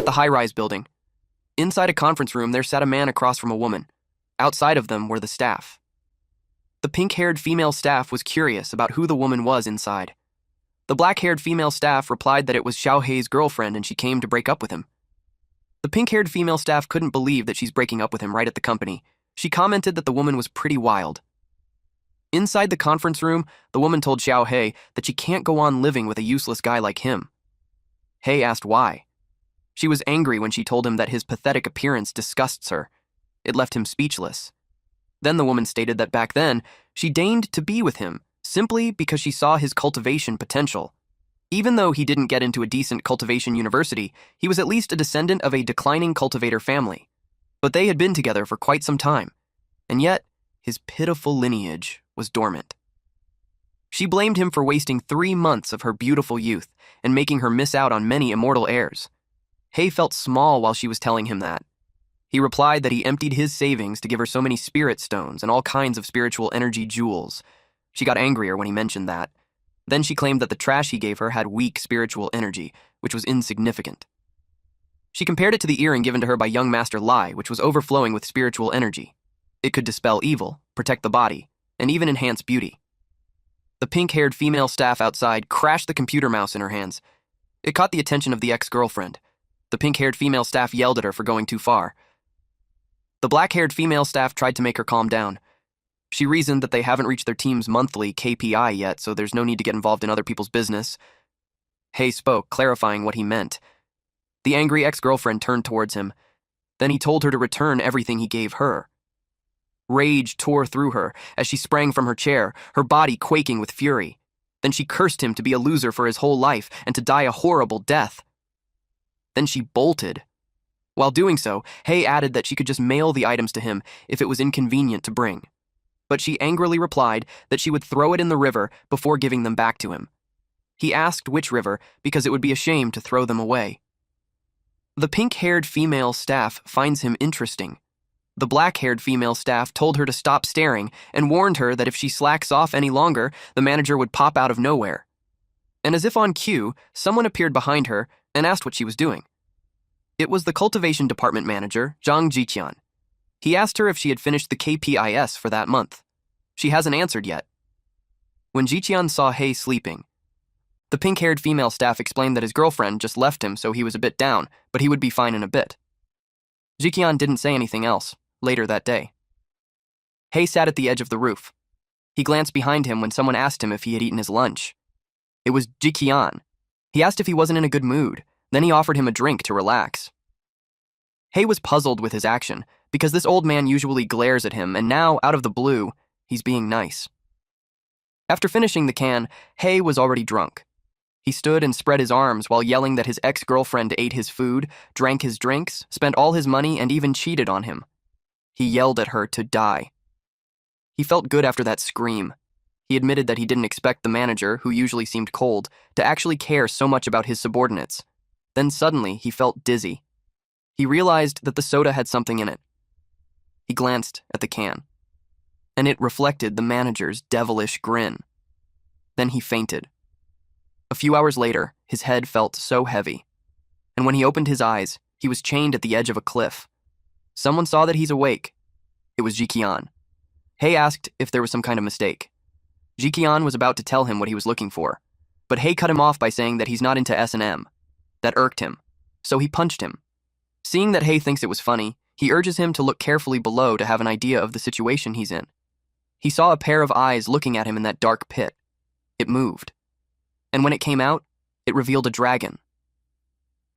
at the high-rise building. Inside a conference room, there sat a man across from a woman. Outside of them were the staff. The pink-haired female staff was curious about who the woman was inside. The black-haired female staff replied that it was Xiao Hei's girlfriend and she came to break up with him. The pink-haired female staff couldn't believe that she's breaking up with him right at the company. She commented that the woman was pretty wild. Inside the conference room, the woman told Xiao Hei that she can't go on living with a useless guy like him. Hei asked why. She was angry when she told him that his pathetic appearance disgusts her. It left him speechless. Then the woman stated that back then, she deigned to be with him simply because she saw his cultivation potential. Even though he didn't get into a decent cultivation university, he was at least a descendant of a declining cultivator family. But they had been together for quite some time, and yet his pitiful lineage was dormant. She blamed him for wasting 3 months of her beautiful youth and making her miss out on many immortal heirs. Hei felt small while she was telling him that. He replied that he emptied his savings to give her so many spirit stones and all kinds of spiritual energy jewels. She got angrier when he mentioned that. Then she claimed that the trash he gave her had weak spiritual energy, which was insignificant. She compared it to the earring given to her by young Master Lai, which was overflowing with spiritual energy. It could dispel evil, protect the body, and even enhance beauty. The pink-haired female staff outside crashed the computer mouse in her hands. It caught the attention of the ex-girlfriend. The pink-haired female staff yelled at her for going too far. The black-haired female staff tried to make her calm down. She reasoned that they haven't reached their team's monthly KPI yet, so there's no need to get involved in other people's business. Hei spoke, clarifying what he meant. The angry ex-girlfriend turned towards him. Then he told her to return everything he gave her. Rage tore through her as she sprang from her chair, her body quaking with fury. Then she cursed him to be a loser for his whole life and to die a horrible death. Then she bolted. While doing so, Hei added that she could just mail the items to him if it was inconvenient to bring. But she angrily replied that she would throw it in the river before giving them back to him. He asked which river because it would be a shame to throw them away. The pink-haired female staff finds him interesting. The black-haired female staff told her to stop staring and warned her that if she slacks off any longer, the manager would pop out of nowhere. And as if on cue, someone appeared behind her and asked what she was doing. It was the cultivation department manager, Zhang Jiqian. He asked her if she had finished the KPIs for that month. She hasn't answered yet. When Jiqian saw Hei sleeping, the pink-haired female staff explained that his girlfriend just left him so he was a bit down, but he would be fine in a bit. Jiqian didn't say anything else. Later that day, Hei sat at the edge of the roof. He glanced behind him when someone asked him if he had eaten his lunch. It was Jiqian. He asked if he wasn't in a good mood. Then he offered him a drink to relax. Hei was puzzled with his action because this old man usually glares at him, and now, out of the blue, he's being nice. After finishing the can, Hei was already drunk. He stood and spread his arms while yelling that his ex-girlfriend ate his food, drank his drinks, spent all his money, and even cheated on him. He yelled at her to die. He felt good after that scream. He admitted that he didn't expect the manager, who usually seemed cold, to actually care so much about his subordinates. Then suddenly, he felt dizzy. He realized that the soda had something in it. He glanced at the can, and it reflected the manager's devilish grin. Then he fainted. A few hours later, his head felt so heavy, and when he opened his eyes, he was chained at the edge of a cliff. Someone saw that he's awake. It was Jiqian. Hei asked if there was some kind of mistake. Jiqian was about to tell him what he was looking for, but Hei cut him off by saying that he's not into S&M. That irked him, so he punched him. Seeing that Hei thinks it was funny, he urges him to look carefully below to have an idea of the situation he's in. He saw a pair of eyes looking at him in that dark pit. It moved. And when it came out, it revealed a dragon.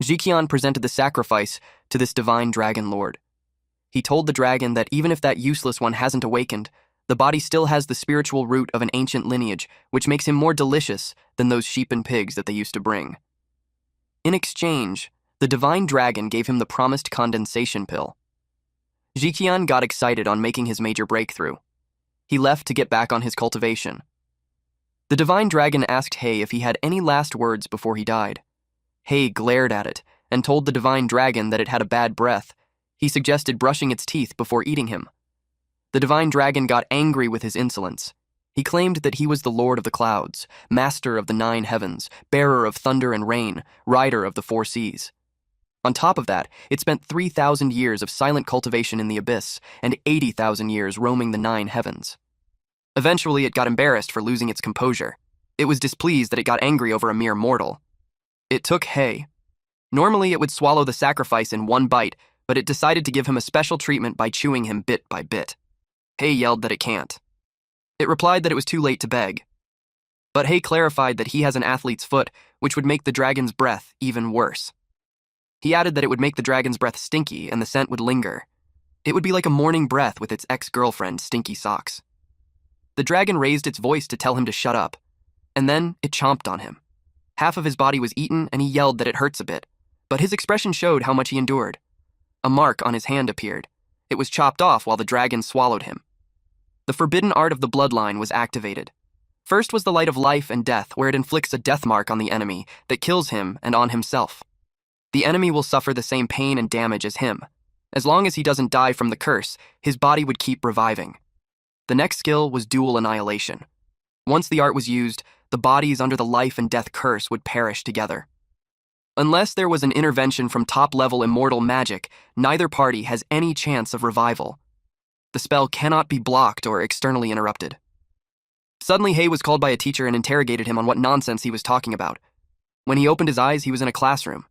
Jiqian presented the sacrifice to this divine dragon lord. He told the dragon that even if that useless one hasn't awakened, the body still has the spiritual root of an ancient lineage, which makes him more delicious than those sheep and pigs that they used to bring. In exchange, the divine dragon gave him the promised condensation pill. Jiqian got excited on making his major breakthrough. He left to get back on his cultivation. The divine dragon asked Hei if he had any last words before he died. Hei glared at it and told the divine dragon that it had a bad breath. He suggested brushing its teeth before eating him. The divine dragon got angry with his insolence. He claimed that he was the lord of the clouds, master of the 9 heavens, bearer of thunder and rain, rider of the 4 seas. On top of that, it spent 3,000 years of silent cultivation in the abyss and 80,000 years roaming the 9 heavens. Eventually, it got embarrassed for losing its composure. It was displeased that it got angry over a mere mortal. It took Hay. Normally, it would swallow the sacrifice in one bite, but it decided to give him a special treatment by chewing him bit by bit. Hay yelled that it can't. It replied that it was too late to beg. But Hay clarified that he has an athlete's foot, which would make the dragon's breath even worse. He added that it would make the dragon's breath stinky and the scent would linger. It would be like a morning breath with its ex-girlfriend's stinky socks. The dragon raised its voice to tell him to shut up, and then it chomped on him. Half of his body was eaten and he yelled that it hurts a bit, but his expression showed how much he endured. A mark on his hand appeared. It was chopped off while the dragon swallowed him. The forbidden art of the bloodline was activated. First was the light of life and death, where it inflicts a death mark on the enemy that kills him and on himself. The enemy will suffer the same pain and damage as him. As long as he doesn't die from the curse, his body would keep reviving. The next skill was dual annihilation. Once the art was used, the bodies under the life and death curse would perish together. Unless there was an intervention from top-level immortal magic, neither party has any chance of revival. The spell cannot be blocked or externally interrupted. Suddenly, Hay was called by a teacher and interrogated him on what nonsense he was talking about. When he opened his eyes, he was in a classroom.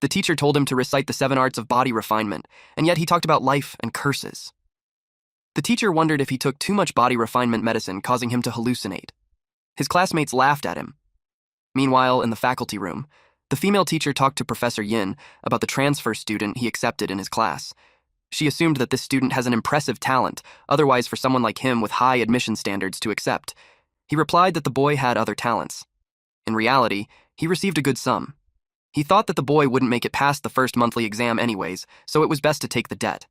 The teacher told him to recite the 7 arts of body refinement, and yet he talked about life and curses. The teacher wondered if he took too much body refinement medicine, causing him to hallucinate. His classmates laughed at him. Meanwhile, in the faculty room, the female teacher talked to Professor Yin about the transfer student he accepted in his class. She assumed that this student has an impressive talent, otherwise for someone like him with high admission standards to accept. He replied that the boy had other talents. In reality, he received a good sum. He thought that the boy wouldn't make it past the first monthly exam anyways, so it was best to take the debt.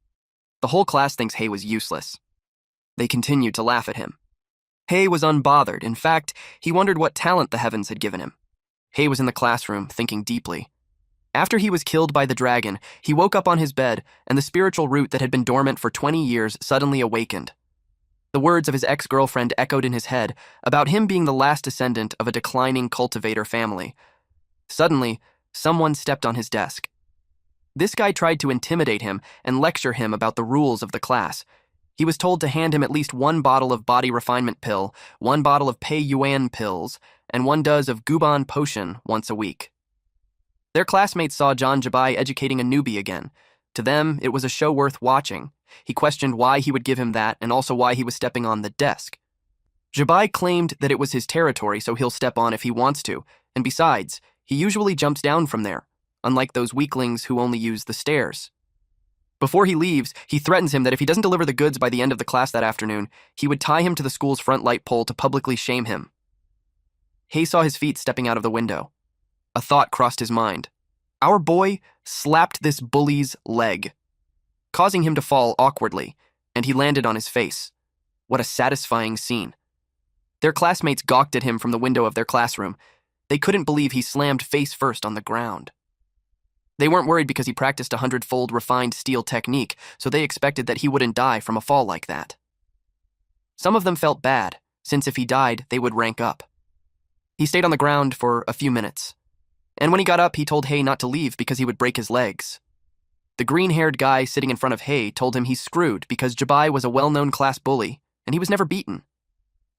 The whole class thinks Hay was useless. They continued to laugh at him. Hay was unbothered. In fact, he wondered what talent the heavens had given him. Hay was in the classroom, thinking deeply. After he was killed by the dragon, he woke up on his bed, and the spiritual root that had been dormant for 20 years suddenly awakened. The words of his ex-girlfriend echoed in his head about him being the last descendant of a declining cultivator family. Suddenly, someone stepped on his desk. This guy tried to intimidate him and lecture him about the rules of the class. He was told to hand him at least 1 bottle of body refinement pill, 1 bottle of Pei Yuan pills, and 1 dose of Guban potion once a week. Their classmates saw John Jabai educating a newbie again. To them, it was a show worth watching. He questioned why he would give him that and also why he was stepping on the desk. Jabai claimed that it was his territory, so he'll step on if he wants to, and besides, he usually jumps down from there, unlike those weaklings who only use the stairs. Before he leaves, he threatens him that if he doesn't deliver the goods by the end of the class that afternoon, he would tie him to the school's front light pole to publicly shame him. Hay saw his feet stepping out of the window. A thought crossed his mind. Our boy slapped this bully's leg, causing him to fall awkwardly, and he landed on his face. What a satisfying scene. Their classmates gawked at him from the window of their classroom. They couldn't believe he slammed face first on the ground. They weren't worried because he practiced a 100-fold refined steel technique, so they expected that he wouldn't die from a fall like that. Some of them felt bad, since if he died, they would rank up. He stayed on the ground for a few minutes, and when he got up, he told Hay not to leave because he would break his legs. The green-haired guy sitting in front of Hay told him he's screwed because Jabai was a well-known class bully, and he was never beaten.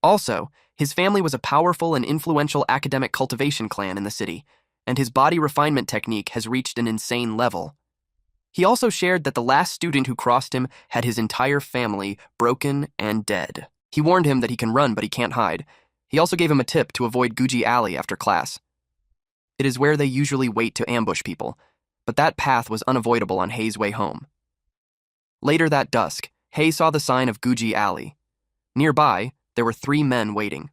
Also, his family was a powerful and influential academic cultivation clan in the city, and his body refinement technique has reached an insane level. He also shared that the last student who crossed him had his entire family broken and dead. He warned him that he can run but he can't hide. He also gave him a tip to avoid Guji Alley after class. It is where they usually wait to ambush people, but that path was unavoidable on Hay's way home. Later that dusk, Hay saw the sign of Guji Alley. Nearby, there were 3 men waiting.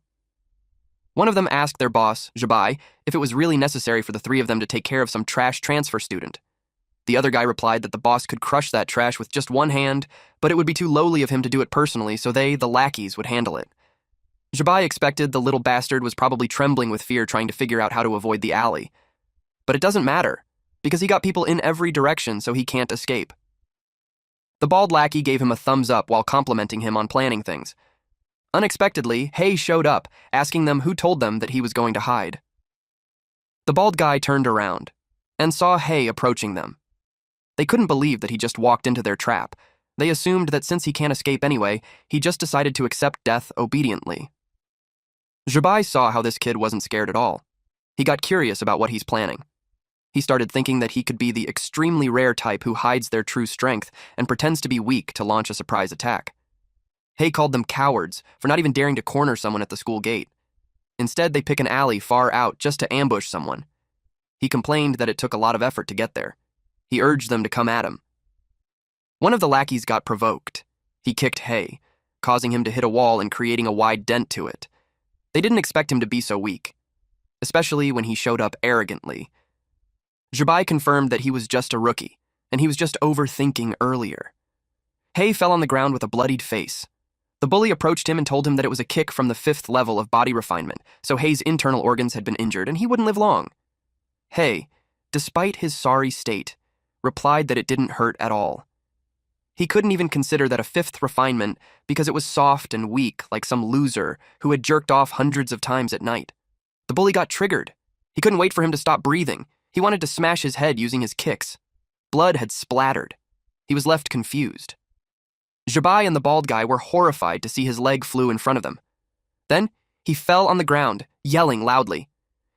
One of them asked their boss, Jabai, if it was really necessary for the 3 of them to take care of some trash transfer student. The other guy replied that the boss could crush that trash with just 1 hand, but it would be too lowly of him to do it personally, so they, the lackeys, would handle it. Jabai expected the little bastard was probably trembling with fear trying to figure out how to avoid the alley. But it doesn't matter, because he got people in every direction so he can't escape. The bald lackey gave him a thumbs up while complimenting him on planning things. Unexpectedly, Hay showed up, asking them who told them that he was going to hide. The bald guy turned around, and saw Hei approaching them. They couldn't believe that he just walked into their trap. They assumed that since he can't escape anyway, he just decided to accept death obediently. Zhibai saw how this kid wasn't scared at all. He got curious about what he's planning. He started thinking that he could be the extremely rare type who hides their true strength and pretends to be weak to launch a surprise attack. Hei called them cowards for not even daring to corner someone at the school gate. Instead, they pick an alley far out just to ambush someone. He complained that it took a lot of effort to get there. He urged them to come at him. One of the lackeys got provoked. He kicked Hei, causing him to hit a wall and creating a wide dent to it. They didn't expect him to be so weak, especially when he showed up arrogantly. Zhibai confirmed that he was just a rookie, and he was just overthinking earlier. Hei fell on the ground with a bloodied face. The bully approached him and told him that it was a kick from the 5th level of body refinement, so Hei's internal organs had been injured and he wouldn't live long. Hei, despite his sorry state, replied that it didn't hurt at all. He couldn't even consider that a 5th refinement because it was soft and weak like some loser who had jerked off hundreds of times at night. The bully got triggered. He couldn't wait for him to stop breathing. He wanted to smash his head using his kicks. Blood had splattered. He was left confused. Zhibai and the bald guy were horrified to see his leg flew in front of them. Then, he fell on the ground, yelling loudly.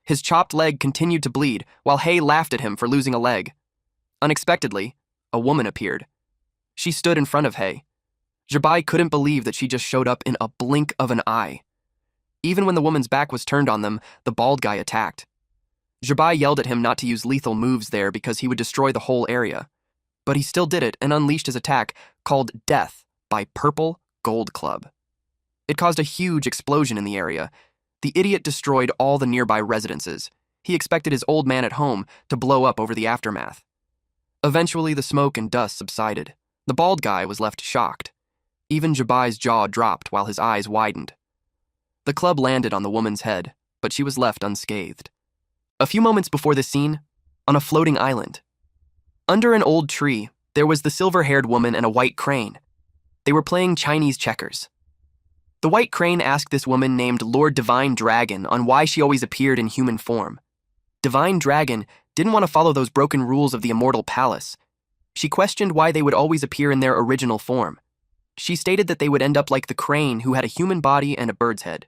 His chopped leg continued to bleed, while Hei laughed at him for losing a leg. Unexpectedly, a woman appeared. She stood in front of Hei. Zhibai couldn't believe that she just showed up in a blink of an eye. Even when the woman's back was turned on them, the bald guy attacked. Zhibai yelled at him not to use lethal moves there because he would destroy the whole area. But he still did it and unleashed his attack, called Death, by Purple Gold Club. It caused a huge explosion in the area. The idiot destroyed all the nearby residences. He expected his old man at home to blow up over the aftermath. Eventually, the smoke and dust subsided. The bald guy was left shocked. Even Zhibai's jaw dropped while his eyes widened. The club landed on the woman's head, but she was left unscathed. A few moments before this scene, on a floating island. Under an old tree, there was the silver-haired woman and a white crane. They were playing Chinese checkers. The white crane asked this woman named Lord Divine Dragon on why she always appeared in human form. Divine Dragon didn't want to follow those broken rules of the Immortal Palace. She questioned why they would always appear in their original form. She stated that they would end up like the crane who had a human body and a bird's head.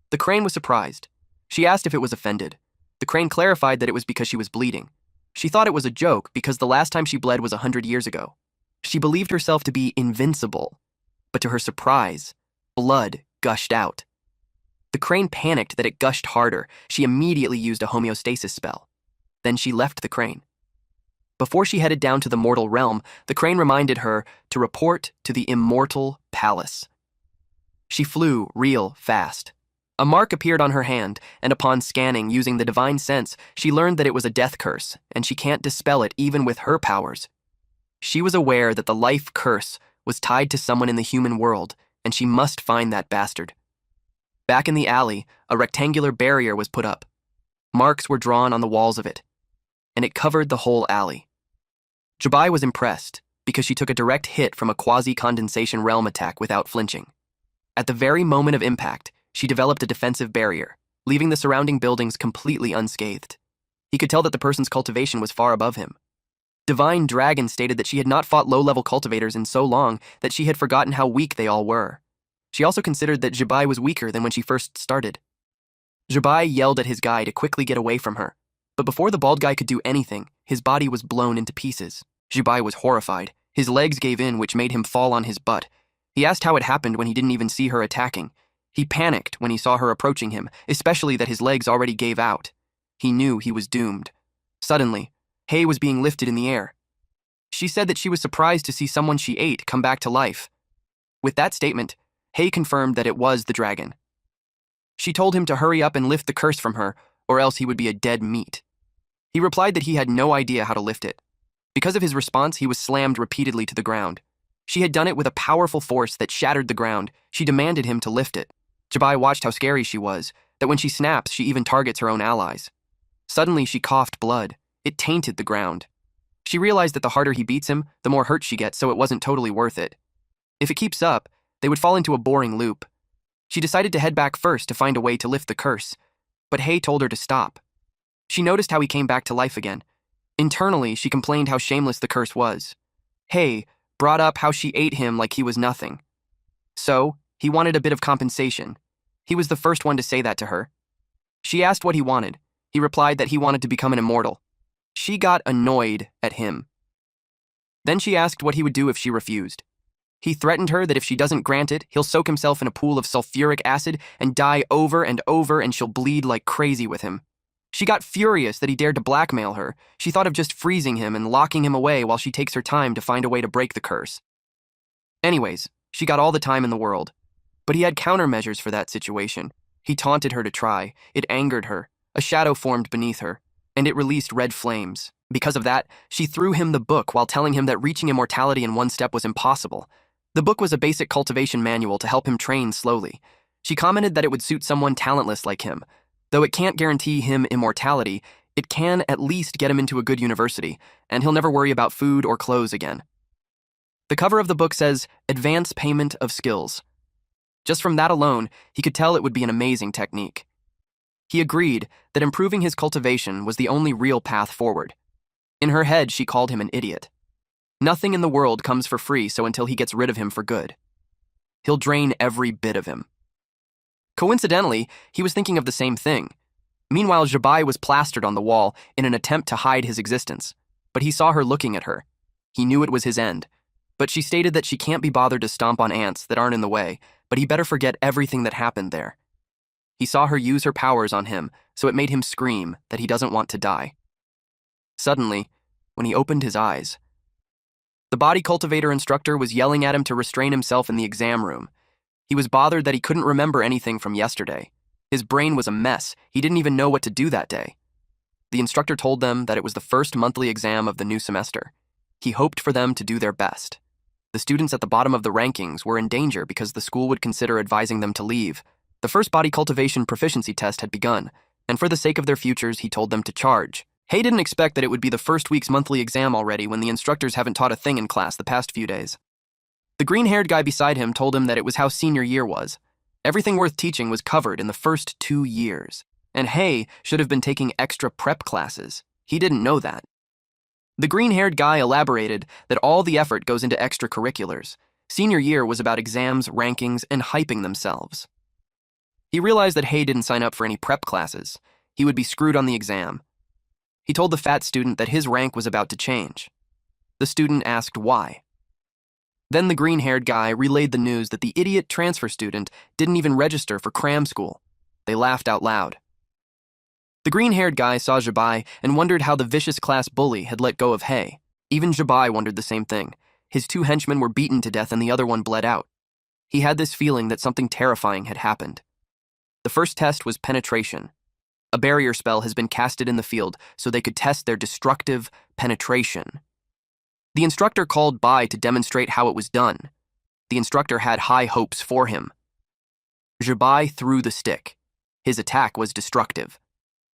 The crane was surprised. She asked if it was offended. The crane clarified that it was because she was bleeding. She thought it was a joke because the last time she bled was 100 years ago. She believed herself to be invincible, but to her surprise, blood gushed out. The crane panicked that it gushed harder. She immediately used a homeostasis spell. Then she left the crane. Before she headed down to the mortal realm, the crane reminded her to report to the Immortal Palace. She flew real fast. A mark appeared on her hand, and upon scanning using the divine sense, she learned that it was a death curse, and she can't dispel it even with her powers. She was aware that the life curse was tied to someone in the human world, and she must find that bastard. Back in the alley, a rectangular barrier was put up. Marks were drawn on the walls of it, and it covered the whole alley. Zhibai was impressed because she took a direct hit from a quasi-condensation realm attack without flinching. At the very moment of impact, she developed a defensive barrier, leaving the surrounding buildings completely unscathed. He could tell that the person's cultivation was far above him. Divine Dragon stated that she had not fought low-level cultivators in so long that she had forgotten how weak they all were. She also considered that Zhibai was weaker than when she first started. Zhibai yelled at his guy to quickly get away from her, but before the bald guy could do anything, his body was blown into pieces. Zhibai was horrified. His legs gave in, which made him fall on his butt. He asked how it happened when he didn't even see her attacking. He panicked when he saw her approaching him, especially that his legs already gave out. He knew he was doomed. Suddenly, Hei was being lifted in the air. She said that she was surprised to see someone she ate come back to life. With that statement, Hei confirmed that it was the dragon. She told him to hurry up and lift the curse from her, or else he would be a dead meat. He replied that he had no idea how to lift it. Because of his response, he was slammed repeatedly to the ground. She had done it with a powerful force that shattered the ground. She demanded him to lift it. Zhibai watched how scary she was, that when she snaps, she even targets her own allies. Suddenly, she coughed blood. It tainted the ground. She realized that the harder he beats him, the more hurt she gets, so it wasn't totally worth it. If it keeps up, they would fall into a boring loop. She decided to head back first to find a way to lift the curse, but Hei told her to stop. She noticed how he came back to life again. Internally, she complained how shameless the curse was. Hey brought up how she ate him like he was nothing. So, he wanted a bit of compensation. He was the first one to say that to her. She asked what he wanted. He replied that he wanted to become an immortal. She got annoyed at him. Then she asked what he would do if she refused. He threatened her that if she doesn't grant it, he'll soak himself in a pool of sulfuric acid and die over and over, and she'll bleed like crazy with him. She got furious that he dared to blackmail her. She thought of just freezing him and locking him away while she takes her time to find a way to break the curse. Anyways, she got all the time in the world. But he had countermeasures for that situation. He taunted her to try. It angered her. A shadow formed beneath her, and it released red flames. Because of that, she threw him the book while telling him that reaching immortality in one step was impossible. The book was a basic cultivation manual to help him train slowly. She commented that it would suit someone talentless like him. Though it can't guarantee him immortality, it can at least get him into a good university, and he'll never worry about food or clothes again. The cover of the book says, "Advance Payment of Skills." Just from that alone, he could tell it would be an amazing technique. He agreed that improving his cultivation was the only real path forward. In her head, she called him an idiot. Nothing in the world comes for free, so until he gets rid of him for good, he'll drain every bit of him. Coincidentally, he was thinking of the same thing. Meanwhile, Jabai was plastered on the wall in an attempt to hide his existence, but he saw her looking at her. He knew it was his end, but she stated that she can't be bothered to stomp on ants that aren't in the way, but he better forget everything that happened there. He saw her use her powers on him, so it made him scream that he doesn't want to die. Suddenly, when he opened his eyes, the body cultivator instructor was yelling at him to restrain himself in the exam room. He was bothered that he couldn't remember anything from yesterday. His brain was a mess. He didn't even know what to do that day. The instructor told them that it was the first monthly exam of the new semester. He hoped for them to do their best. The students at the bottom of the rankings were in danger because the school would consider advising them to leave. The first body cultivation proficiency test had begun, and for the sake of their futures, he told them to charge. Hay didn't expect that it would be the first week's monthly exam already when the instructors haven't taught a thing in class the past few days. The green-haired guy beside him told him that it was how senior year was. Everything worth teaching was covered in the first 2 years, and Hay should have been taking extra prep classes. He didn't know that. The green-haired guy elaborated that all the effort goes into extracurriculars. Senior year was about exams, rankings, and hyping themselves. He realized that Hay didn't sign up for any prep classes. He would be screwed on the exam. He told the fat student that his rank was about to change. The student asked why. Then the green-haired guy relayed the news that the idiot transfer student didn't even register for cram school. They laughed out loud. The green-haired guy saw Jabai and wondered how the vicious class bully had let go of Hay. Even Jabai wondered the same thing. His 2 henchmen were beaten to death and the other one bled out. He had this feeling that something terrifying had happened. The first test was penetration. A barrier spell has been casted in the field so they could test their destructive penetration. The instructor called Bai to demonstrate how it was done. The instructor had high hopes for him. Jabai threw the stick. His attack was destructive.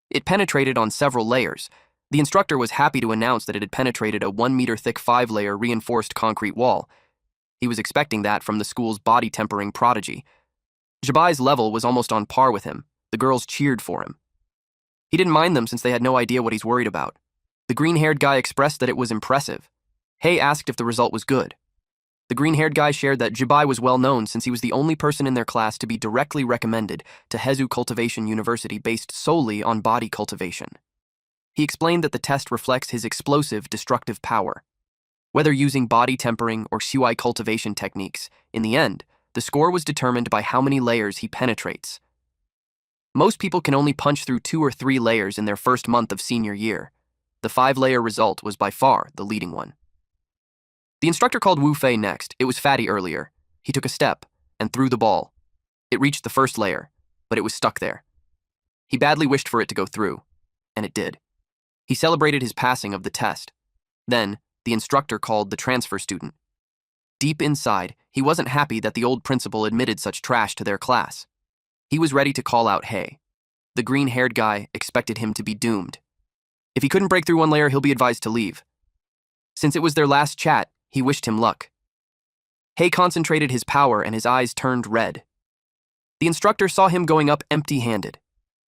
It penetrated on several layers. The instructor was happy to announce that it had penetrated a 1-meter-thick 5-layer reinforced concrete wall. He was expecting that from the school's body-tempering prodigy. Jabai's level was almost on par with him. The girls cheered for him. He didn't mind them since they had no idea what he's worried about. The green-haired guy expressed that it was impressive. Hay asked if the result was good. The green-haired guy shared that Jabai was well known since he was the only person in their class to be directly recommended to Hezu Cultivation University based solely on body cultivation. He explained that the test reflects his explosive, destructive power. Whether using body tempering or shui cultivation techniques, in the end, the score was determined by how many layers he penetrates. Most people can only punch through 2 or 3 layers in their first month of senior year. The 5-layer result was by far the leading one. The instructor called Wu Fei next. It was Fatty earlier. He took a step and threw the ball. It reached the first layer, but it was stuck there. He badly wished for it to go through, and it did. He celebrated his passing of the test. Then, the instructor called the transfer student. Deep inside, he wasn't happy that the old principal admitted such trash to their class. He was ready to call out Hay. The green-haired guy expected him to be doomed. If he couldn't break through 1 layer, he'll be advised to leave. Since it was their last chat, he wished him luck. Hay concentrated his power and his eyes turned red. The instructor saw him going up empty-handed.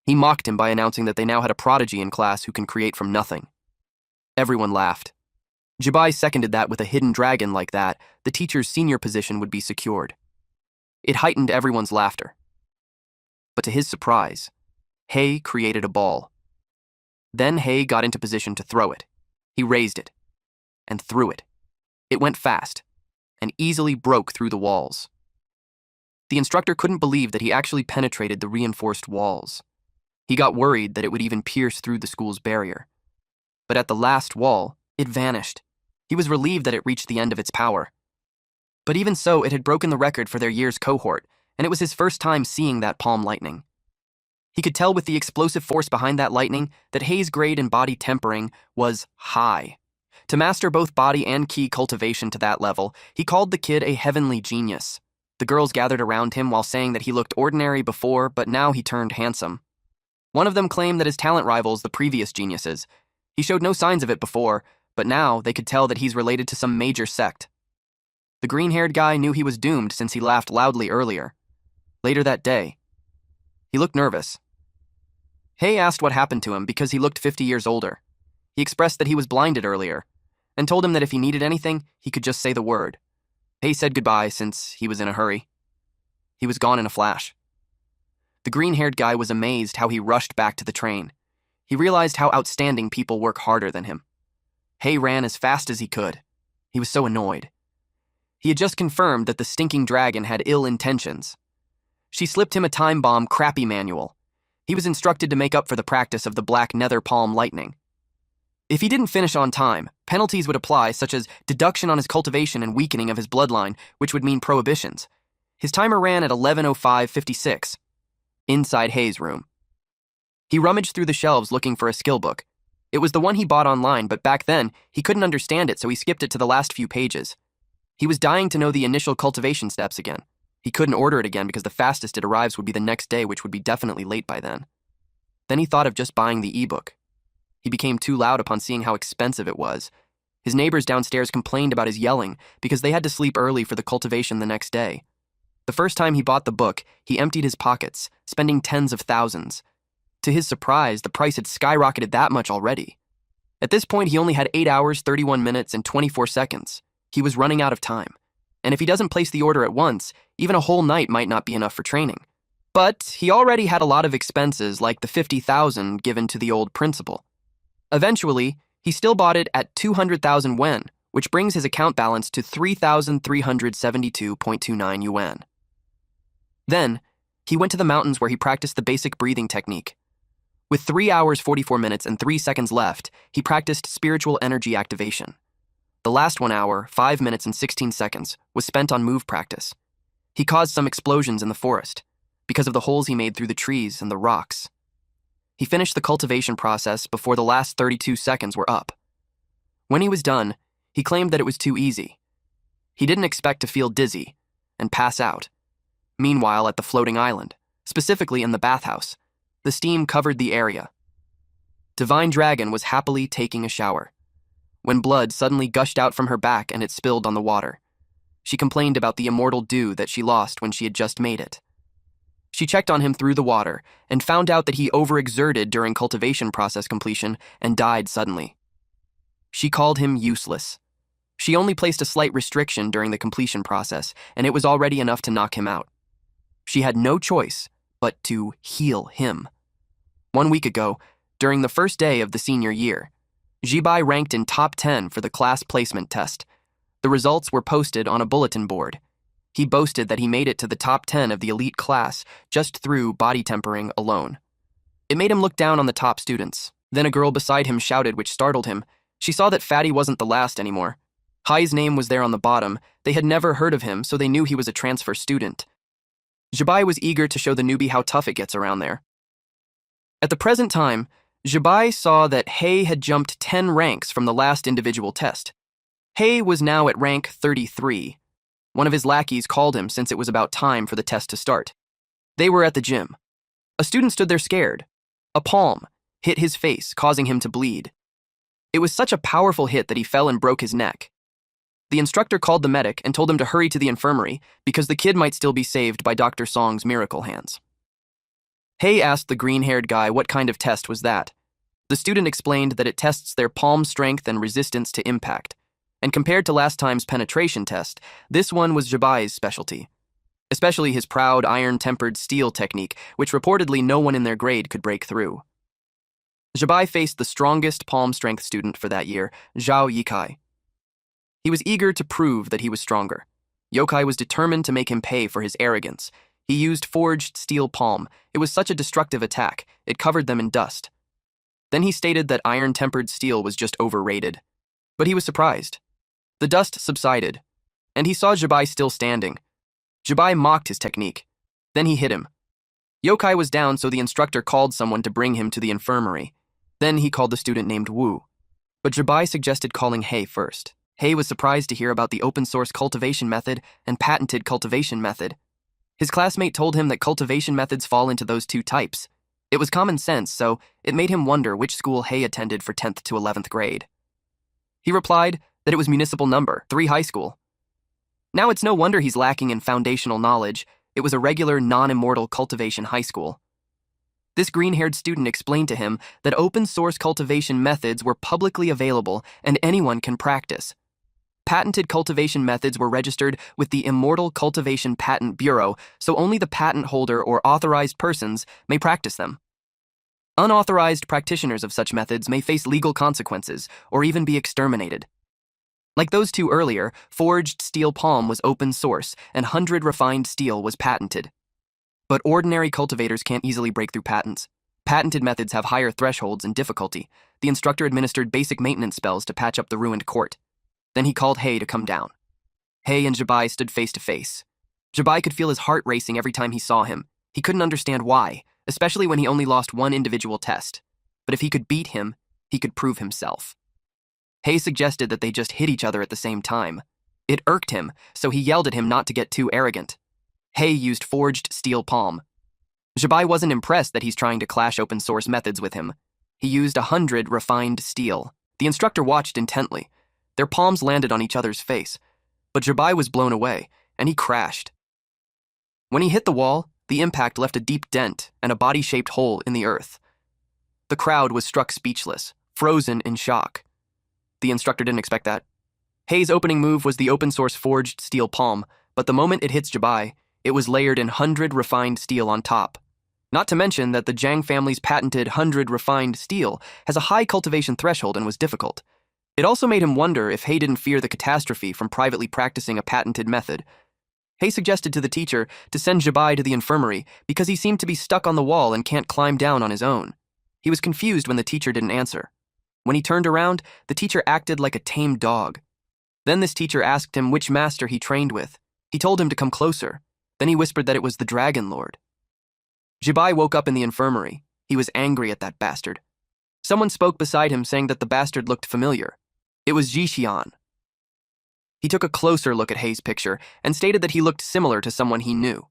He mocked him by announcing that they now had a prodigy in class who can create from nothing. Everyone laughed. Jibai seconded that with a hidden dragon like that, the teacher's senior position would be secured. It heightened everyone's laughter. But to his surprise, Hei created a ball. Then Hei got into position to throw it. He raised it and threw it. It went fast and easily broke through the walls. The instructor couldn't believe that he actually penetrated the reinforced walls. He got worried that it would even pierce through the school's barrier. But at the last wall, it vanished. He was relieved that it reached the end of its power. But even so, it had broken the record for their year's cohort, and it was his first time seeing that palm lightning. He could tell with the explosive force behind that lightning that Hei's grade in body tempering was high. To master both body and ki cultivation to that level, he called the kid a heavenly genius. The girls gathered around him while saying that he looked ordinary before, but now he turned handsome. One of them claimed that his talent rivals the previous geniuses. He showed no signs of it before, but now they could tell that he's related to some major sect. The green-haired guy knew he was doomed since he laughed loudly earlier. Later that day, he looked nervous. Hei asked what happened to him because he looked 50 years older. He expressed that he was blinded earlier, and told him that if he needed anything, he could just say the word. Hei said goodbye since he was in a hurry. He was gone in a flash. The green-haired guy was amazed how he rushed back to the train. He realized how outstanding people work harder than him. Hei ran as fast as he could. He was so annoyed. He had just confirmed that the stinking dragon had ill intentions. She slipped him a time bomb crappy manual. He was instructed to make up for the practice of the black nether palm lightning. If he didn't finish on time, penalties would apply, such as deduction on his cultivation and weakening of his bloodline, which would mean prohibitions. His timer ran at 11:05:56. Inside Hei's room. He rummaged through the shelves looking for a skill book. It was the one he bought online, but back then, he couldn't understand it, so he skipped it to the last few pages. He was dying to know the initial cultivation steps again. He couldn't order it again because the fastest it arrives would be the next day, which would be definitely late by then. Then he thought of just buying the ebook. He became too loud upon seeing how expensive it was. His neighbors downstairs complained about his yelling because they had to sleep early for the cultivation the next day. The first time he bought the book, he emptied his pockets, spending tens of thousands. To his surprise, the price had skyrocketed that much already. At this point, he only had 8 hours, 31 minutes, and 24 seconds. He was running out of time. And if he doesn't place the order at once, even a whole night might not be enough for training. But he already had a lot of expenses, like the 50,000 given to the old principal. Eventually, he still bought it at 200,000 yen, which brings his account balance to 3,372.29 yuan. Then, he went to the mountains where he practiced the basic breathing technique. With 3 hours, 44 minutes, and 3 seconds left, he practiced spiritual energy activation. The last 1 hour, 5 minutes, and 16 seconds was spent on move practice. He caused some explosions in the forest because of the holes he made through the trees and the rocks. He finished the cultivation process before the last 32 seconds were up. When he was done, he claimed that it was too easy. He didn't expect to feel dizzy and pass out. Meanwhile, at the floating island, specifically in the bathhouse, the steam covered the area. Divine Dragon was happily taking a shower when blood suddenly gushed out from her back and it spilled on the water. She complained about the immortal dew that she lost when she had just made it. She checked on him through the water and found out that he overexerted during cultivation process completion and died suddenly. She called him useless. She only placed a slight restriction during the completion process, and it was already enough to knock him out. She had no choice but to heal him. 1 week ago, during the first day of the senior year, Jibai ranked in top 10 for the class placement test. The results were posted on a bulletin board. He boasted that he made it to the top 10 of the elite class just through body tempering alone. It made him look down on the top students. Then a girl beside him shouted, which startled him. She saw that Fatty wasn't the last anymore. Hai's name was there on the bottom. They had never heard of him, so they knew he was a transfer student. Jibai was eager to show the newbie how tough it gets around there. At the present time, Jibai saw that Hei had jumped 10 ranks from the last individual test. Hei was now at rank 33. One of his lackeys called him since it was about time for the test to start. They were at the gym. A student stood there scared. A palm hit his face, causing him to bleed. It was such a powerful hit that he fell and broke his neck. The instructor called the medic and told him to hurry to the infirmary because the kid might still be saved by Dr. Song's miracle hands. Hei asked the green-haired guy what kind of test was that. The student explained that it tests their palm strength and resistance to impact, and compared to last time's penetration test, this one was Jabai's specialty, especially his proud iron-tempered steel technique, which reportedly no one in their grade could break through. Jabai faced the strongest palm strength student for that year, Zhao Yikai. He was eager to prove that he was stronger. Yokai was determined to make him pay for his arrogance. He used forged steel palm. It was such a destructive attack, it covered them in dust. Then he stated that iron-tempered steel was just overrated. But he was surprised. The dust subsided, and he saw Jabai still standing. Jabai mocked his technique. Then he hit him. Yokai was down, so the instructor called someone to bring him to the infirmary. Then he called the student named Wu. But Jabai suggested calling Hei first. Hei was surprised to hear about the open-source cultivation method and patented cultivation method. His classmate told him that cultivation methods fall into those two types. It was common sense, so it made him wonder which school Hei attended for 10th to 11th grade. He replied that it was Municipal Number 3 High School. Now it's no wonder he's lacking in foundational knowledge. It was a regular, non-immortal cultivation high school. This green-haired student explained to him that open-source cultivation methods were publicly available and anyone can practice. Patented cultivation methods were registered with the Immortal Cultivation Patent Bureau, so only the patent holder or authorized persons may practice them. Unauthorized practitioners of such methods may face legal consequences or even be exterminated. Like those two earlier, forged steel palm was open source and 100 refined steel was patented. But ordinary cultivators can't easily break through patents. Patented methods have higher thresholds and difficulty. The instructor administered basic maintenance spells to patch up the ruined court. Then he called Hei to come down. Hei and Jabai stood face to face. Jabai could feel his heart racing every time he saw him. He couldn't understand why, especially when he only lost one individual test. But if he could beat him, he could prove himself. Hei suggested that they just hit each other at the same time. It irked him, so he yelled at him not to get too arrogant. Hei used forged steel palm. Jabai wasn't impressed that he's trying to clash open-source methods with him. He used 100 refined steel. The instructor watched intently. Their palms landed on each other's face, but Jabai was blown away, and he crashed. When he hit the wall, the impact left a deep dent and a body-shaped hole in the earth. The crowd was struck speechless, frozen in shock. The instructor didn't expect that. Hei's opening move was the open-source forged steel palm, but the moment it hits Jabai, it was layered in 100 refined steel on top. Not to mention that the Zhang family's patented 100 refined steel has a high cultivation threshold and was difficult. It also made him wonder if Hei didn't fear the catastrophe from privately practicing a patented method. Hei suggested to the teacher to send Jabai to the infirmary because he seemed to be stuck on the wall and can't climb down on his own. He was confused when the teacher didn't answer. When he turned around, the teacher acted like a tame dog. Then this teacher asked him which master he trained with. He told him to come closer. Then he whispered that it was the Dragon Lord. Jabai woke up in the infirmary. He was angry at that bastard. Someone spoke beside him saying that the bastard looked familiar. It was Jixian. He took a closer look at Hei's picture and stated that he looked similar to someone he knew.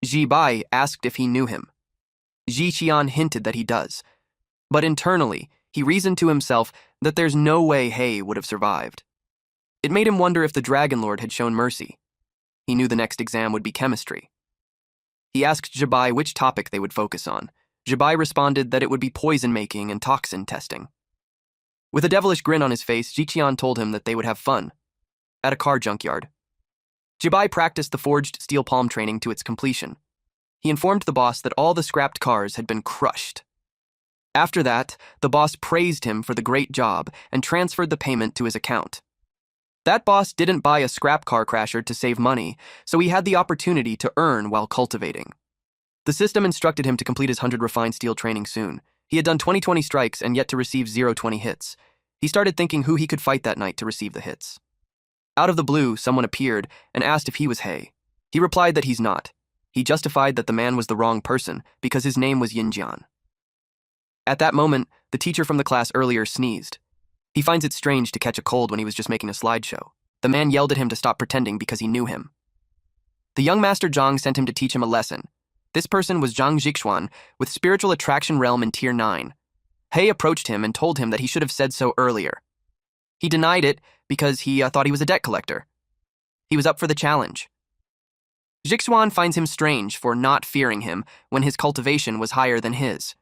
Jabai asked if he knew him. Jixian hinted that he does. But internally, he reasoned to himself that there's no way Hei would have survived. It made him wonder if the Dragon Lord had shown mercy. He knew the next exam would be chemistry. He asked Jabai which topic they would focus on. Jabai responded that it would be poison-making and toxin testing. With a devilish grin on his face, Jixian told him that they would have fun at a car junkyard. Jabai practiced the forged steel palm training to its completion. He informed the boss that all the scrapped cars had been crushed. After that, the boss praised him for the great job and transferred the payment to his account. That boss didn't buy a scrap car crasher to save money, so he had the opportunity to earn while cultivating. The system instructed him to complete his 100 refined steel training soon. He had done 20 strikes and yet to receive 0-20 hits. He started thinking who he could fight that night to receive the hits. Out of the blue, someone appeared and asked if he was Hei. He replied that he's not. He justified that the man was the wrong person because his name was Yinjian. At that moment, the teacher from the class earlier sneezed. He finds it strange to catch a cold when he was just making a slideshow. The man yelled at him to stop pretending because he knew him. The young master Zhang sent him to teach him a lesson. This person was Zhang Zixuan with Spiritual Attraction Realm in Tier 9. Hei approached him and told him that he should have said so earlier. He denied it because he thought he was a debt collector. He was up for the challenge. Zixuan finds him strange for not fearing him when his cultivation was higher than his.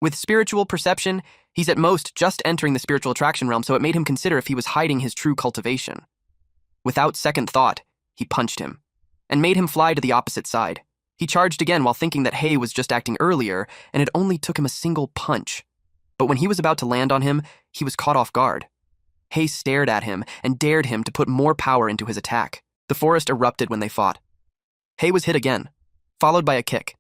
With spiritual perception, he's at most just entering the spiritual attraction realm, so it made him consider if he was hiding his true cultivation. Without second thought, he punched him and made him fly to the opposite side. He charged again while thinking that Hei was just acting earlier and it only took him a single punch. But when he was about to land on him, he was caught off guard. Hei stared at him and dared him to put more power into his attack. The forest erupted when they fought. Hei was hit again, followed by a kick.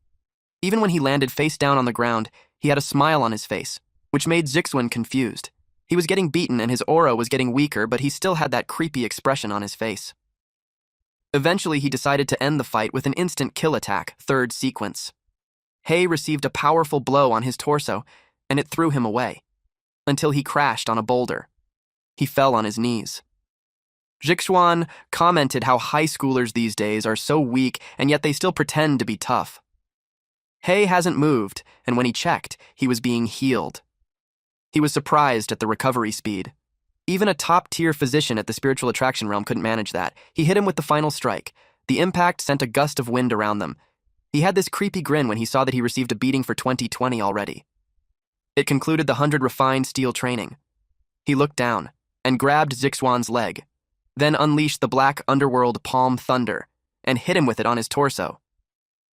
Even when he landed face down on the ground, he had a smile on his face, which made Zixuan confused. He was getting beaten and his aura was getting weaker, but he still had that creepy expression on his face. Eventually, he decided to end the fight with an instant kill attack, third sequence. Hei received a powerful blow on his torso, and it threw him away, until he crashed on a boulder. He fell on his knees. Zixuan commented how high schoolers these days are so weak, and yet they still pretend to be tough. Hei hasn't moved, and when he checked, he was being healed. He was surprised at the recovery speed. Even a top-tier physician at the spiritual attraction realm couldn't manage that. He hit him with the final strike. The impact sent a gust of wind around them. He had this creepy grin when he saw that he received a beating for 2020 already. It concluded the 100 refined steel training. He looked down and grabbed Zixuan's leg, then unleashed the black underworld palm thunder and hit him with it on his torso.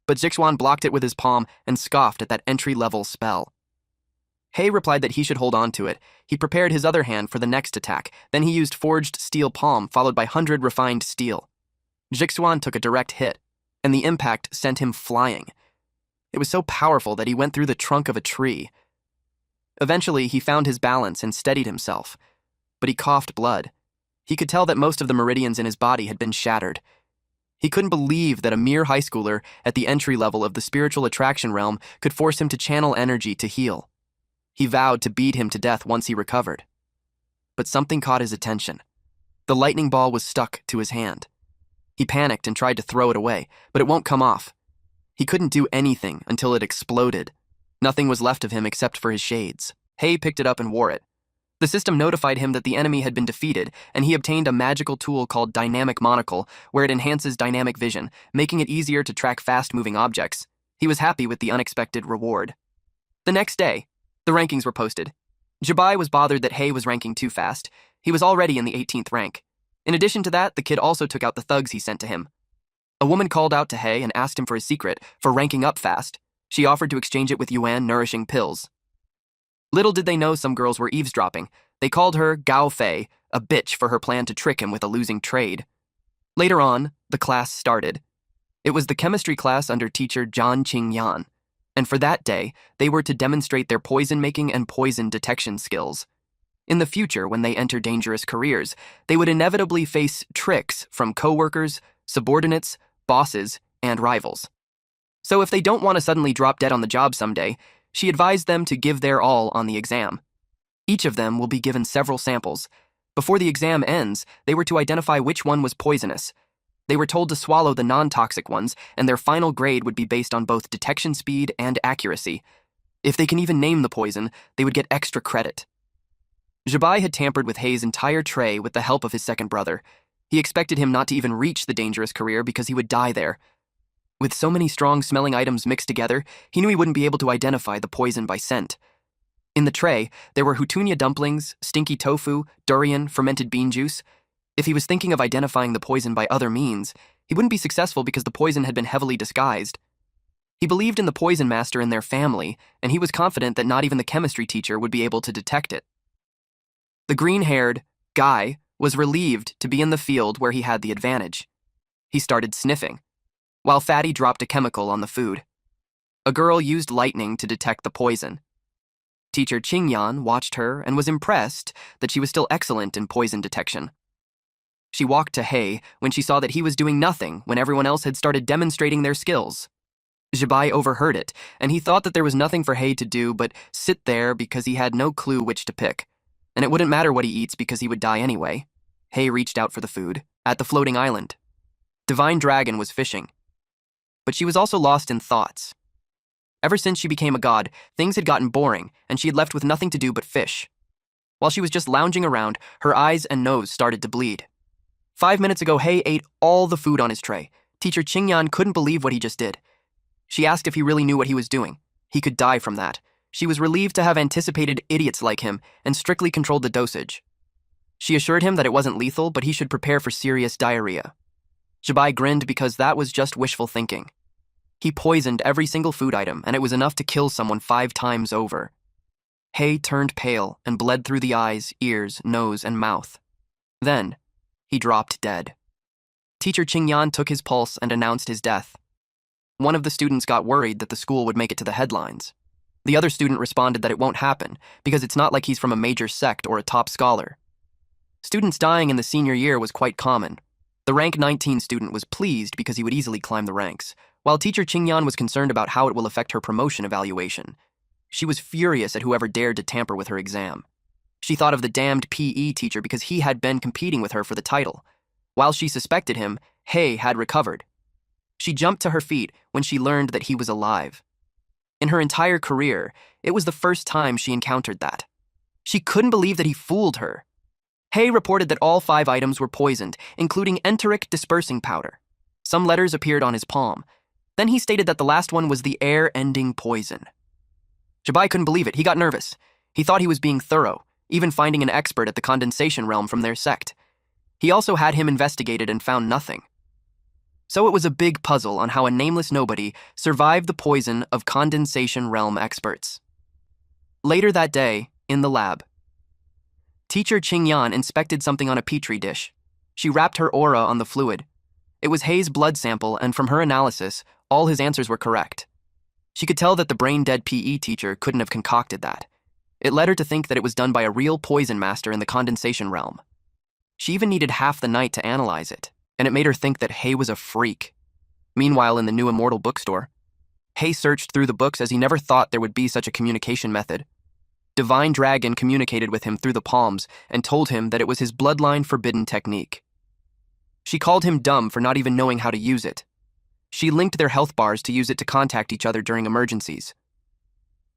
But Zixuan blocked it with his palm and scoffed at that entry-level spell. Hei replied that he should hold on to it. He prepared his other hand for the next attack. Then he used forged steel palm, followed by 100 refined steel. Zixuan took a direct hit, and the impact sent him flying. It was so powerful that he went through the trunk of a tree. Eventually, he found his balance and steadied himself, but he coughed blood. He could tell that most of the meridians in his body had been shattered. He couldn't believe that a mere high schooler at the entry level of the spiritual attraction realm could force him to channel energy to heal. He vowed to beat him to death once he recovered. But something caught his attention. The lightning ball was stuck to his hand. He panicked and tried to throw it away, but it won't come off. He couldn't do anything until it exploded. Nothing was left of him except for his shades. Hei picked it up and wore it. The system notified him that the enemy had been defeated, and he obtained a magical tool called Dynamic Monocle, where it enhances dynamic vision, making it easier to track fast-moving objects. He was happy with the unexpected reward. The next day, the rankings were posted. Jabai was bothered that Hei was ranking too fast. He was already in the 18th rank. In addition to that, the kid also took out the thugs he sent to him. A woman called out to Hei and asked him for his secret for ranking up fast. She offered to exchange it with Yuan nourishing pills. Little did they know some girls were eavesdropping. They called her Gao Fei, a bitch for her plan to trick him with a losing trade. Later on, the class started. It was the chemistry class under teacher Zhan Qingyan. And for that day, they were to demonstrate their poison-making and poison detection skills. In the future, when they enter dangerous careers, they would inevitably face tricks from coworkers, subordinates, bosses, and rivals. So if they don't want to suddenly drop dead on the job someday, she advised them to give their all on the exam. Each of them will be given several samples. Before the exam ends, they were to identify which one was poisonous. They were told to swallow the non-toxic ones, and their final grade would be based on both detection speed and accuracy. If they can even name the poison, they would get extra credit. Jabai had tampered with Hei's entire tray with the help of his second brother. He expected him not to even reach the dangerous career because he would die there. With so many strong-smelling items mixed together, he knew he wouldn't be able to identify the poison by scent. In the tray, there were hutunia dumplings, stinky tofu, durian, fermented bean juice. If he was thinking of identifying the poison by other means, he wouldn't be successful because the poison had been heavily disguised. He believed in the poison master and their family, and he was confident that not even the chemistry teacher would be able to detect it. The green-haired Guy was relieved to be in the field where he had the advantage. He started sniffing, while Fatty dropped a chemical on the food. A girl used lightning to detect the poison. Teacher Qingyan watched her and was impressed that she was still excellent in poison detection. She walked to Hei when she saw that he was doing nothing when everyone else had started demonstrating their skills. Jabai overheard it, and he thought that there was nothing for Hei to do but sit there because he had no clue which to pick. And it wouldn't matter what he eats because he would die anyway. Hei reached out for the food at the floating island. Divine Dragon was fishing. But she was also lost in thoughts. Ever since she became a god, things had gotten boring, and she had left with nothing to do but fish. While she was just lounging around, her eyes and nose started to bleed. 5 minutes ago, Hei ate all the food on his tray. Teacher Qingyan couldn't believe what he just did. She asked if he really knew what he was doing. He could die from that. She was relieved to have anticipated idiots like him and strictly controlled the dosage. She assured him that it wasn't lethal, but he should prepare for serious diarrhea. Jabai grinned because that was just wishful thinking. He poisoned every single food item, and it was enough to kill someone 5 times over. Hay turned pale and bled through the eyes, ears, nose, and mouth. Then, he dropped dead. Teacher Qingyan took his pulse and announced his death. One of the students got worried that the school would make it to the headlines. The other student responded that it won't happen, because it's not like he's from a major sect or a top scholar. Students dying in the senior year was quite common. The rank 19 student was pleased because he would easily climb the ranks, while teacher Qingyan was concerned about how it will affect her promotion evaluation. She was furious at whoever dared to tamper with her exam. She thought of the damned PE teacher because he had been competing with her for the title. While she suspected him, Hay had recovered. She jumped to her feet when she learned that he was alive. In her entire career, it was the first time she encountered that. She couldn't believe that he fooled her. Hay reported that all 5 items were poisoned, including enteric dispersing powder. Some letters appeared on his palm. Then he stated that the last one was the air-ending poison. Jabai couldn't believe it. He got nervous. He thought he was being thorough, even finding an expert at the condensation realm from their sect. He also had him investigated and found nothing. So it was a big puzzle on how a nameless nobody survived the poison of condensation realm experts. Later that day, in the lab, teacher Qingyan inspected something on a petri dish. She wrapped her aura on the fluid. It was Hay's blood sample, and from her analysis, all his answers were correct. She could tell that the brain-dead PE teacher couldn't have concocted that. It led her to think that it was done by a real poison master in the condensation realm. She even needed half the night to analyze it, and it made her think that Hay was a freak. Meanwhile, in the new Immortal bookstore, Hay searched through the books as he never thought there would be such a communication method. Divine Dragon communicated with him through the palms and told him that it was his bloodline forbidden technique. She called him dumb for not even knowing how to use it. She linked their health bars to use it to contact each other during emergencies.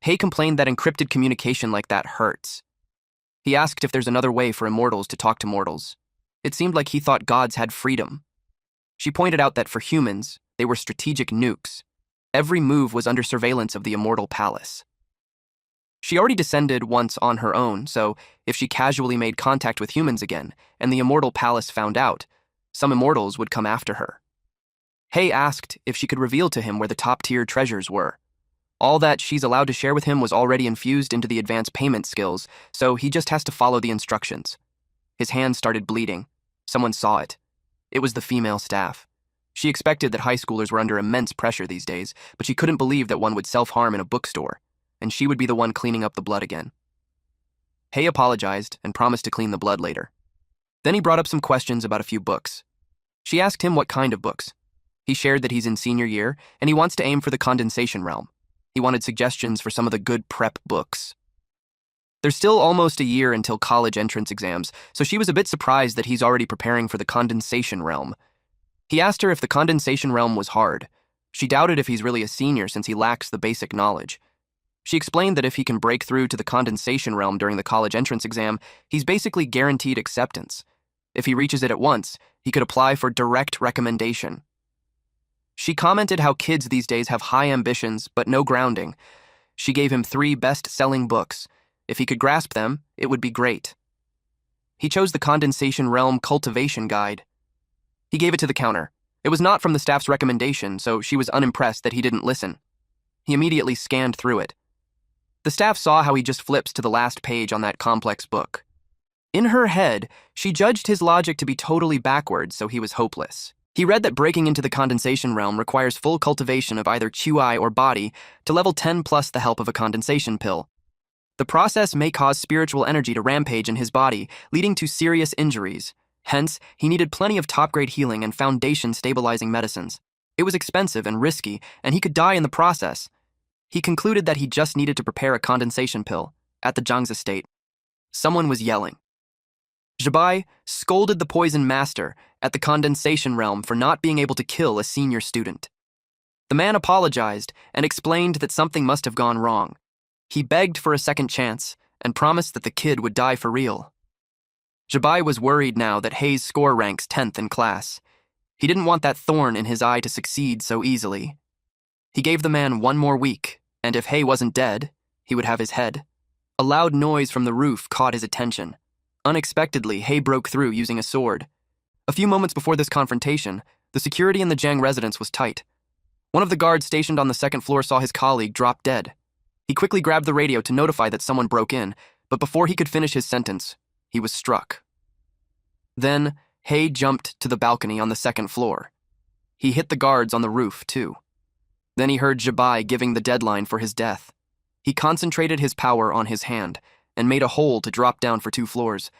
Hay complained that encrypted communication like that hurts. He asked if there's another way for immortals to talk to mortals. It seemed like he thought gods had freedom. She pointed out that for humans, they were strategic nukes. Every move was under surveillance of the immortal palace. She already descended once on her own, so if she casually made contact with humans again, and the immortal palace found out, some immortals would come after her. Hay asked if she could reveal to him where the top-tier treasures were. All that she's allowed to share with him was already infused into the advanced payment skills, so he just has to follow the instructions. His hands started bleeding. Someone saw it. It was the female staff. She expected that high schoolers were under immense pressure these days, but she couldn't believe that one would self-harm in a bookstore, and she would be the one cleaning up the blood again. Hay apologized and promised to clean the blood later. Then he brought up some questions about a few books. She asked him what kind of books. He shared that he's in senior year, and he wants to aim for the condensation realm. He wanted suggestions for some of the good prep books. There's still almost a year until college entrance exams, so she was a bit surprised that he's already preparing for the condensation realm. He asked her if the condensation realm was hard. She doubted if he's really a senior since he lacks the basic knowledge. She explained that if he can break through to the condensation realm during the college entrance exam, he's basically guaranteed acceptance. If he reaches it at once, he could apply for direct recommendation. She commented how kids these days have high ambitions, but no grounding. She gave him 3 best-selling books. If he could grasp them, it would be great. He chose the Condensation Realm Cultivation Guide. He gave it to the counter. It was not from the staff's recommendation, so she was unimpressed that he didn't listen. He immediately scanned through it. The staff saw how he just flips to the last page on that complex book. In her head, she judged his logic to be totally backwards, so he was hopeless. He read that breaking into the condensation realm requires full cultivation of either Qi or body to level 10 plus the help of a condensation pill. The process may cause spiritual energy to rampage in his body, leading to serious injuries. Hence, he needed plenty of top-grade healing and foundation-stabilizing medicines. It was expensive and risky, and he could die in the process. He concluded that he just needed to prepare a condensation pill at the Zhang's estate. Someone was yelling. Jabai scolded the poison master at the condensation realm for not being able to kill a senior student. The man apologized and explained that something must have gone wrong. He begged for a second chance and promised that the kid would die for real. Jabai was worried now that Hay's score ranks 10th in class. He didn't want that thorn in his eye to succeed so easily. He gave the man 1 more week, and if Hay wasn't dead, he would have his head. A loud noise from the roof caught his attention. Unexpectedly, Hei broke through using a sword. A few moments before this confrontation, the security in the Jiang residence was tight. One of the guards stationed on the second floor saw his colleague drop dead. He quickly grabbed the radio to notify that someone broke in, but before he could finish his sentence, he was struck. Then, Hei jumped to the balcony on the second floor. He hit the guards on the roof, too. Then he heard Jibai giving the deadline for his death. He concentrated his power on his hand and made a hole to drop down for 2 floors,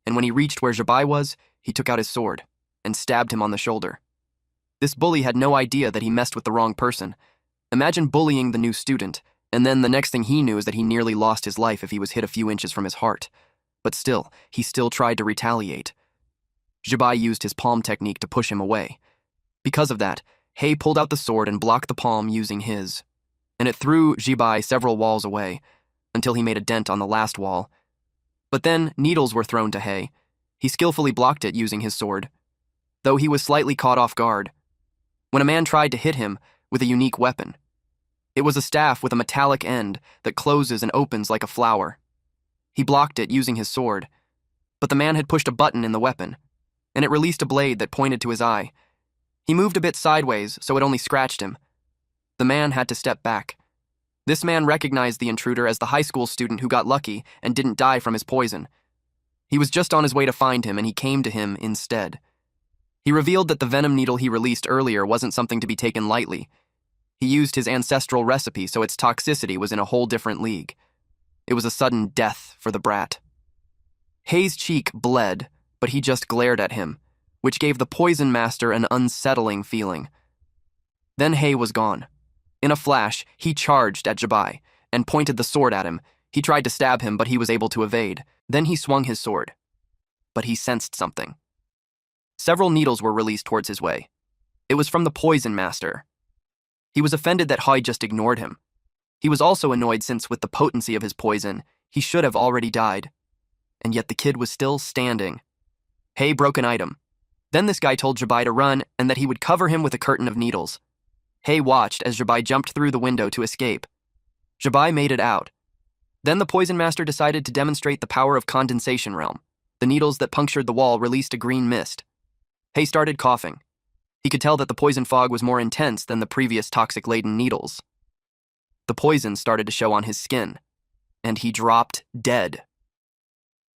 and when he reached where Jibai was, he took out his sword and stabbed him on the shoulder. This bully had no idea that he messed with the wrong person. Imagine bullying the new student, and then the next thing he knew is that he nearly lost his life if he was hit a few inches from his heart. But still, he still tried to retaliate. Jibai used his palm technique to push him away. Because of that, Hei pulled out the sword and blocked the palm using his, and it threw Jibai several walls away, until he made a dent on the last wall. But then needles were thrown to Hei. He skillfully blocked it using his sword, though he was slightly caught off guard when a man tried to hit him with a unique weapon. It was a staff with a metallic end that closes and opens like a flower. He blocked it using his sword, but the man had pushed a button in the weapon, and it released a blade that pointed to his eye. He moved a bit sideways, so it only scratched him. The man had to step back. This man recognized the intruder as the high school student who got lucky and didn't die from his poison. He was just on his way to find him, and he came to him instead. He revealed that the venom needle he released earlier wasn't something to be taken lightly. He used his ancestral recipe, so its toxicity was in a whole different league. It was a sudden death for the brat. Hei's cheek bled, but he just glared at him, which gave the poison master an unsettling feeling. Then Hei was gone. In a flash, he charged at Jibai and pointed the sword at him. He tried to stab him, but he was able to evade. Then he swung his sword. But he sensed something. Several needles were released towards his way. It was from the poison master. He was offended that Hei just ignored him. He was also annoyed since, with the potency of his poison, he should have already died. And yet the kid was still standing. Hei broke an item. Then this guy told Jibai to run and that he would cover him with a curtain of needles. Hei watched as Jibai jumped through the window to escape. Jibai made it out. Then the poison master decided to demonstrate the power of condensation realm. The needles that punctured the wall released a green mist. Hei started coughing. He could tell that the poison fog was more intense than the previous toxic-laden needles. The poison started to show on his skin, and he dropped dead.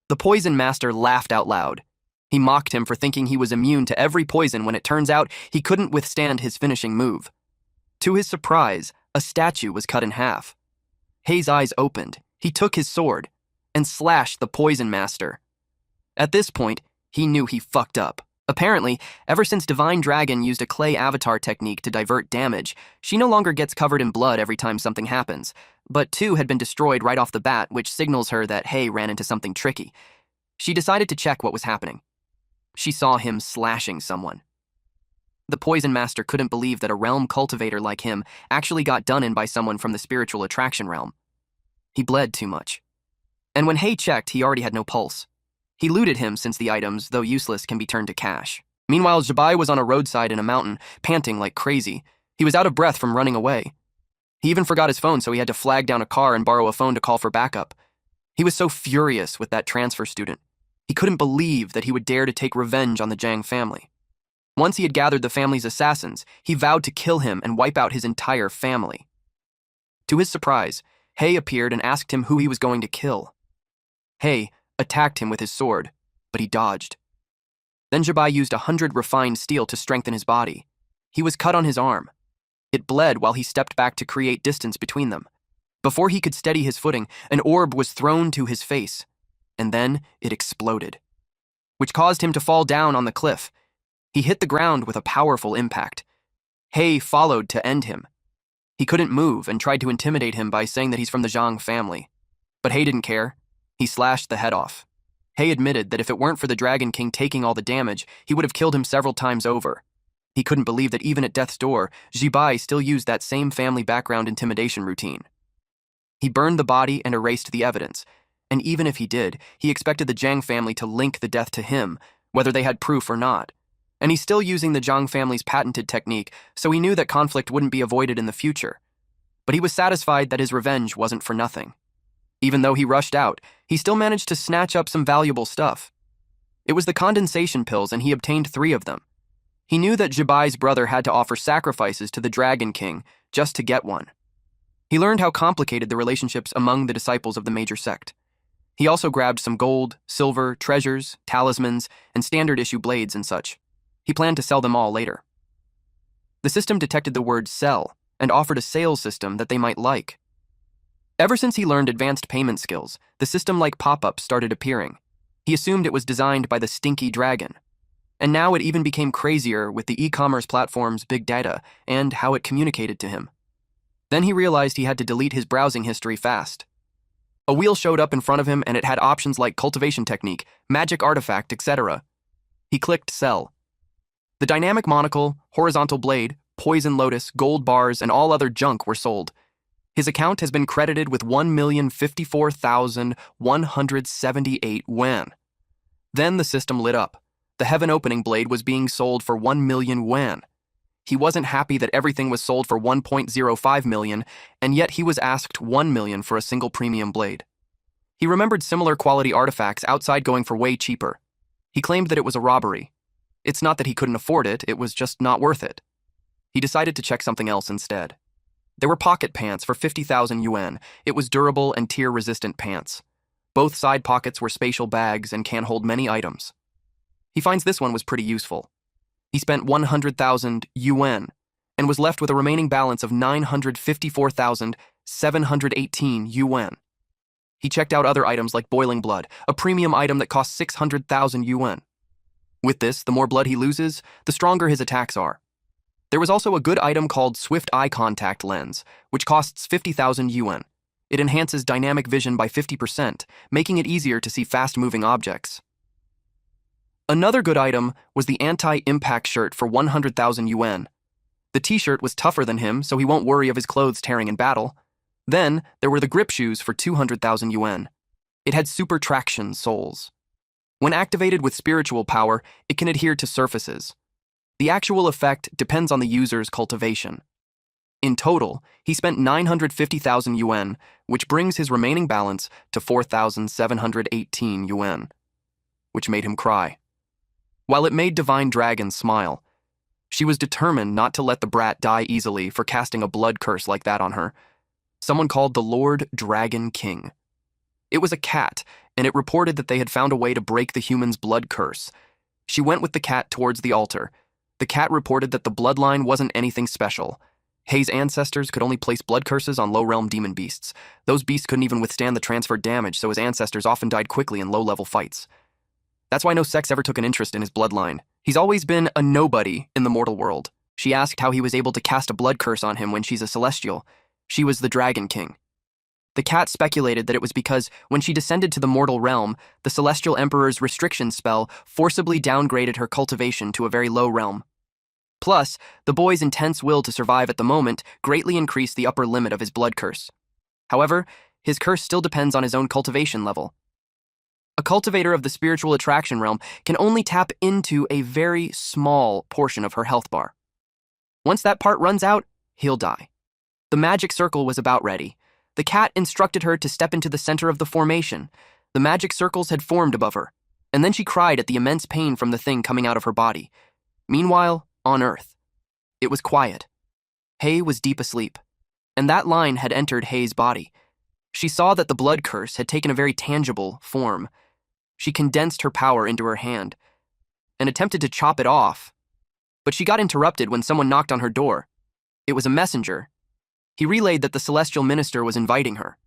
The poison master laughed out loud. He mocked him for thinking he was immune to every poison when it turns out he couldn't withstand his finishing move. To his surprise, a statue was cut in half. Hei's eyes opened. He took his sword and slashed the poison master. At this point, he knew he fucked up. Apparently, ever since Divine Dragon used a clay avatar technique to divert damage, she no longer gets covered in blood every time something happens, but 2 had been destroyed right off the bat, which signals her that Hei ran into something tricky. She decided to check what was happening. She saw him slashing someone. The poison master couldn't believe that a realm cultivator like him actually got done in by someone from the spiritual attraction realm. He bled too much. And when Hei checked, he already had no pulse. He looted him since the items, though useless, can be turned to cash. Meanwhile, Jibai was on a roadside in a mountain, panting like crazy. He was out of breath from running away. He even forgot his phone, so he had to flag down a car and borrow a phone to call for backup. He was so furious with that transfer student. He couldn't believe that he would dare to take revenge on the Jiang family. Once he had gathered the family's assassins, he vowed to kill him and wipe out his entire family. To his surprise, Hei appeared and asked him who he was going to kill. Hei attacked him with his sword, but he dodged. Then Jibai used 100 refined steel to strengthen his body. He was cut on his arm. It bled while he stepped back to create distance between them. Before he could steady his footing, an orb was thrown to his face, and then it exploded, which caused him to fall down on the cliff. He hit the ground with a powerful impact. Hei followed to end him. He couldn't move and tried to intimidate him by saying that he's from the Zhang family. But Hei didn't care. He slashed the head off. Hei admitted that if it weren't for the Dragon King taking all the damage, he would have killed him several times over. He couldn't believe that even at death's door, Jibai still used that same family background intimidation routine. He burned the body and erased the evidence, and even if he did, he expected the Jiang family to link the death to him, whether they had proof or not. And he's still using the Zhang family's patented technique, so he knew that conflict wouldn't be avoided in the future. But he was satisfied that his revenge wasn't for nothing. Even though he rushed out, he still managed to snatch up some valuable stuff. It was the condensation pills, and he obtained 3 of them. He knew that Jibai's brother had to offer sacrifices to the Dragon King just to get one. He learned how complicated the relationships among the disciples of the major sect. He also grabbed some gold, silver, treasures, talismans, and standard-issue blades and such. He planned to sell them all later. The system detected the word sell and offered a sales system that they might like. Ever since he learned advanced payment skills, the system-like pop-ups started appearing. He assumed it was designed by the Stinky Dragon. And now it even became crazier with the e-commerce platform's big data and how it communicated to him. Then he realized he had to delete his browsing history fast. A wheel showed up in front of him, and it had options like cultivation technique, magic artifact, etc. He clicked sell. The dynamic monocle, horizontal blade, poison lotus, gold bars, and all other junk were sold. His account has been credited with 1,054,178 yuan. Then the system lit up. The heaven opening blade was being sold for 1 million yuan. He wasn't happy that everything was sold for 1.05 million, and yet he was asked 1 million for a single premium blade. He remembered similar quality artifacts outside going for way cheaper. He claimed that it was a robbery. It's not that he couldn't afford it, it was just not worth it. He decided to check something else instead. There were pocket pants for 50,000 yuan. It was durable and tear-resistant pants. Both side pockets were spatial bags and can hold many items. He finds this one was pretty useful. He spent 100,000 yuan and was left with a remaining balance of 954,718 yuan. He checked out other items like boiling blood, a premium item that costs 600,000 yuan. With this, the more blood he loses, the stronger his attacks are. There was also a good item called Swift Eye Contact Lens, which costs 50,000 yuan. It enhances dynamic vision by 50%, making it easier to see fast-moving objects. Another good item was the anti-impact shirt for 100,000 yuan. The t-shirt was tougher than him, so he won't worry of his clothes tearing in battle. Then, there were the grip shoes for 200,000 yuan. It had super traction soles. When activated with spiritual power, it can adhere to surfaces. The actual effect depends on the user's cultivation. In total, he spent 950,000 yuan, which brings his remaining balance to 4,718 yuan, which made him cry. While it made Divine Dragon smile, she was determined not to let the brat die easily for casting a blood curse like that on her. Someone called the Lord Dragon King. It was a cat, and it reported that they had found a way to break the human's blood curse. She went with the cat towards the altar. The cat reported that the bloodline wasn't anything special. Hei's ancestors could only place blood curses on low-realm demon beasts. Those beasts couldn't even withstand the transferred damage, so his ancestors often died quickly in low-level fights. That's why no sects ever took an interest in his bloodline. He's always been a nobody in the mortal world. She asked how he was able to cast a blood curse on him when she's a celestial. She was the Dragon King. The cat speculated that it was because when she descended to the mortal realm, the Celestial Emperor's restriction spell forcibly downgraded her cultivation to a very low realm. Plus, the boy's intense will to survive at the moment greatly increased the upper limit of his blood curse. However, his curse still depends on his own cultivation level. A cultivator of the spiritual attraction realm can only tap into a very small portion of her health bar. Once that part runs out, he'll die. The magic circle was about ready. The cat instructed her to step into the center of the formation. The magic circles had formed above her, and then she cried at the immense pain from the thing coming out of her body. Meanwhile, on Earth, it was quiet. Hei was deep asleep, and that line had entered Hei's body. She saw that the blood curse had taken a very tangible form. She condensed her power into her hand and attempted to chop it off, but she got interrupted when someone knocked on her door. It was a messenger. He relayed that the celestial minister was inviting her.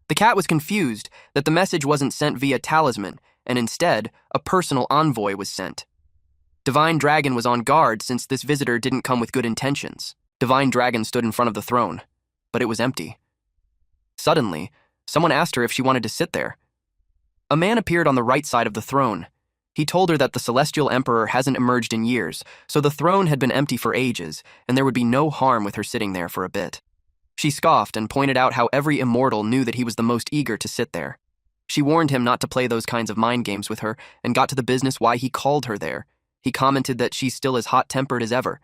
The cat was confused that the message wasn't sent via talisman, and instead, a personal envoy was sent. Divine Dragon was on guard since this visitor didn't come with good intentions. Divine Dragon stood in front of the throne, but it was empty. Suddenly, someone asked her if she wanted to sit there. A man appeared on the right side of the throne. He told her that the Celestial Emperor hasn't emerged in years, so the throne had been empty for ages, and there would be no harm with her sitting there for a bit. She scoffed and pointed out how every immortal knew that he was the most eager to sit there. She warned him not to play those kinds of mind games with her and got to the business why he called her there. He commented that she's still as hot-tempered as ever.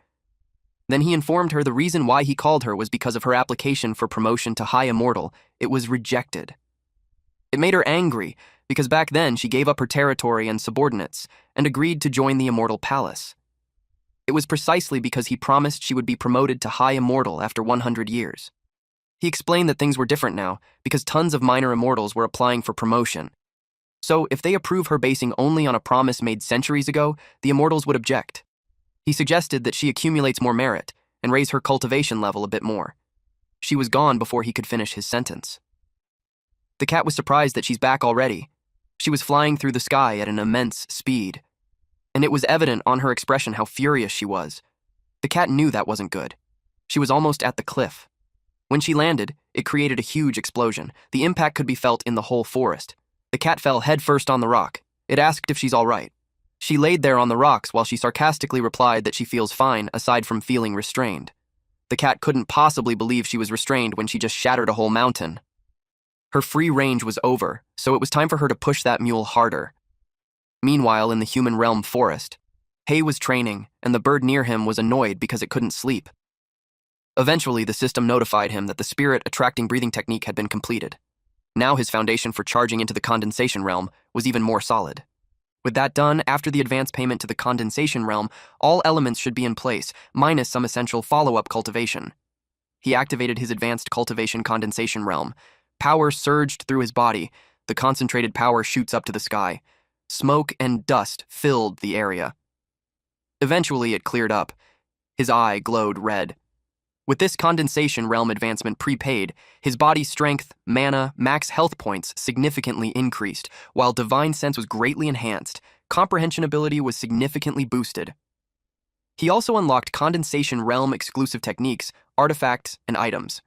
Then he informed her the reason why he called her was because of her application for promotion to High Immortal. It was rejected. It made her angry, because back then she gave up her territory and subordinates and agreed to join the Immortal Palace. It was precisely because he promised she would be promoted to High Immortal after 100 years. He explained that things were different now because tons of minor immortals were applying for promotion. So if they approve her basing only on a promise made centuries ago, the immortals would object. He suggested that she accumulates more merit and raise her cultivation level a bit more. She was gone before he could finish his sentence. The cat was surprised that she's back already. She was flying through the sky at an immense speed, and it was evident on her expression how furious she was. The cat knew that wasn't good. She was almost at the cliff. When she landed, it created a huge explosion. The impact could be felt in the whole forest. The cat fell headfirst on the rock. It asked if she's all right. She laid there on the rocks while she sarcastically replied that she feels fine aside from feeling restrained. The cat couldn't possibly believe she was restrained when she just shattered a whole mountain. Her free range was over, so it was time for her to push that mule harder. Meanwhile, in the human realm forest, Hay was training, and the bird near him was annoyed because it couldn't sleep. Eventually, the system notified him that the spirit attracting breathing technique had been completed. Now his foundation for charging into the condensation realm was even more solid. With that done, after the advance payment to the condensation realm, all elements should be in place, minus some essential follow-up cultivation. He activated his advanced cultivation condensation realm. Power surged through his body. The concentrated power shoots up to the sky. Smoke and dust filled the area. Eventually, it cleared up. His eye glowed red. With this condensation realm advancement prepaid, his body's strength, mana, max health points significantly increased, while divine sense was greatly enhanced. Comprehension ability was significantly boosted. He also unlocked condensation realm exclusive techniques, artifacts, and items.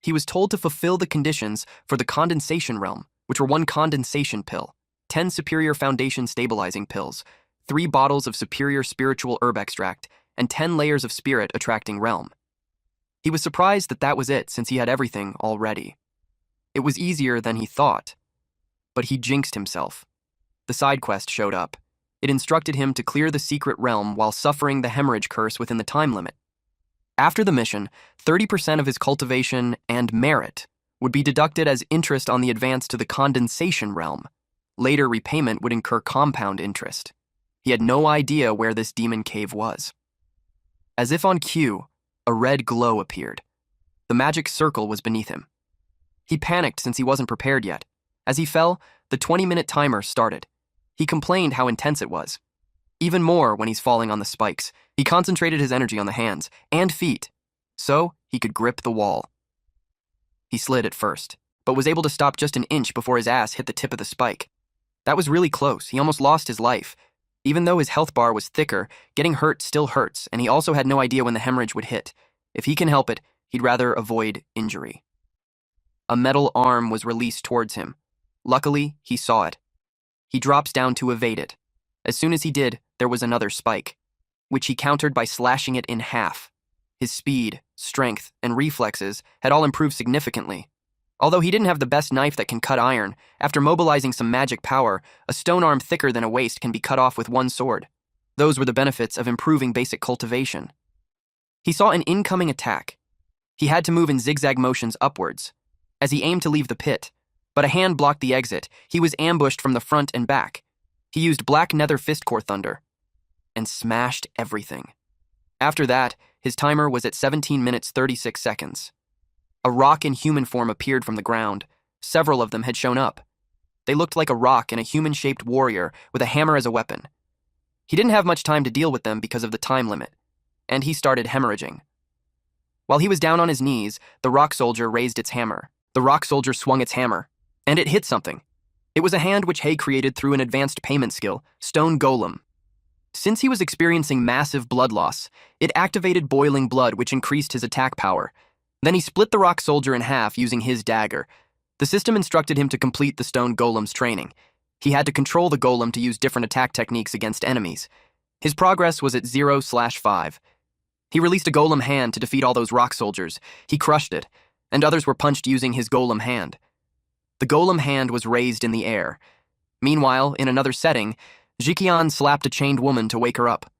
He was told to fulfill the conditions for the condensation realm, which were 1 condensation pill, 10 superior foundation stabilizing pills, 3 bottles of superior spiritual herb extract, and 10 layers of spirit attracting realm. He was surprised that that was it, since he had everything already. It was easier than he thought, but he jinxed himself. The side quest showed up. It instructed him to clear the secret realm while suffering the hemorrhage curse within the time limit. After the mission, 30% of his cultivation and merit would be deducted as interest on the advance to the condensation realm. Later repayment would incur compound interest. He had no idea where this demon cave was. As if on cue, a red glow appeared. The magic circle was beneath him. He panicked since he wasn't prepared yet. As he fell, the 20-minute timer started. He complained how intense it was. Even more when he's falling on the spikes. He concentrated his energy on the hands and feet, so he could grip the wall. He slid at first, but was able to stop just an inch before his ass hit the tip of the spike. That was really close. He almost lost his life. Even though his health bar was thicker, getting hurt still hurts, and he also had no idea when the hemorrhage would hit. If he can help it, he'd rather avoid injury. A metal arm was released towards him. Luckily, he saw it. He drops down to evade it. As soon as he did, there was another spike, which he countered by slashing it in half. His speed, strength, and reflexes had all improved significantly. Although he didn't have the best knife that can cut iron, after mobilizing some magic power, a stone arm thicker than a waist can be cut off with 1 sword. Those were the benefits of improving basic cultivation. He saw an incoming attack. He had to move in zigzag motions upwards, as he aimed to leave the pit, but a hand blocked the exit. He was ambushed from the front and back. He used Black Nether Fistcore Thunder, and smashed everything. After that, his timer was at 17 minutes 36 seconds. A rock in human form appeared from the ground. Several of them had shown up. They looked like a rock and a human-shaped warrior with a hammer as a weapon. He didn't have much time to deal with them because of the time limit, and he started hemorrhaging. While he was down on his knees, the rock soldier raised its hammer. The rock soldier swung its hammer, and it hit something. It was a hand which Hay created through an advanced payment skill, Stone Golem. Since he was experiencing massive blood loss, it activated boiling blood, which increased his attack power. Then he split the rock soldier in half using his dagger. The system instructed him to complete the stone golem's training. He had to control the golem to use different attack techniques against enemies. His progress was at 0/5. He released a golem hand to defeat all those rock soldiers. He crushed it, and others were punched using his golem hand. The golem hand was raised in the air. Meanwhile, in another setting, Jiqian slapped a chained woman to wake her up.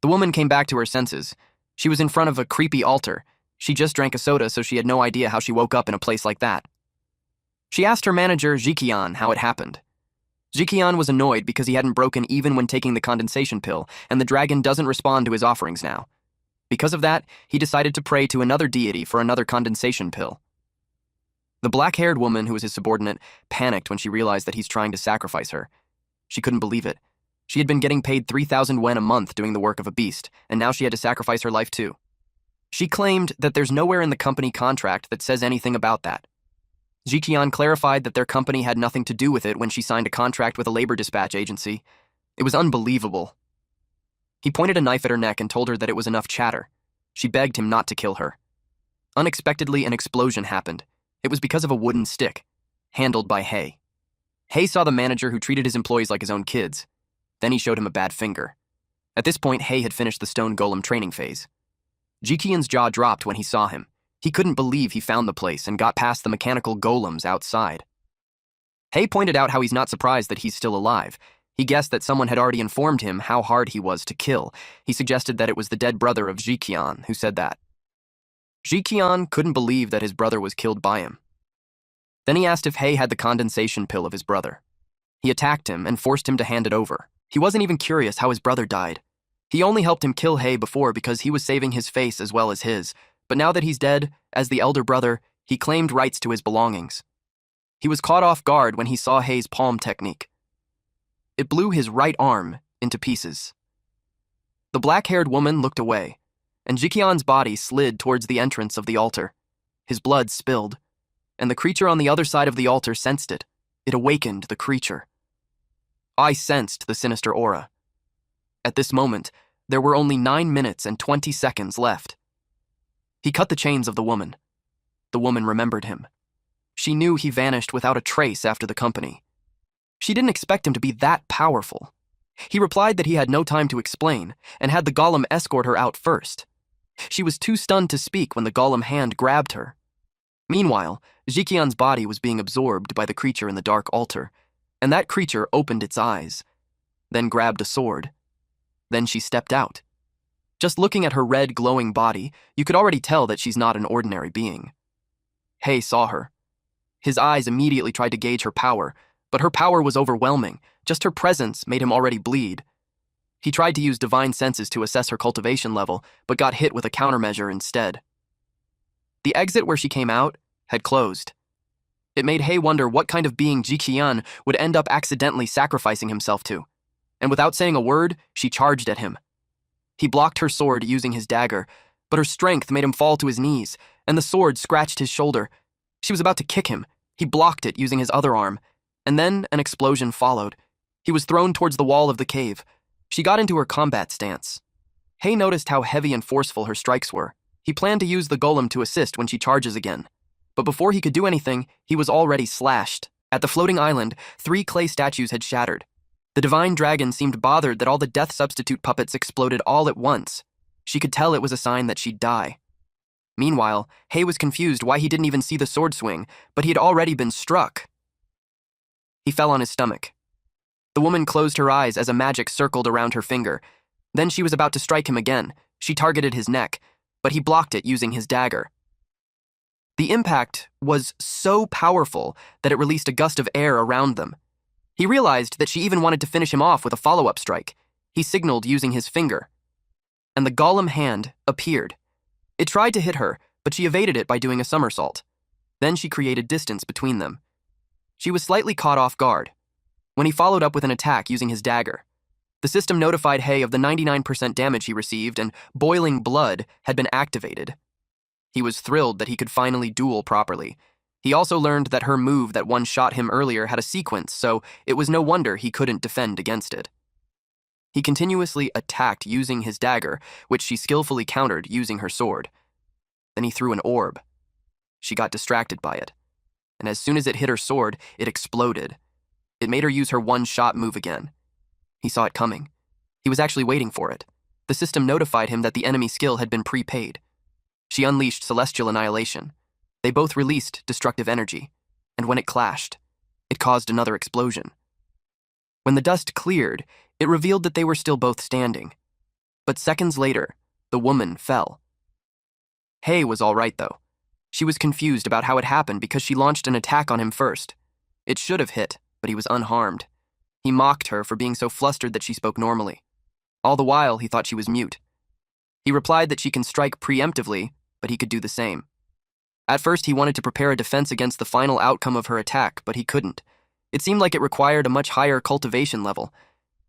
The woman came back to her senses. She was in front of a creepy altar. She just drank a soda, so she had no idea how she woke up in a place like that. She asked her manager, Jikian, how it happened. Jikian was annoyed because he hadn't broken even when taking the condensation pill, and the dragon doesn't respond to his offerings now. Because of that, he decided to pray to another deity for another condensation pill. The black-haired woman, who was his subordinate, panicked when she realized that he's trying to sacrifice her. She couldn't believe it. She had been getting paid 3,000 wen a month doing the work of a beast, and now she had to sacrifice her life too. She claimed that there's nowhere in the company contract that says anything about that. Jikian clarified that their company had nothing to do with it when she signed a contract with a labor dispatch agency. It was unbelievable. He pointed a knife at her neck and told her that it was enough chatter. She begged him not to kill her. Unexpectedly, an explosion happened. It was because of a wooden stick, handled by Hei. Hei saw the manager who treated his employees like his own kids. Then he showed him a bad finger. At this point, Hei had finished the stone golem training phase. Jikian's jaw dropped when he saw him. He couldn't believe he found the place and got past the mechanical golems outside. Hei pointed out how he's not surprised that he's still alive. He guessed that someone had already informed him how hard he was to kill. He suggested that it was the dead brother of Jikian who said that. Jikian couldn't believe that his brother was killed by him. Then he asked if Hei had the condensation pill of his brother. He attacked him and forced him to hand it over. He wasn't even curious how his brother died. He only helped him kill Hei before because he was saving his face as well as his. But now that he's dead, as the elder brother, he claimed rights to his belongings. He was caught off guard when he saw Hei's palm technique. It blew his right arm into pieces. The black-haired woman looked away, and Jikian's body slid towards the entrance of the altar. His blood spilled, and the creature on the other side of the altar sensed it. It awakened the creature. I sensed the sinister aura. At this moment, there were only 9 minutes and 20 seconds left. He cut the chains of the woman. The woman remembered him. She knew he vanished without a trace after the company. She didn't expect him to be that powerful. He replied that he had no time to explain and had the golem escort her out first. She was too stunned to speak when the golem hand grabbed her. Meanwhile, Jikian's body was being absorbed by the creature in the dark altar, and that creature opened its eyes, then grabbed a sword. Then she stepped out. Just looking at her red, glowing body, you could already tell that she's not an ordinary being. Hei saw her. His eyes immediately tried to gauge her power, but her power was overwhelming. Just her presence made him already bleed. He tried to use divine senses to assess her cultivation level, but got hit with a countermeasure instead. The exit where she came out had closed. It made Hei wonder what kind of being Jikian would end up accidentally sacrificing himself to. And without saying a word, she charged at him. He blocked her sword using his dagger, but her strength made him fall to his knees, and the sword scratched his shoulder. She was about to kick him. He blocked it using his other arm, and then an explosion followed. He was thrown towards the wall of the cave. She got into her combat stance. Hei noticed how heavy and forceful her strikes were. He planned to use the golem to assist when she charges again. But before he could do anything, he was already slashed. At the floating island, 3 clay statues had shattered. The divine dragon seemed bothered that all the death substitute puppets exploded all at once. She could tell it was a sign that she'd die. Meanwhile, Hei was confused why he didn't even see the sword swing, but he had already been struck. He fell on his stomach. The woman closed her eyes as a magic circled around her finger. Then she was about to strike him again. She targeted his neck, but he blocked it using his dagger. The impact was so powerful that it released a gust of air around them. He realized that she even wanted to finish him off with a follow-up strike. He signaled using his finger. And the golem hand appeared. It tried to hit her, but she evaded it by doing a somersault. Then she created distance between them. She was slightly caught off guard. When he followed up with an attack using his dagger, the system notified Hei of the 99% damage he received, and boiling blood had been activated. He was thrilled that he could finally duel properly. He also learned that her move that one-shot him earlier had a sequence, so it was no wonder he couldn't defend against it. He continuously attacked using his dagger, which she skillfully countered using her sword. Then he threw an orb. She got distracted by it, and as soon as it hit her sword, it exploded. It made her use her one-shot move again. He saw it coming. He was actually waiting for it. The system notified him that the enemy skill had been prepaid. She unleashed Celestial Annihilation. They both released destructive energy, and when it clashed, it caused another explosion. When the dust cleared, it revealed that they were still both standing. But seconds later, the woman fell. Hei was all right, though. She was confused about how it happened because she launched an attack on him first. It should have hit, but he was unharmed. He mocked her for being so flustered that she spoke normally. All the while, he thought she was mute. He replied that she can strike preemptively, but he could do the same. At first, he wanted to prepare a defense against the final outcome of her attack, but he couldn't. It seemed like it required a much higher cultivation level.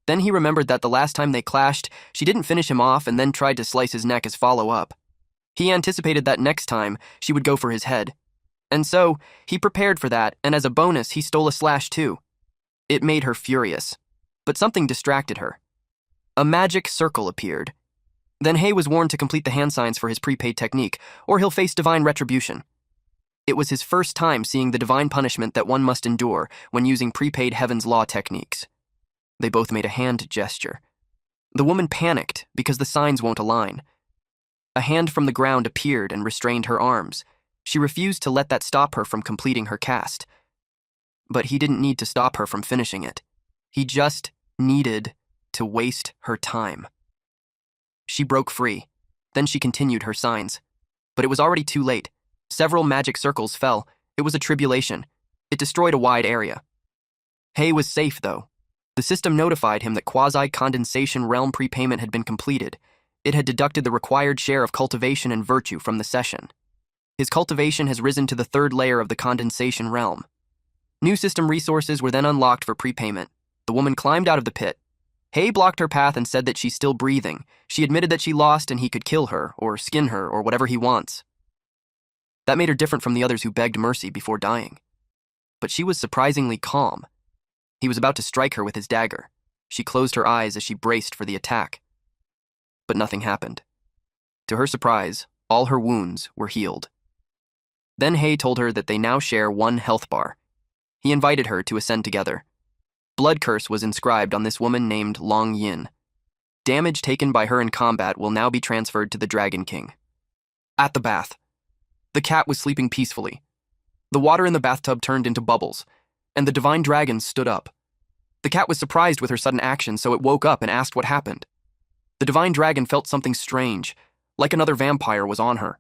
Then he remembered that the last time they clashed, she didn't finish him off and then tried to slice his neck as follow-up. He anticipated that next time, she would go for his head. And so, he prepared for that, and as a bonus, he stole a slash too. It made her furious, but something distracted her. A magic circle appeared. Then Hei was warned to complete the hand signs for his prepaid technique, or he'll face divine retribution. It was his first time seeing the divine punishment that one must endure when using prepaid Heaven's Law techniques. They both made a hand gesture. The woman panicked because the signs won't align. A hand from the ground appeared and restrained her arms. She refused to let that stop her from completing her cast. But he didn't need to stop her from finishing it. He just needed to waste her time. She broke free. Then she continued her signs. But it was already too late. Several magic circles fell. It was a tribulation. It destroyed a wide area. Hei was safe, though. The system notified him that quasi-condensation realm prepayment had been completed. It had deducted the required share of cultivation and virtue from the session. His cultivation has risen to the third layer of the condensation realm. New system resources were then unlocked for prepayment. The woman climbed out of the pit. Hei blocked her path and said that she's still breathing. She admitted that she lost and he could kill her, or skin her, or whatever he wants. That made her different from the others who begged mercy before dying. But she was surprisingly calm. He was about to strike her with his dagger. She closed her eyes as she braced for the attack. But nothing happened. To her surprise, all her wounds were healed. Then Hei told her that they now share one health bar. He invited her to ascend together. Blood curse was inscribed on this woman named Long Yin. Damage taken by her in combat will now be transferred to the Dragon King. At the bath, the cat was sleeping peacefully. The water in the bathtub turned into bubbles, and the divine dragon stood up. The cat was surprised with her sudden action, so it woke up and asked what happened. The divine dragon felt something strange, like another vampire was on her.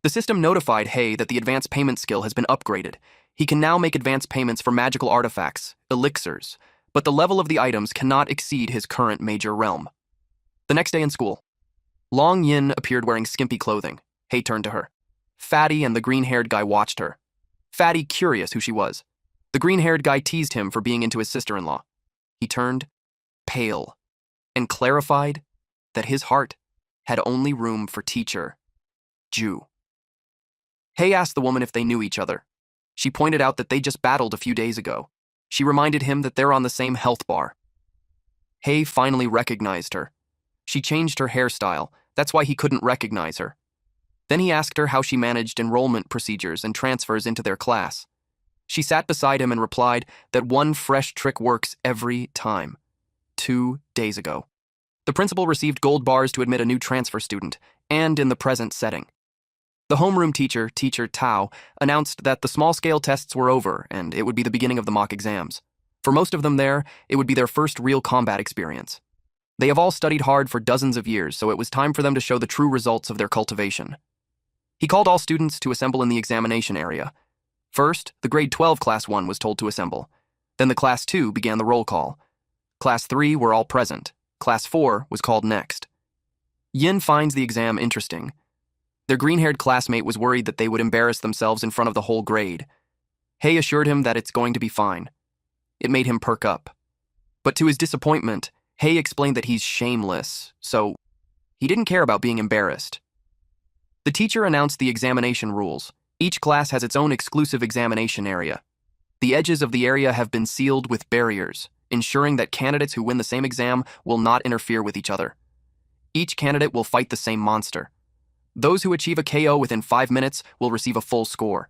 The system notified Hei that the advanced payment skill has been upgraded. He can now make advanced payments for magical artifacts, elixirs, but the level of the items cannot exceed his current major realm. The next day in school, Long Yin appeared wearing skimpy clothing. Hei turned to her. Fatty and the green-haired guy watched her. Fatty curious who she was. The green-haired guy teased him for being into his sister-in-law. He turned pale and clarified that his heart had only room for teacher Ju. Hei asked the woman if they knew each other. She pointed out that they just battled a few days ago. She reminded him that they're on the same health bar. Hei finally recognized her. She changed her hairstyle. That's why he couldn't recognize her. Then he asked her how she managed enrollment procedures and transfers into their class. She sat beside him and replied that one fresh trick works every time. 2 days ago, the principal received gold bars to admit a new transfer student, and in the present setting. The homeroom teacher, Teacher Tao, announced that the small-scale tests were over and it would be the beginning of the mock exams. For most of them there, it would be their first real combat experience. They have all studied hard for dozens of years, so it was time for them to show the true results of their cultivation. He called all students to assemble in the examination area. First, the grade 12 Class 1 was told to assemble. Then the Class 2 began the roll call. Class 3 were all present. Class 4 was called next. Yin finds the exam interesting. Their green-haired classmate was worried that they would embarrass themselves in front of the whole grade. Hei assured him that it's going to be fine. It made him perk up. But to his disappointment, Hei explained that he's shameless, so he didn't care about being embarrassed. The teacher announced the examination rules. Each class has its own exclusive examination area. The edges of the area have been sealed with barriers, ensuring that candidates who win the same exam will not interfere with each other. Each candidate will fight the same monster. Those who achieve a KO within 5 minutes will receive a full score.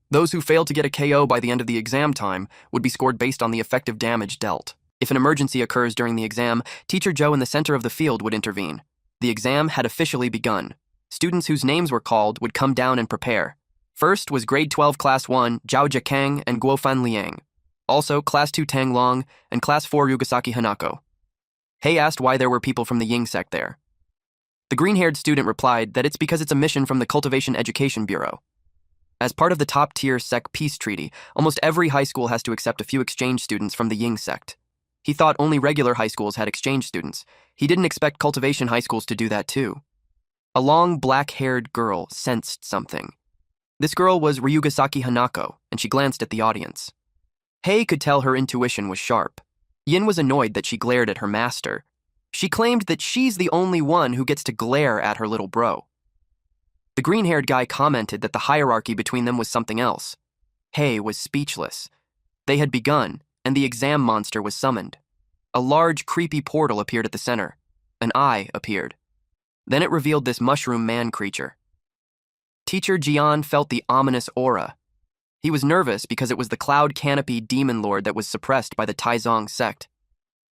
Those who fail to get a KO by the end of the exam time would be scored based on the effective damage dealt. If an emergency occurs during the exam, Teacher Joe in the center of the field would intervene. The exam had officially begun. Students whose names were called would come down and prepare. First was grade 12 Class 1 Zhao Jiakang and Guofan Liang. Also Class 2 Tang Long and Class 4 Yugasaki Hanako. Hei asked why there were people from the Ying sect there. The green-haired student replied that it's because it's a mission from the Cultivation Education Bureau. As part of the top-tier sect peace treaty, almost every high school has to accept a few exchange students from the Ying sect. He thought only regular high schools had exchange students. He didn't expect cultivation high schools to do that too. A long, black-haired girl sensed something. This girl was Ryugasaki Hanako, and she glanced at the audience. Hei could tell her intuition was sharp. Yin was annoyed that she glared at her master. She claimed that she's the only one who gets to glare at her little bro. The green-haired guy commented that the hierarchy between them was something else. Hei was speechless. They had begun, and the exam monster was summoned. A large, creepy portal appeared at the center. An eye appeared. Then it revealed this mushroom man creature. Teacher Jian felt the ominous aura. He was nervous because it was the cloud canopy demon lord that was suppressed by the Taizong sect.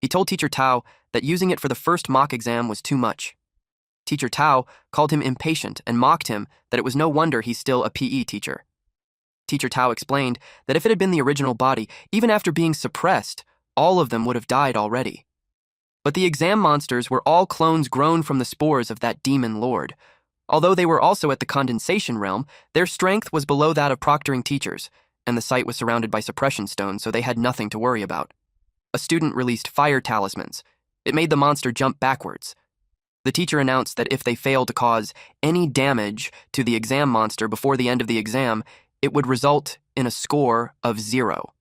He told Teacher Tao that using it for the first mock exam was too much. Teacher Tao called him impatient and mocked him that it was no wonder he's still a PE teacher. Teacher Tao explained that if it had been the original body, even after being suppressed, all of them would have died already. But the exam monsters were all clones grown from the spores of that demon lord. Although they were also at the condensation realm, their strength was below that of proctoring teachers, and the site was surrounded by suppression stones, so they had nothing to worry about. A student released fire talismans. It made the monster jump backwards. The teacher announced that if they failed to cause any damage to the exam monster before the end of the exam, it would result in a score of 0.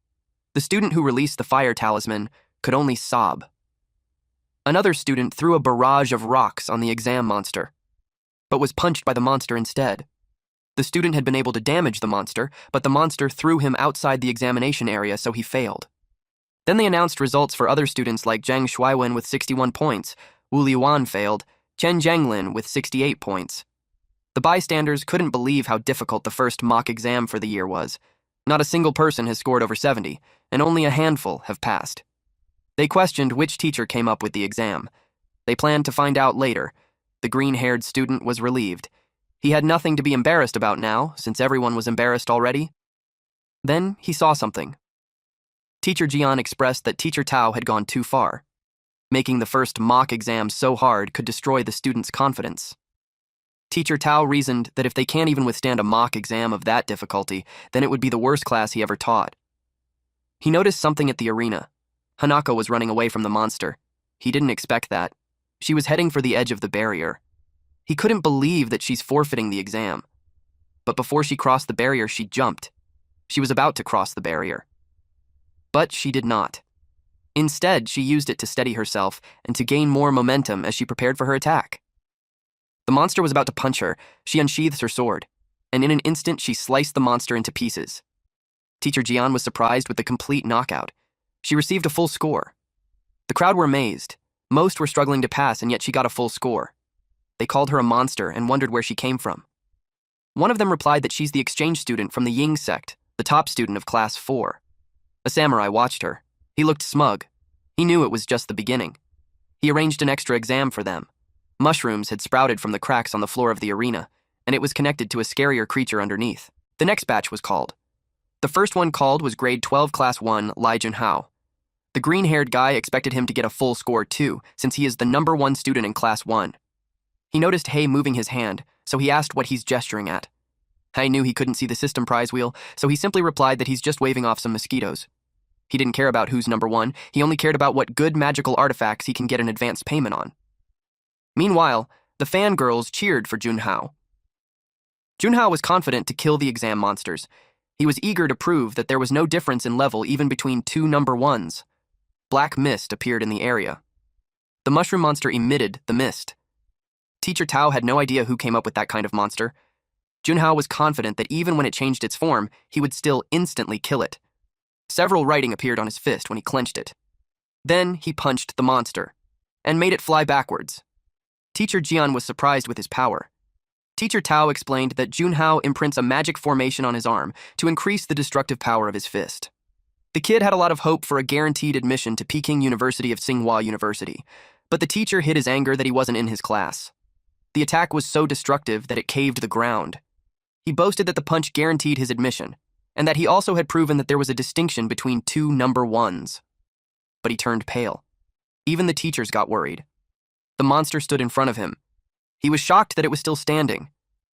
The student who released the fire talisman could only sob. Another student threw a barrage of rocks on the exam monster, but was punched by the monster instead. The student had been able to damage the monster, but the monster threw him outside the examination area, so he failed. Then they announced results for other students like Zhang Shuiwen with 61 points, Wu Liuan failed, Chen Zhenglin with 68 points. The bystanders couldn't believe how difficult the first mock exam for the year was. Not a single person has scored over 70, and only a handful have passed. They questioned which teacher came up with the exam. They planned to find out later. The green-haired student was relieved. He had nothing to be embarrassed about now, since everyone was embarrassed already. Then he saw something. Teacher Jian expressed that Teacher Tao had gone too far. Making the first mock exam so hard could destroy the student's confidence. Teacher Tao reasoned that if they can't even withstand a mock exam of that difficulty, then it would be the worst class he ever taught. He noticed something at the arena. Hanako was running away from the monster. He didn't expect that. She was heading for the edge of the barrier. He couldn't believe that she's forfeiting the exam. But before she crossed the barrier, she jumped. She was about to cross the barrier. But she did not. Instead, she used it to steady herself and to gain more momentum as she prepared for her attack. The monster was about to punch her. She unsheathed her sword, and in an instant she sliced the monster into pieces. Teacher Jian was surprised with the complete knockout. She received a full score. The crowd were amazed. Most were struggling to pass, and yet she got a full score. They called her a monster and wondered where she came from. One of them replied that she's the exchange student from the Ying sect, the top student of class 4. A samurai watched her. He looked smug. He knew it was just the beginning. He arranged an extra exam for them. Mushrooms had sprouted from the cracks on the floor of the arena, and it was connected to a scarier creature underneath. The next batch was called. The first one called was grade 12 class 1, Lai Junhao. The green-haired guy expected him to get a full score too, since he is the number 1 student in class 1. He noticed Hei moving his hand, so he asked what he's gesturing at. Hei knew he couldn't see the system prize wheel, so he simply replied that he's just waving off some mosquitoes. He didn't care about who's number 1, he only cared about what good magical artifacts he can get an advance payment on. Meanwhile, the fangirls cheered for Junhao. Junhao was confident to kill the exam monsters. He was eager to prove that there was no difference in level even between 2 number 1s. Black mist appeared in the area. The mushroom monster emitted the mist. Teacher Tao had no idea who came up with that kind of monster. Junhao was confident that even when it changed its form, he would still instantly kill it. Several writing appeared on his fist when he clenched it. Then he punched the monster and made it fly backwards. Teacher Jian was surprised with his power. Teacher Tao explained that Junhao imprints a magic formation on his arm to increase the destructive power of his fist. The kid had a lot of hope for a guaranteed admission to Peking University of Tsinghua University, but the teacher hid his anger that he wasn't in his class. The attack was so destructive that it caved the ground. He boasted that the punch guaranteed his admission, and that he also had proven that there was a distinction between 2 number 1s. But he turned pale. Even the teachers got worried. The monster stood in front of him. He was shocked that it was still standing.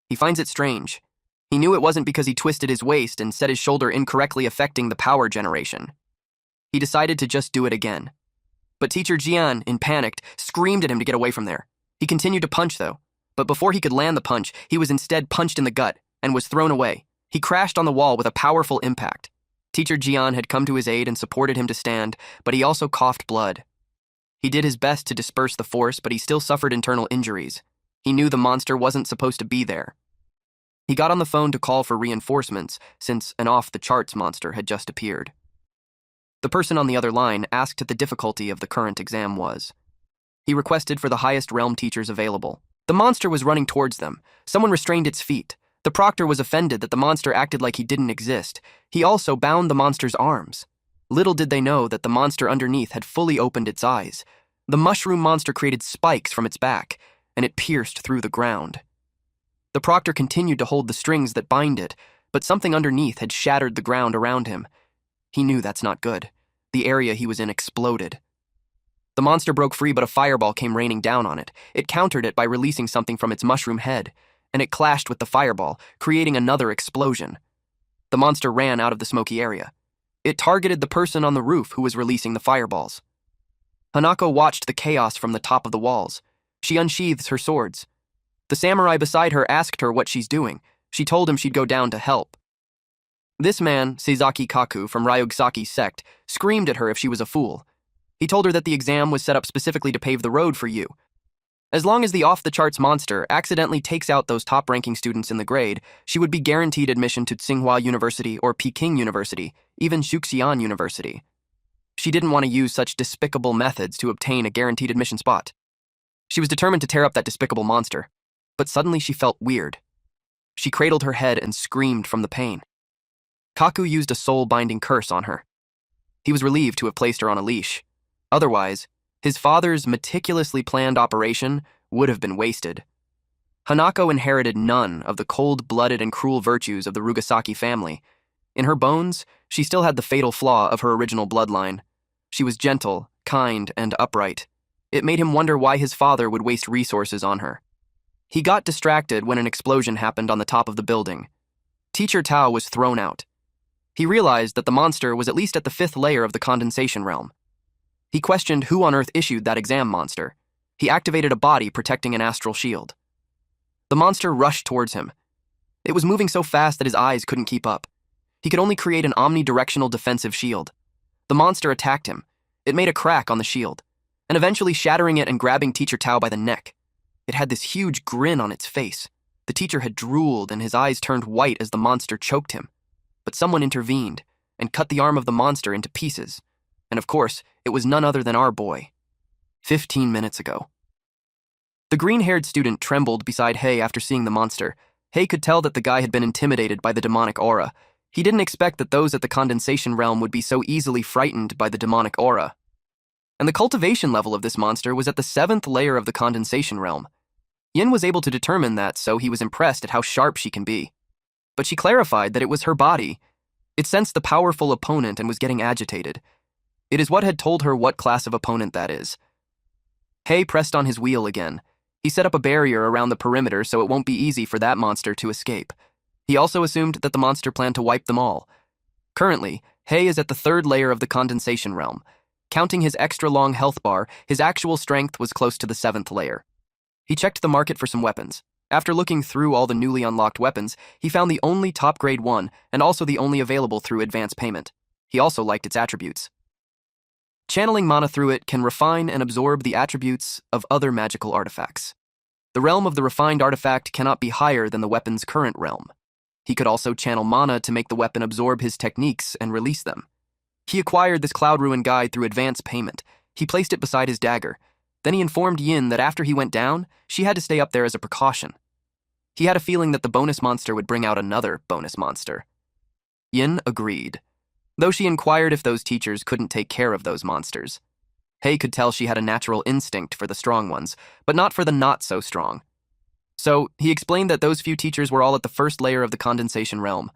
He finds it strange. He knew it wasn't because he twisted his waist and set his shoulder incorrectly affecting the power generation. He decided to just do it again. But Teacher Jian, in panic, screamed at him to get away from there. He continued to punch, though, but before he could land the punch, he was instead punched in the gut and was thrown away. He crashed on the wall with a powerful impact. Teacher Jian had come to his aid and supported him to stand, but he also coughed blood. He did his best to disperse the force, but he still suffered internal injuries. He knew the monster wasn't supposed to be there. He got on the phone to call for reinforcements, since an off-the-charts monster had just appeared. The person on the other line asked the difficulty of the current exam was. He requested for the highest realm teachers available. The monster was running towards them. Someone restrained its feet. The proctor was offended that the monster acted like he didn't exist. He also bound the monster's arms. Little did they know that the monster underneath had fully opened its eyes. The mushroom monster created spikes from its back, and it pierced through the ground. The proctor continued to hold the strings that bind it, but something underneath had shattered the ground around him. He knew that's not good. The area he was in exploded. The monster broke free, but a fireball came raining down on it. It countered it by releasing something from its mushroom head, and it clashed with the fireball, creating another explosion. The monster ran out of the smoky area. It targeted the person on the roof who was releasing the fireballs. Hanako watched the chaos from the top of the walls. She unsheathes her swords. The samurai beside her asked her what she's doing. She told him she'd go down to help. This man, Seizaki Kaku from Ryugasaki's sect, screamed at her if she was a fool. He told her that the exam was set up specifically to pave the road for you. As long as the off-the-charts monster accidentally takes out those top-ranking students in the grade, she would be guaranteed admission to Tsinghua University or Peking University, even Xuxian University. She didn't want to use such despicable methods to obtain a guaranteed admission spot. She was determined to tear up that despicable monster, but suddenly she felt weird. She cradled her head and screamed from the pain. Kaku used a soul-binding curse on her. He was relieved to have placed her on a leash. Otherwise, his father's meticulously planned operation would have been wasted. Hanako inherited none of the cold-blooded and cruel virtues of the Ryugasaki family. In her bones, she still had the fatal flaw of her original bloodline. She was gentle, kind, and upright. It made him wonder why his father would waste resources on her. He got distracted when an explosion happened on the top of the building. Teacher Tao was thrown out. He realized that the monster was at least at the 5th layer of the condensation realm. He questioned who on earth issued that exam monster. He activated a body protecting an astral shield. The monster rushed towards him. It was moving so fast that his eyes couldn't keep up. He could only create an omnidirectional defensive shield. The monster attacked him. It made a crack on the shield, and eventually shattering it and grabbing Teacher Tao by the neck. It had this huge grin on its face. The teacher had drooled and his eyes turned white as the monster choked him. But someone intervened and cut the arm of the monster into pieces. And of course, it was none other than our boy. 15 minutes ago. The green-haired student trembled beside Hei after seeing the monster. Hei could tell that the guy had been intimidated by the demonic aura. He didn't expect that those at the condensation realm would be so easily frightened by the demonic aura. And the cultivation level of this monster was at the 7th layer of the condensation realm. Yin was able to determine that, so he was impressed at how sharp she can be. But she clarified that it was her body. It sensed the powerful opponent and was getting agitated. It is what had told her what class of opponent that is. Hei pressed on his wheel again. He set up a barrier around the perimeter so it won't be easy for that monster to escape. He also assumed that the monster planned to wipe them all. Currently, Hei is at the 3rd layer of the condensation realm. Counting his extra-long health bar, his actual strength was close to the 7th layer. He checked the market for some weapons. After looking through all the newly unlocked weapons, he found the only top grade one and also the only available through advance payment. He also liked its attributes. Channeling mana through it can refine and absorb the attributes of other magical artifacts. The realm of the refined artifact cannot be higher than the weapon's current realm. He could also channel mana to make the weapon absorb his techniques and release them. He acquired this Cloud Ruin guide through advance payment. He placed it beside his dagger. Then he informed Yin that after he went down, she had to stay up there as a precaution. He had a feeling that the bonus monster would bring out another bonus monster. Yin agreed, though she inquired if those teachers couldn't take care of those monsters. Hei could tell she had a natural instinct for the strong ones, but not for the not-so-strong. So, he explained that those few teachers were all at the 1st layer of the condensation realm.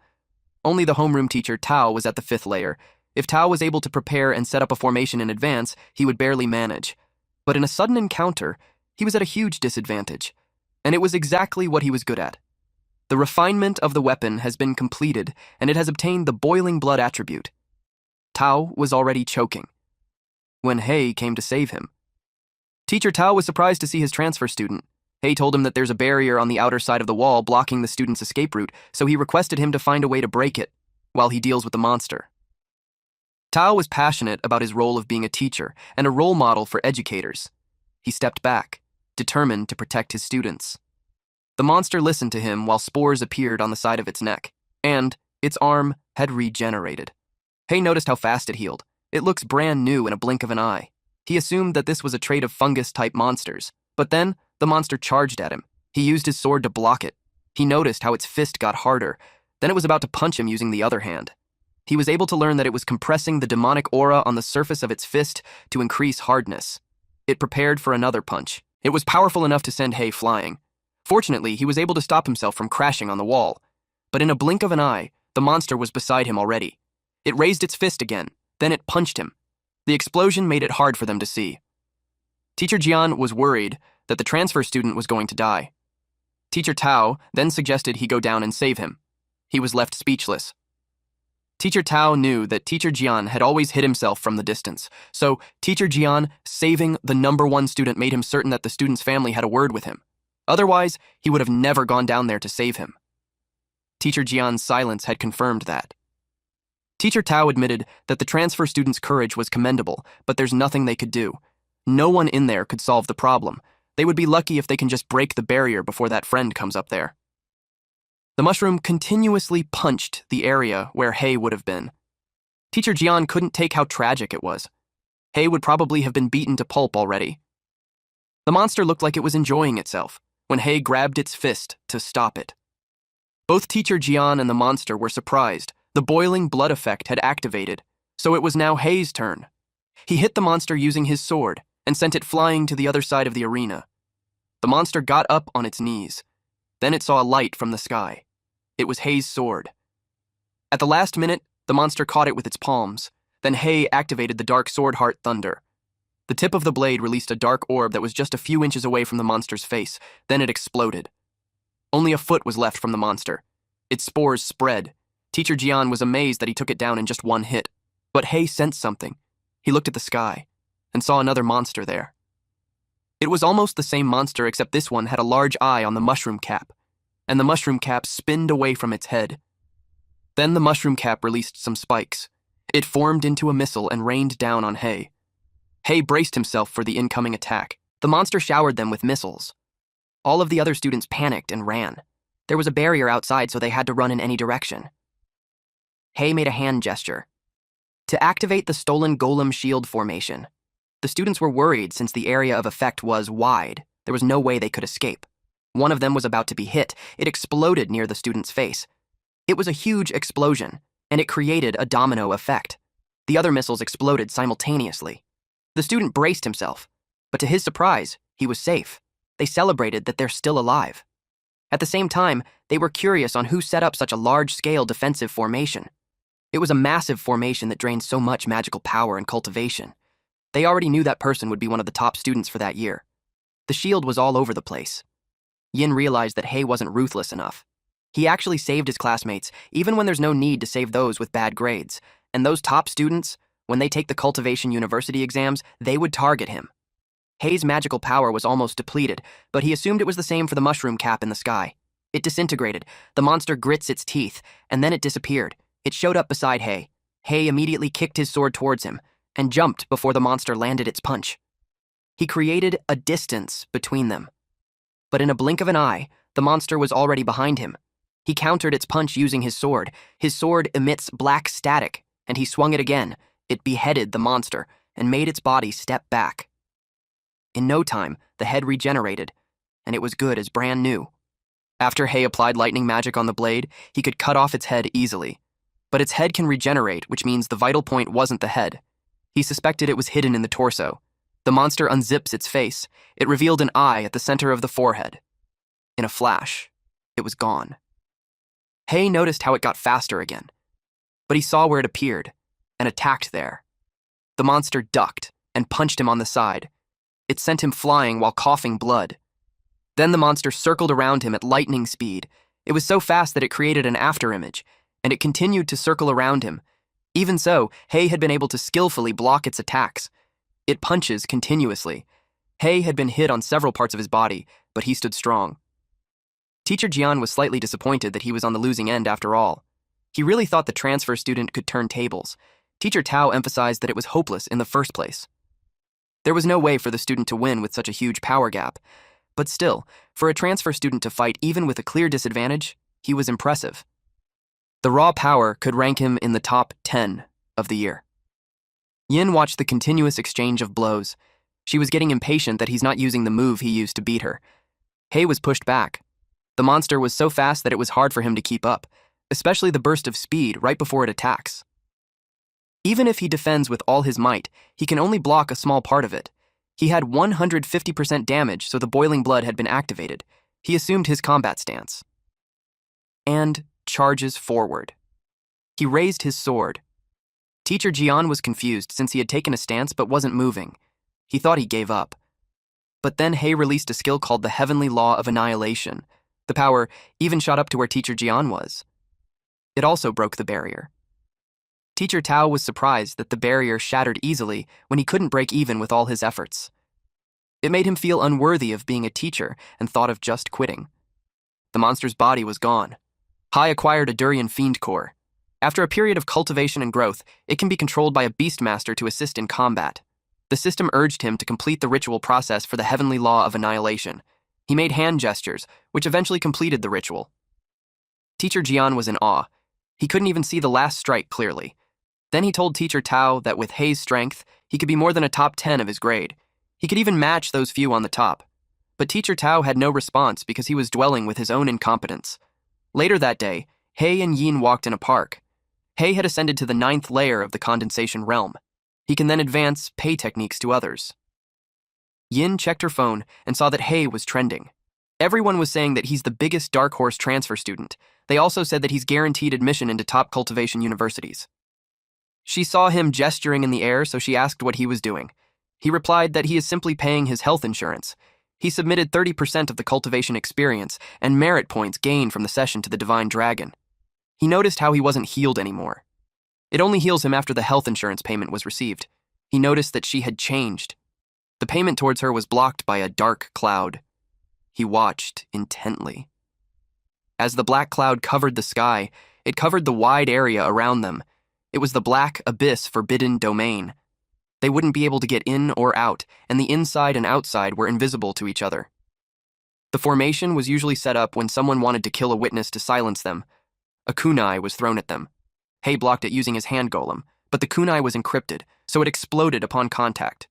Only the homeroom teacher, Tao, was at the 5th layer. If Tao was able to prepare and set up a formation in advance, he would barely manage. But in a sudden encounter, he was at a huge disadvantage, and it was exactly what he was good at. The refinement of the weapon has been completed, and it has obtained the boiling blood attribute. Tao was already choking when Hei came to save him. Teacher Tao was surprised to see his transfer student. Hei told him that there's a barrier on the outer side of the wall blocking the student's escape route, so he requested him to find a way to break it while he deals with the monster. Tao was passionate about his role of being a teacher and a role model for educators. He stepped back, determined to protect his students. The monster listened to him while spores appeared on the side of its neck, and its arm had regenerated. Hei noticed how fast it healed. It looks brand new in a blink of an eye. He assumed that this was a trait of fungus-type monsters, but then the monster charged at him. He used his sword to block it. He noticed how its fist got harder. Then it was about to punch him using the other hand. He was able to learn that it was compressing the demonic aura on the surface of its fist to increase hardness. It prepared for another punch. It was powerful enough to send Hei flying. Fortunately, he was able to stop himself from crashing on the wall. But in a blink of an eye, the monster was beside him already. It raised its fist again, then it punched him. The explosion made it hard for them to see. Teacher Jian was worried that the transfer student was going to die. Teacher Tao then suggested he go down and save him. He was left speechless. Teacher Tao knew that Teacher Jian had always hid himself from the distance, so Teacher Jian saving the #1 student made him certain that the student's family had a word with him. Otherwise, he would have never gone down there to save him. Teacher Jian's silence had confirmed that. Teacher Tao admitted that the transfer student's courage was commendable, but there's nothing they could do. No one in there could solve the problem. They would be lucky if they can just break the barrier before that friend comes up there. The mushroom continuously punched the area where Hei would have been. Teacher Jian couldn't take how tragic it was. Hei would probably have been beaten to pulp already. The monster looked like it was enjoying itself when Hei grabbed its fist to stop it. Both Teacher Jian and the monster were surprised. The boiling blood effect had activated, so it was now Hei's turn. He hit the monster using his sword and sent it flying to the other side of the arena. The monster got up on its knees. Then it saw a light from the sky. It was Hei's sword. At the last minute, the monster caught it with its palms. Then Hei activated the dark sword heart thunder. The tip of the blade released a dark orb that was just a few inches away from the monster's face. Then it exploded. Only a foot was left from the monster. Its spores spread. Teacher Jian was amazed that he took it down in just one hit. But Hei sensed something. He looked at the sky and saw another monster there. It was almost the same monster, except this one had a large eye on the mushroom cap, and the mushroom cap spinned away from its head. Then the mushroom cap released some spikes. It formed into a missile and rained down on Hei. Hei braced himself for the incoming attack. The monster showered them with missiles. All of the other students panicked and ran. There was a barrier outside, so they had to run in any direction. Hei made a hand gesture to activate the stolen golem shield formation. The students were worried since the area of effect was wide. There was no way they could escape. One of them was about to be hit. It exploded near the student's face. It was a huge explosion, and it created a domino effect. The other missiles exploded simultaneously. The student braced himself, but to his surprise, he was safe. They celebrated that they're still alive. At the same time, they were curious on who set up such a large-scale defensive formation. It was a massive formation that drained so much magical power and cultivation. They already knew that person would be one of the top students for that year. The shield was all over the place. Yin realized that Hei wasn't ruthless enough. He actually saved his classmates, even when there's no need to save those with bad grades. And those top students, when they take the Cultivation University exams, they would target him. Hei's magical power was almost depleted, but he assumed it was the same for the mushroom cap in the sky. It disintegrated. The monster grits its teeth, and then it disappeared. It showed up beside Hei. Hei immediately kicked his sword towards him and jumped before the monster landed its punch. He created a distance between them. But in a blink of an eye, the monster was already behind him. He countered its punch using his sword. His sword emits black static, and he swung it again. It beheaded the monster and made its body step back. In no time, the head regenerated, and it was good as brand new. After Hei applied lightning magic on the blade, he could cut off its head easily. But its head can regenerate, which means the vital point wasn't the head. He suspected it was hidden in the torso. The monster unzips its face. It revealed an eye at the center of the forehead. In a flash, it was gone. Hei noticed how it got faster again, but he saw where it appeared and attacked there. The monster ducked and punched him on the side. It sent him flying while coughing blood. Then the monster circled around him at lightning speed. It was so fast that it created an afterimage, and it continued to circle around him. Even so, Hei had been able to skillfully block its attacks. It punches continuously. Hei had been hit on several parts of his body, but he stood strong. Teacher Jian was slightly disappointed that he was on the losing end after all. He really thought the transfer student could turn tables. Teacher Tao emphasized that it was hopeless in the first place. There was no way for the student to win with such a huge power gap. But still, for a transfer student to fight even with a clear disadvantage, he was impressive. The raw power could rank him in the top 10 of the year. Yin watched the continuous exchange of blows. She was getting impatient that he's not using the move he used to beat her. Hei was pushed back. The monster was so fast that it was hard for him to keep up, especially the burst of speed right before it attacks. Even if he defends with all his might, he can only block a small part of it. He had 150% damage, so the boiling blood had been activated. He assumed his combat stance. And charges forward. He raised his sword. Teacher Jian was confused since he had taken a stance but wasn't moving. He thought he gave up. But then Hei released a skill called the Heavenly Law of Annihilation. The power even shot up to where Teacher Jian was. It also broke the barrier. Teacher Tao was surprised that the barrier shattered easily when he couldn't break even with all his efforts. It made him feel unworthy of being a teacher and thought of just quitting. The monster's body was gone. Hai acquired a Durian Fiend Core. After a period of cultivation and growth, it can be controlled by a Beastmaster to assist in combat. The system urged him to complete the ritual process for the Heavenly Law of Annihilation. He made hand gestures, which eventually completed the ritual. Teacher Jian was in awe. He couldn't even see the last strike clearly. Then he told Teacher Tao that with Hei's strength, he could be more than a top 10 of his grade. He could even match those few on the top. But Teacher Tao had no response because he was dwelling with his own incompetence. Later that day, Hei and Yin walked in a park. Hei had ascended to the 9th layer of the condensation realm. He can then advance pay techniques to others. Yin checked her phone and saw that Hei was trending. Everyone was saying that he's the biggest Dark Horse transfer student. They also said that he's guaranteed admission into top cultivation universities. She saw him gesturing in the air, so she asked what he was doing. He replied that he is simply paying his health insurance. He submitted 30% of the cultivation experience and merit points gained from the session to the Divine Dragon. He noticed how he wasn't healed anymore. It only heals him after the health insurance payment was received. He noticed that she had changed. The payment towards her was blocked by a dark cloud. He watched intently. As the black cloud covered the sky, it covered the wide area around them. It was the black abyss forbidden domain. They wouldn't be able to get in or out, and the inside and outside were invisible to each other. The formation was usually set up when someone wanted to kill a witness to silence them. A kunai was thrown at them. Hei blocked it using his hand golem, but the kunai was encrypted, so it exploded upon contact.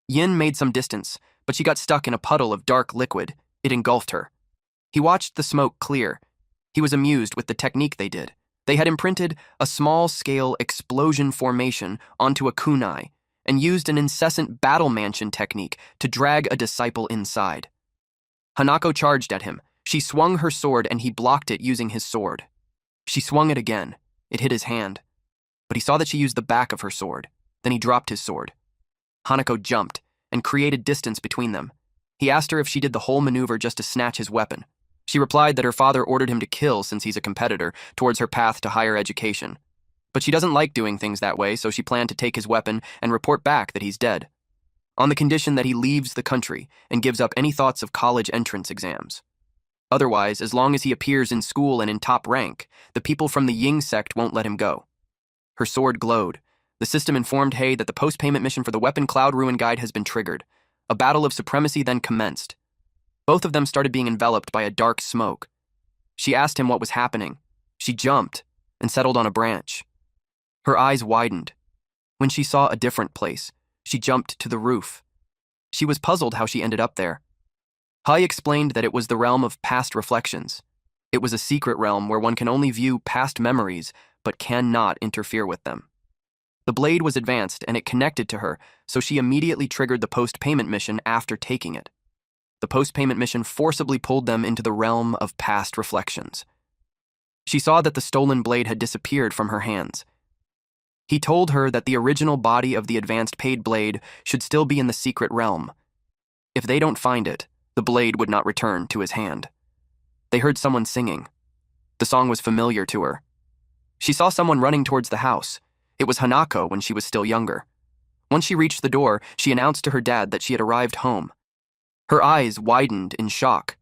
Yin made some distance, but she got stuck in a puddle of dark liquid. It engulfed her. He watched the smoke clear. He was amused with the technique they did. They had imprinted a small-scale explosion formation onto a kunai and used an incessant battle mansion technique to drag a disciple inside. Hanako charged at him. She swung her sword and he blocked it using his sword. She swung it again. It hit his hand. But he saw that she used the back of her sword. Then he dropped his sword. Hanako jumped and created distance between them. He asked her if she did the whole maneuver just to snatch his weapon. She replied that her father ordered him to kill since he's a competitor towards her path to higher education. But she doesn't like doing things that way, so she planned to take his weapon and report back that he's dead, on the condition that he leaves the country and gives up any thoughts of college entrance exams. Otherwise, as long as he appears in school and in top rank, the people from the Ying sect won't let him go. Her sword glowed. The system informed Hei that the post-payment mission for the Weapon Cloud Ruin Guide has been triggered. A battle of supremacy then commenced. Both of them started being enveloped by a dark smoke. She asked him what was happening. She jumped and settled on a branch. Her eyes widened. When she saw a different place, she jumped to the roof. She was puzzled how she ended up there. Hai explained that it was the realm of past reflections. It was a secret realm where one can only view past memories but cannot interfere with them. The blade was advanced and it connected to her, so she immediately triggered the post-payment mission after taking it. The post-payment mission forcibly pulled them into the realm of past reflections. She saw that the stolen blade had disappeared from her hands. He told her that the original body of the advanced paid blade should still be in the secret realm. If they don't find it, the blade would not return to his hand. They heard someone singing. The song was familiar to her. She saw someone running towards the house. It was Hanako when she was still younger. Once she reached the door, she announced to her dad that she had arrived home. Her eyes widened in shock.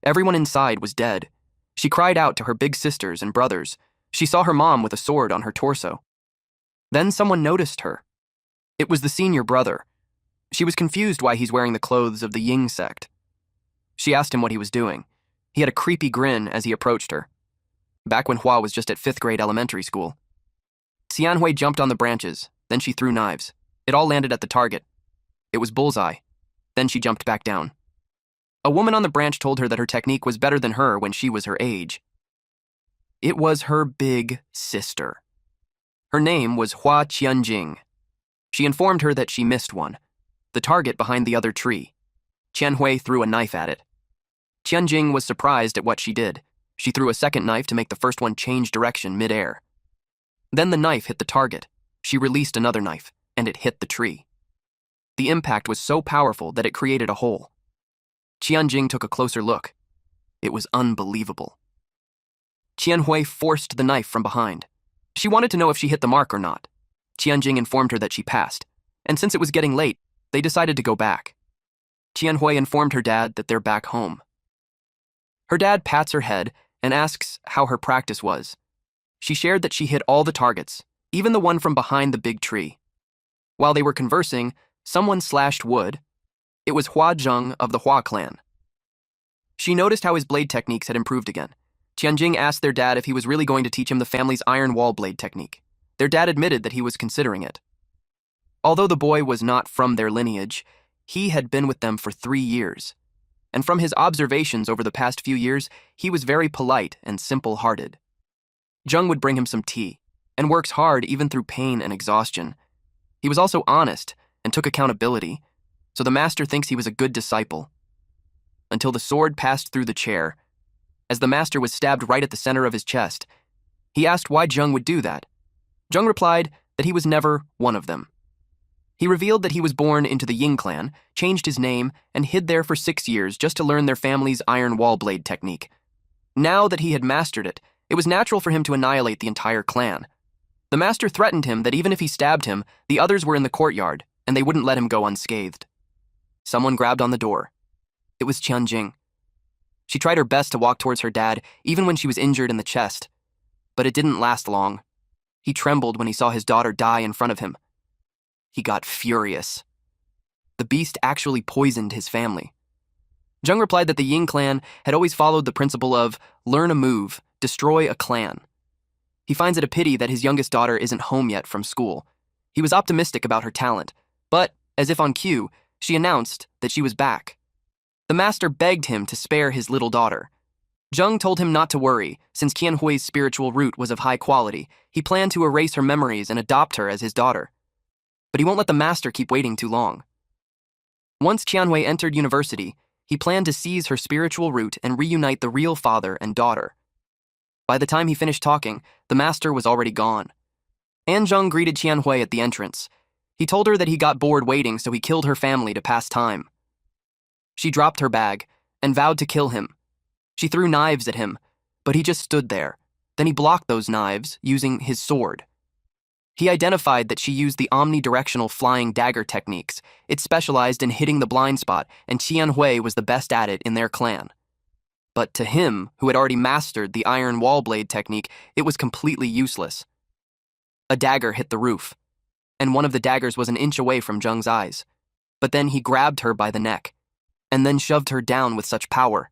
Everyone inside was dead. She cried out to her big sisters and brothers. She saw her mom with a sword on her torso. Then someone noticed her. It was the senior brother. She was confused why he's wearing the clothes of the Ying sect. She asked him what he was doing. He had a creepy grin as he approached her. Back when Hua was just at 5th grade elementary school. Xianhui jumped on the branches, then she threw knives. It all landed at the target. It was bullseye. Then she jumped back down. A woman on the branch told her that her technique was better than her when she was her age. It was her big sister. Her name was Hua Qianjing. She informed her that she missed one, the target behind the other tree. Qianhui threw a knife at it. Qianjing was surprised at what she did. She threw a second knife to make the first one change direction mid-air. Then the knife hit the target. She released another knife, and it hit the tree. The impact was so powerful that it created a hole. Qianjing took a closer look. It was unbelievable. Qianhui forced the knife from behind. She wanted to know if she hit the mark or not. Qianjing informed her that she passed, and since it was getting late, they decided to go back. Qianhui informed her dad that they're back home. Her dad pats her head and asks how her practice was. She shared that she hit all the targets, even the one from behind the big tree. While they were conversing, someone slashed wood. It was Hua Zheng of the Hua clan. She noticed how his blade techniques had improved again. Qianjing asked their dad if he was really going to teach him the family's iron wall blade technique. Their dad admitted that he was considering it. Although the boy was not from their lineage, he had been with them for 3 years. And from his observations over the past few years, he was very polite and simple-hearted. Zheng would bring him some tea, and works hard even through pain and exhaustion. He was also honest and took accountability, so the master thinks he was a good disciple. Until the sword passed through the chair. As the master was stabbed right at the center of his chest, he asked why Zheng would do that. Zheng replied that he was never one of them. He revealed that he was born into the Ying clan, changed his name, and hid there for 6 years just to learn their family's iron wall blade technique. Now that he had mastered it, it was natural for him to annihilate the entire clan. The master threatened him that even if he stabbed him, the others were in the courtyard, and they wouldn't let him go unscathed. Someone grabbed on the door. It was Qianjing. She tried her best to walk towards her dad, even when she was injured in the chest. But it didn't last long. He trembled when he saw his daughter die in front of him. He got furious. The beast actually poisoned his family. Zheng replied that the Ying clan had always followed the principle of learn a move, destroy a clan. He finds it a pity that his youngest daughter isn't home yet from school. He was optimistic about her talent, but, as if on cue, she announced that she was back. The master begged him to spare his little daughter. Zheng told him not to worry, since Qianhui's spiritual root was of high quality. He planned to erase her memories and adopt her as his daughter. But he won't let the master keep waiting too long. Once Qianhui entered university, he planned to seize her spiritual root and reunite the real father and daughter. By the time he finished talking, the master was already gone. Zheng greeted Qianhui at the entrance. He told her that he got bored waiting, so he killed her family to pass time. She dropped her bag and vowed to kill him. She threw knives at him, but he just stood there. Then he blocked those knives using his sword. He identified that she used the omnidirectional flying dagger techniques. It specialized in hitting the blind spot, and Qianhui was the best at it in their clan. But to him, who had already mastered the iron wall blade technique, it was completely useless. A dagger hit the roof, and one of the daggers was an inch away from Zheng's eyes. But then he grabbed her by the neck, and then shoved her down with such power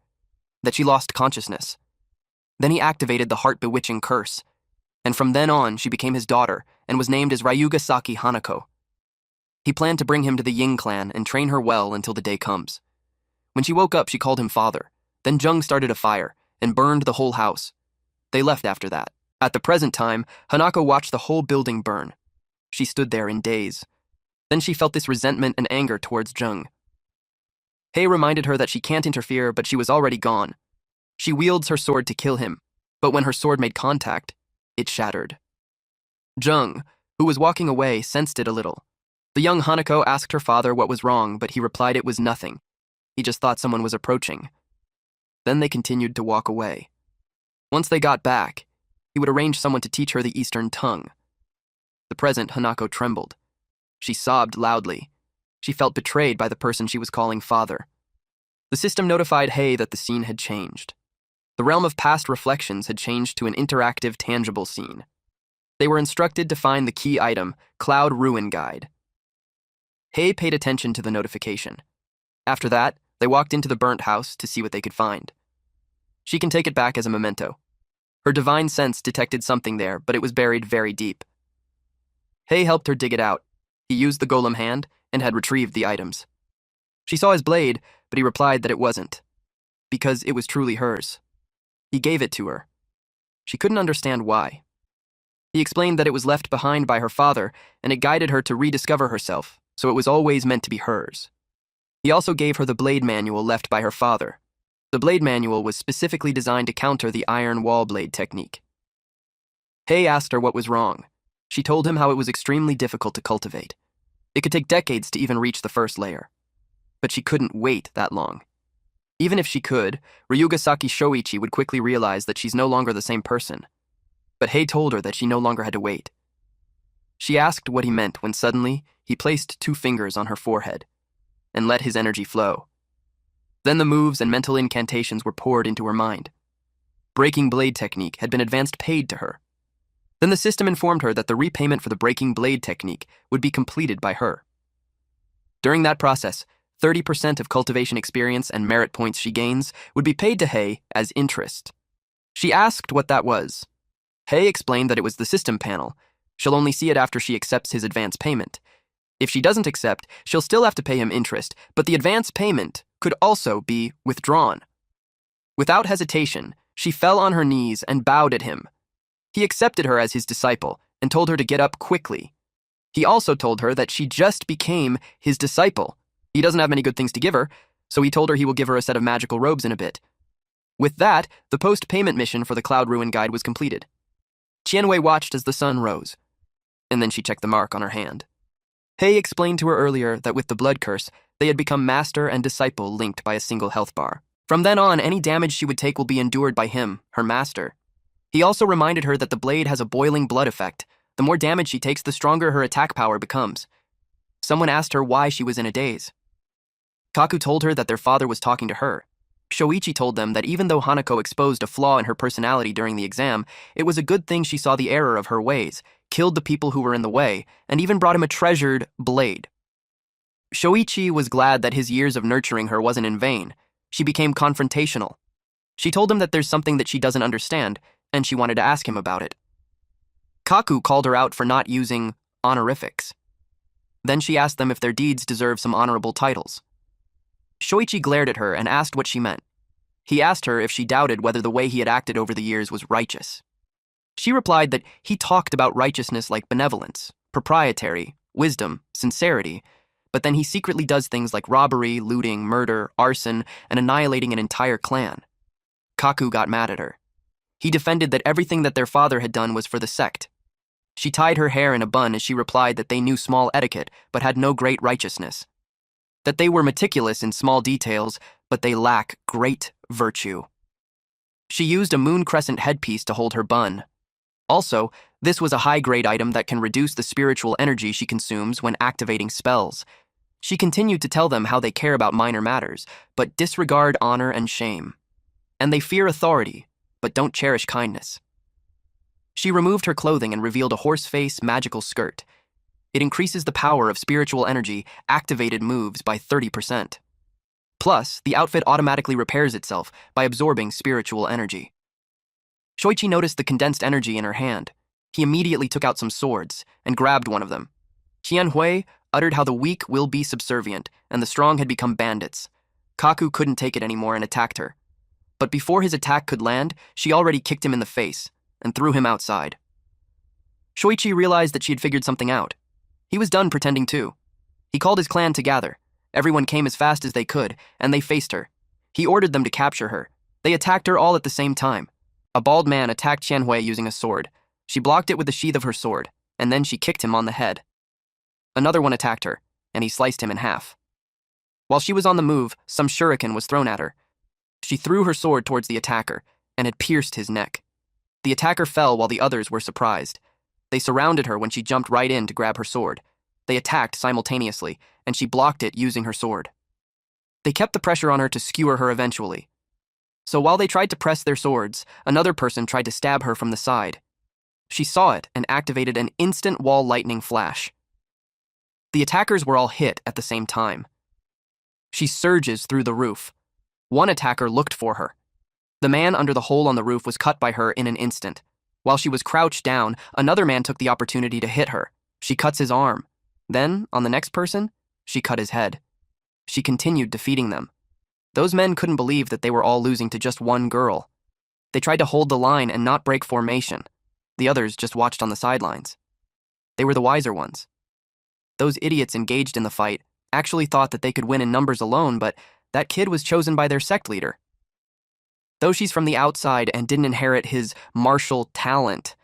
that she lost consciousness. Then he activated the heart-bewitching curse, and from then on she became his daughter and was named as Ryuga Saki Hanako. He planned to bring him to the Ying clan and train her well until the day comes. When she woke up, she called him father. Then Zheng started a fire and burned the whole house. They left after that. At the present time, Hanako watched the whole building burn. She stood there in daze. Then she felt this resentment and anger towards Zheng. Hei reminded her that she can't interfere, but she was already gone. She wields her sword to kill him, but when her sword made contact, it shattered. Zheng, who was walking away, sensed it a little. The young Hanako asked her father what was wrong, but he replied it was nothing. He just thought someone was approaching. Then they continued to walk away. Once they got back, he would arrange someone to teach her the Eastern tongue. The present Hanako trembled. She sobbed loudly. She felt betrayed by the person she was calling father. The system notified Hei that the scene had changed. The realm of past reflections had changed to an interactive, tangible scene. They were instructed to find the key item, Cloud Ruin Guide. Hei paid attention to the notification. After that, they walked into the burnt house to see what they could find. She can take it back as a memento. Her divine sense detected something there, but it was buried very deep. Hei helped her dig it out. He used the golem hand and had retrieved the items. She saw his blade, but he replied that it wasn't, because it was truly hers. He gave it to her. She couldn't understand why. He explained that it was left behind by her father, and it guided her to rediscover herself, so it was always meant to be hers. He also gave her the blade manual left by her father. The blade manual was specifically designed to counter the iron wall blade technique. Hei asked her what was wrong. She told him how it was extremely difficult to cultivate. It could take decades to even reach the first layer. But she couldn't wait that long. Even if she could, Ryugasaki Shoichi would quickly realize that she's no longer the same person. But Hei told her that she no longer had to wait. She asked what he meant when suddenly he placed 2 fingers on her forehead and let his energy flow. Then the moves and mental incantations were poured into her mind. Breaking blade technique had been advanced paid to her. Then the system informed her that the repayment for the breaking blade technique would be completed by her. During that process, 30% of cultivation experience and merit points she gains would be paid to Hei as interest. She asked what that was. Hei explained that it was the system panel. She'll only see it after she accepts his advance payment. If she doesn't accept, she'll still have to pay him interest, but the advance payment could also be withdrawn. Without hesitation, she fell on her knees and bowed at him. He accepted her as his disciple and told her to get up quickly. He also told her that she just became his disciple. He doesn't have many good things to give her, so he told her he will give her a set of magical robes in a bit. With that, the post-payment mission for the Cloud Ruin Guide was completed. Qianwei watched as the sun rose, and then she checked the mark on her hand. Hei explained to her earlier that with the blood curse, they had become master and disciple linked by a single health bar. From then on, any damage she would take will be endured by him, her master. He also reminded her that the blade has a boiling blood effect. The more damage she takes, the stronger her attack power becomes. Someone asked her why she was in a daze. Kaku told her that their father was talking to her. Shoichi told them that even though Hanako exposed a flaw in her personality during the exam, it was a good thing she saw the error of her ways, killed the people who were in the way, and even brought him a treasured blade. Shoichi was glad that his years of nurturing her wasn't in vain. She became confrontational. She told him that there's something that she doesn't understand, and she wanted to ask him about it. Kaku called her out for not using honorifics. Then she asked them if their deeds deserve some honorable titles. Shoichi glared at her and asked what she meant. He asked her if she doubted whether the way he had acted over the years was righteous. She replied that he talked about righteousness like benevolence, proprietary, wisdom, sincerity, but then he secretly does things like robbery, looting, murder, arson, and annihilating an entire clan. Kaku got mad at her. He defended that everything that their father had done was for the sect. She tied her hair in a bun as she replied that they knew small etiquette but had no great righteousness. That they were meticulous in small details, but they lack great virtue. She used a moon crescent headpiece to hold her bun. Also, this was a high-grade item that can reduce the spiritual energy she consumes when activating spells. She continued to tell them how they care about minor matters, but disregard honor and shame. And they fear authority, but don't cherish kindness. She removed her clothing and revealed a horse-face magical skirt. It increases the power of spiritual energy activated moves by 30%. Plus, the outfit automatically repairs itself by absorbing spiritual energy. Shoichi noticed the condensed energy in her hand. He immediately took out some swords and grabbed one of them. Qianhui uttered how the weak will be subservient and the strong had become bandits. Kaku couldn't take it anymore and attacked her. But before his attack could land, she already kicked him in the face and threw him outside. Shoichi realized that she had figured something out. He was done pretending too. He called his clan to gather. Everyone came as fast as they could, and they faced her. He ordered them to capture her. They attacked her all at the same time. A bald man attacked Qianhui using a sword. She blocked it with the sheath of her sword, and then she kicked him on the head. Another one attacked her, and he sliced him in half. While she was on the move, some shuriken was thrown at her. She threw her sword towards the attacker and had pierced his neck. The attacker fell while the others were surprised. They surrounded her when she jumped right in to grab her sword. They attacked simultaneously, and she blocked it using her sword. They kept the pressure on her to skewer her eventually. So while they tried to press their swords, another person tried to stab her from the side. She saw it and activated an instant wall lightning flash. The attackers were all hit at the same time. She surges through the roof. One attacker looked for her. The man under the hole on the roof was cut by her in an instant. While she was crouched down, another man took the opportunity to hit her. She cuts his arm. Then, on the next person, she cut his head. She continued defeating them. Those men couldn't believe that they were all losing to just one girl. They tried to hold the line and not break formation. The others just watched on the sidelines. They were the wiser ones. Those idiots engaged in the fight actually thought that they could win in numbers alone, but that kid was chosen by their sect leader. Though she's from the outside and didn't inherit his martial talent,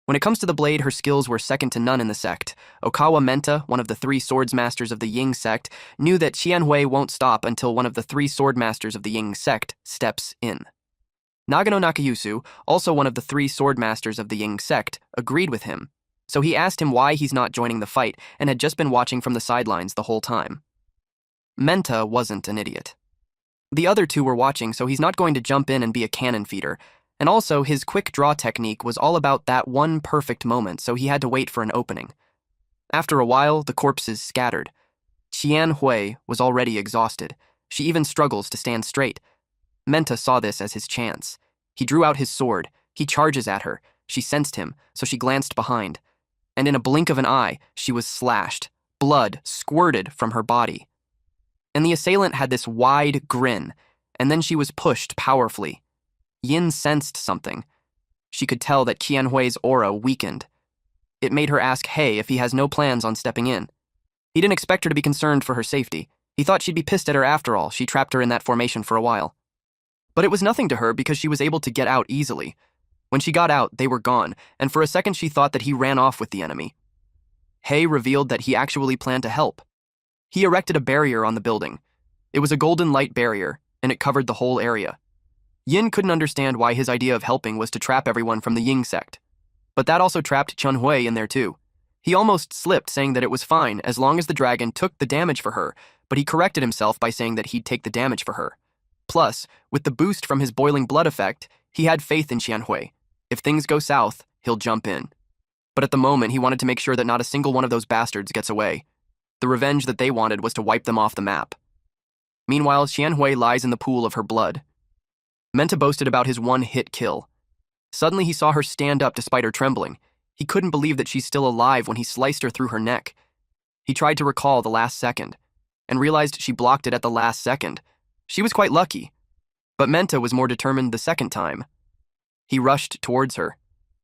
when it comes to the blade, her skills were second to none in the sect. Okawa Menta, one of the 3 swordsmasters of the Ying sect, knew that Qianhui won't stop until one of the 3 swordmasters of the Ying sect steps in. Nagano Nakayusu, also one of the 3 swordmasters of the Ying sect, agreed with him, so he asked him why he's not joining the fight and had just been watching from the sidelines the whole time. Menta wasn't an idiot. The other 2 were watching, so he's not going to jump in and be a cannon feeder. And also, his quick draw technique was all about that one perfect moment, so he had to wait for an opening. After a while, the corpses scattered. Qianhui was already exhausted. She even struggles to stand straight. Menta saw this as his chance. He drew out his sword. He charges at her. She sensed him, so she glanced behind. And in a blink of an eye, she was slashed. Blood squirted from her body. And the assailant had this wide grin, and then she was pushed powerfully. Yin sensed something. She could tell that Qianhui's aura weakened. It made her ask Hei if he has no plans on stepping in. He didn't expect her to be concerned for her safety. He thought she'd be pissed at her after all. She trapped her in that formation for a while. But it was nothing to her because she was able to get out easily. When she got out, they were gone, and for a second she thought that he ran off with the enemy. Hei revealed that he actually planned to help. He erected a barrier on the building. It was a golden light barrier, and it covered the whole area. Yin couldn't understand why his idea of helping was to trap everyone from the Ying sect. But that also trapped Qianhui in there too. He almost slipped, saying that it was fine as long as the dragon took the damage for her, but he corrected himself by saying that he'd take the damage for her. Plus, with the boost from his boiling blood effect, he had faith in Qianhui. If things go south, he'll jump in. But at the moment, he wanted to make sure that not a single one of those bastards gets away. The revenge that they wanted was to wipe them off the map. Meanwhile, Qianhui lies in the pool of her blood. Menta boasted about his one-hit kill. Suddenly, he saw her stand up despite her trembling. He couldn't believe that she's still alive when he sliced her through her neck. He tried to recall the last second, and realized she blocked it at the last second. She was quite lucky. But Menta was more determined the second time. He rushed towards her.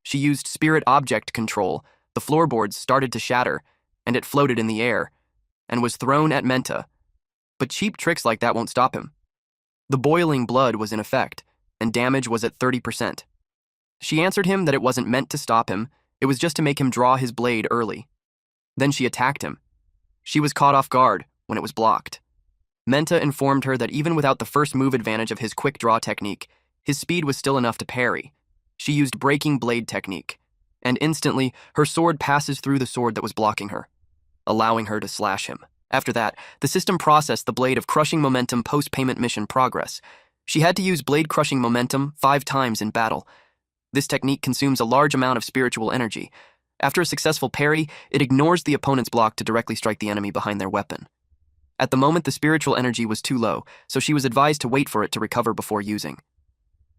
She used spirit object control. The floorboards started to shatter, and it floated in the air, and was thrown at Menta. But cheap tricks like that won't stop him. The boiling blood was in effect, and damage was at 30%. She answered him that it wasn't meant to stop him, it was just to make him draw his blade early. Then she attacked him. She was caught off guard when it was blocked. Menta informed her that even without the first move advantage of his quick draw technique, his speed was still enough to parry. She used breaking blade technique, and instantly, her sword passes through the sword that was blocking her, allowing her to slash him. After that, the system processed the blade of crushing momentum post-payment mission progress. She had to use blade crushing momentum 5 times in battle. This technique consumes a large amount of spiritual energy. After a successful parry, it ignores the opponent's block to directly strike the enemy behind their weapon. At the moment, the spiritual energy was too low, so she was advised to wait for it to recover before using.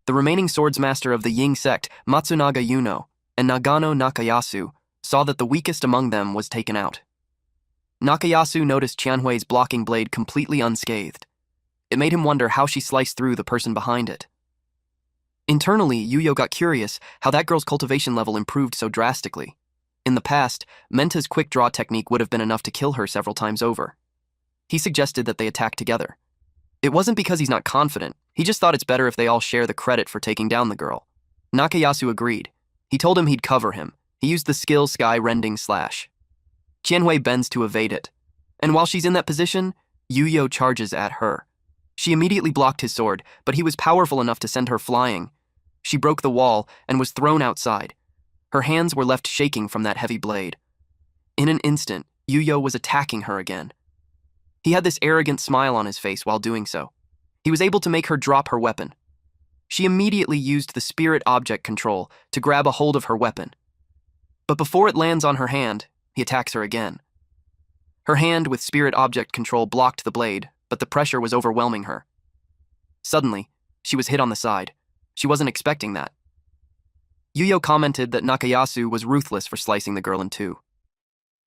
The remaining swordsmaster of the Ying sect, Matsunaga Yuno, and Nagano Nakayasu, saw that the weakest among them was taken out. Nakayasu noticed Qianhui's blocking blade completely unscathed. It made him wonder how she sliced through the person behind it. Internally, Yuyo got curious how that girl's cultivation level improved so drastically. In the past, Menta's quick draw technique would have been enough to kill her several times over. He suggested that they attack together. It wasn't because he's not confident, he just thought it's better if they all share the credit for taking down the girl. Nakayasu agreed. He told him he'd cover him. He used the skill Sky Rending Slash. Qianhui bends to evade it, and while she's in that position, Yuyo charges at her. She immediately blocked his sword, but he was powerful enough to send her flying. She broke the wall and was thrown outside. Her hands were left shaking from that heavy blade. In an instant, Yuyo was attacking her again. He had this arrogant smile on his face while doing so. He was able to make her drop her weapon. She immediately used the spirit object control to grab a hold of her weapon. But before it lands on her hand, he attacks her again. Her hand with spirit object control blocked the blade, but the pressure was overwhelming her. Suddenly, she was hit on the side. She wasn't expecting that. Yuyo commented that Nakayasu was ruthless for slicing the girl in two.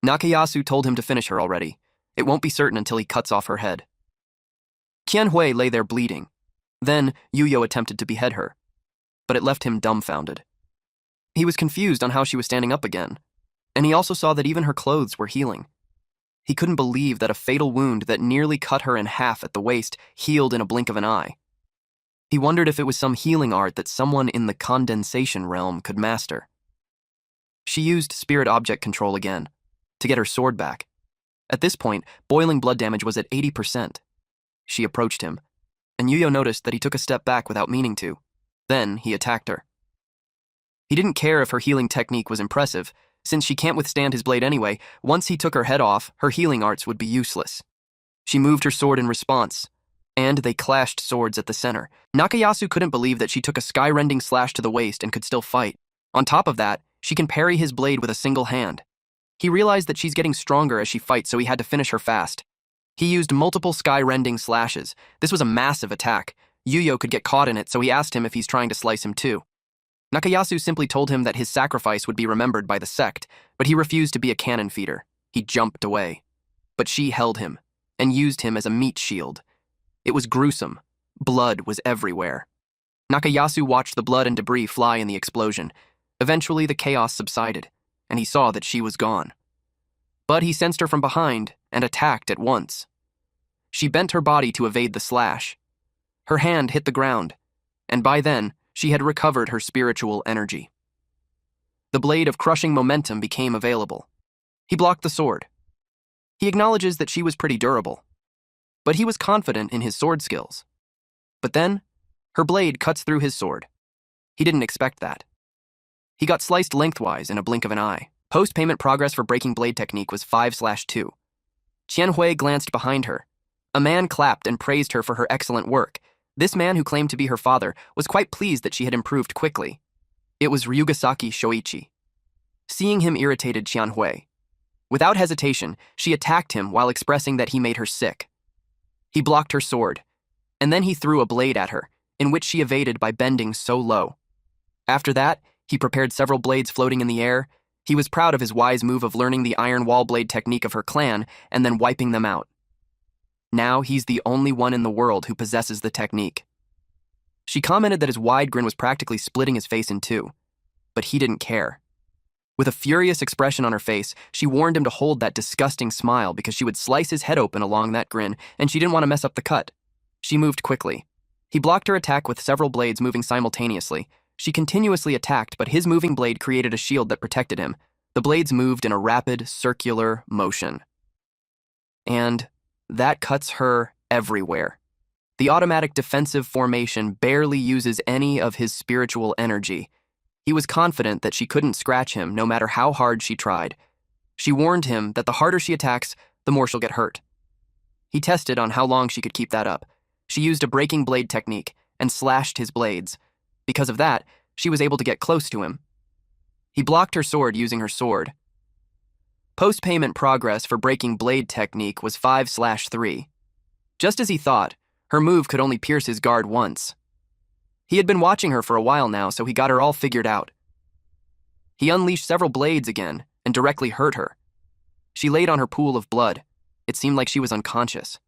Nakayasu told him to finish her already. It won't be certain until he cuts off her head. Qianhui lay there bleeding. Then, Yuyo attempted to behead her, but it left him dumbfounded. He was confused on how she was standing up again, and he also saw that even her clothes were healing. He couldn't believe that a fatal wound that nearly cut her in half at the waist healed in a blink of an eye. He wondered if it was some healing art that someone in the condensation realm could master. She used spirit object control again, to get her sword back. At this point, boiling blood damage was at 80%. She approached him, and Yuyo noticed that he took a step back without meaning to. Then he attacked her. He didn't care if her healing technique was impressive. Since she can't withstand his blade anyway, once he took her head off, her healing arts would be useless. She moved her sword in response, and they clashed swords at the center. Nakayasu couldn't believe that she took a sky-rending slash to the waist and could still fight. On top of that, she can parry his blade with a single hand. He realized that she's getting stronger as she fights, so he had to finish her fast. He used multiple sky-rending slashes. This was a massive attack. Yuyo could get caught in it, so he asked him if he's trying to slice him too. Nakayasu simply told him that his sacrifice would be remembered by the sect, but he refused to be a cannon feeder. He jumped away. But she held him, and used him as a meat shield. It was gruesome. Blood was everywhere. Nakayasu watched the blood and debris fly in the explosion. Eventually, the chaos subsided, and he saw that she was gone. But he sensed her from behind and attacked at once. She bent her body to evade the slash. Her hand hit the ground, and by then, she had recovered her spiritual energy. The blade of crushing momentum became available. He blocked the sword. He acknowledges that she was pretty durable, but he was confident in his sword skills. But then, her blade cuts through his sword. He didn't expect that. He got sliced lengthwise in a blink of an eye. Post-payment progress for breaking blade technique was 5/2. Qianhui glanced behind her. A man clapped and praised her for her excellent work. This man, who claimed to be her father, was quite pleased that she had improved quickly. It was Ryugasaki Shoichi. Seeing him irritated Qianhui. Without hesitation, she attacked him while expressing that he made her sick. He blocked her sword, and then he threw a blade at her, in which she evaded by bending so low. After that, he prepared several blades floating in the air. He was proud of his wise move of learning the iron wall blade technique of her clan and then wiping them out. Now he's the only one in the world who possesses the technique. She commented that his wide grin was practically splitting his face in two, but he didn't care. With a furious expression on her face, she warned him to hold that disgusting smile because she would slice his head open along that grin, and she didn't want to mess up the cut. She moved quickly. He blocked her attack with several blades moving simultaneously. She continuously attacked, but his moving blade created a shield that protected him. The blades moved in a rapid, circular motion. And that cuts her everywhere. The automatic defensive formation barely uses any of his spiritual energy. He was confident that she couldn't scratch him no matter how hard she tried. She warned him that the harder she attacks, the more she'll get hurt. He tested on how long she could keep that up. She used a breaking blade technique and slashed his blades. Because of that, she was able to get close to him. He blocked her sword using her sword. Post-payment progress for breaking blade technique was 5/3. Just as he thought, her move could only pierce his guard once. He had been watching her for a while now, so he got her all figured out. He unleashed several blades again and directly hurt her. She laid on her pool of blood. It seemed like she was unconscious.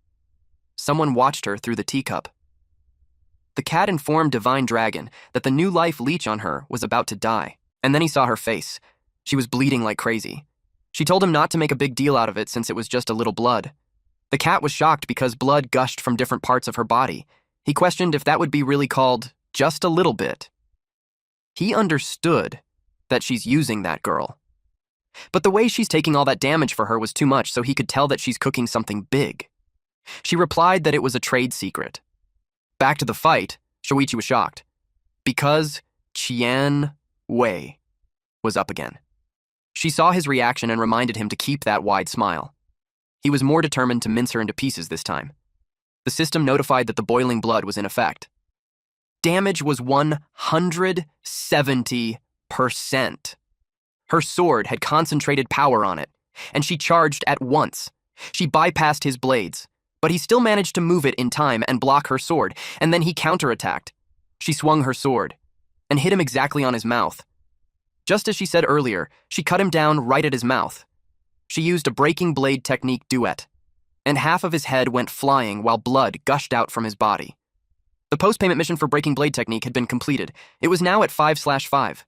Someone watched her through the teacup. The cat informed Divine Dragon that the new life leech on her was about to die, and then he saw her face. She was bleeding like crazy. She told him not to make a big deal out of it since it was just a little blood. The cat was shocked because blood gushed from different parts of her body. He questioned if that would be really called just a little bit. He understood that she's using that girl. But the way she's taking all that damage for her was too much, so he could tell that she's cooking something big. She replied that it was a trade secret. Back to the fight, Shoichi was shocked. Because Qian Wei was up again. She saw his reaction and reminded him to keep that wide smile. He was more determined to mince her into pieces this time. The system notified that the boiling blood was in effect. Damage was 170%. Her sword had concentrated power on it, and she charged at once. She bypassed his blades, but he still managed to move it in time and block her sword, and then he counterattacked. She swung her sword and hit him exactly on his mouth. Just as she said earlier, she cut him down right at his mouth. She used a breaking blade technique duet, and half of his head went flying while blood gushed out from his body. The post-payment mission for breaking blade technique had been completed. It was now at 5/5.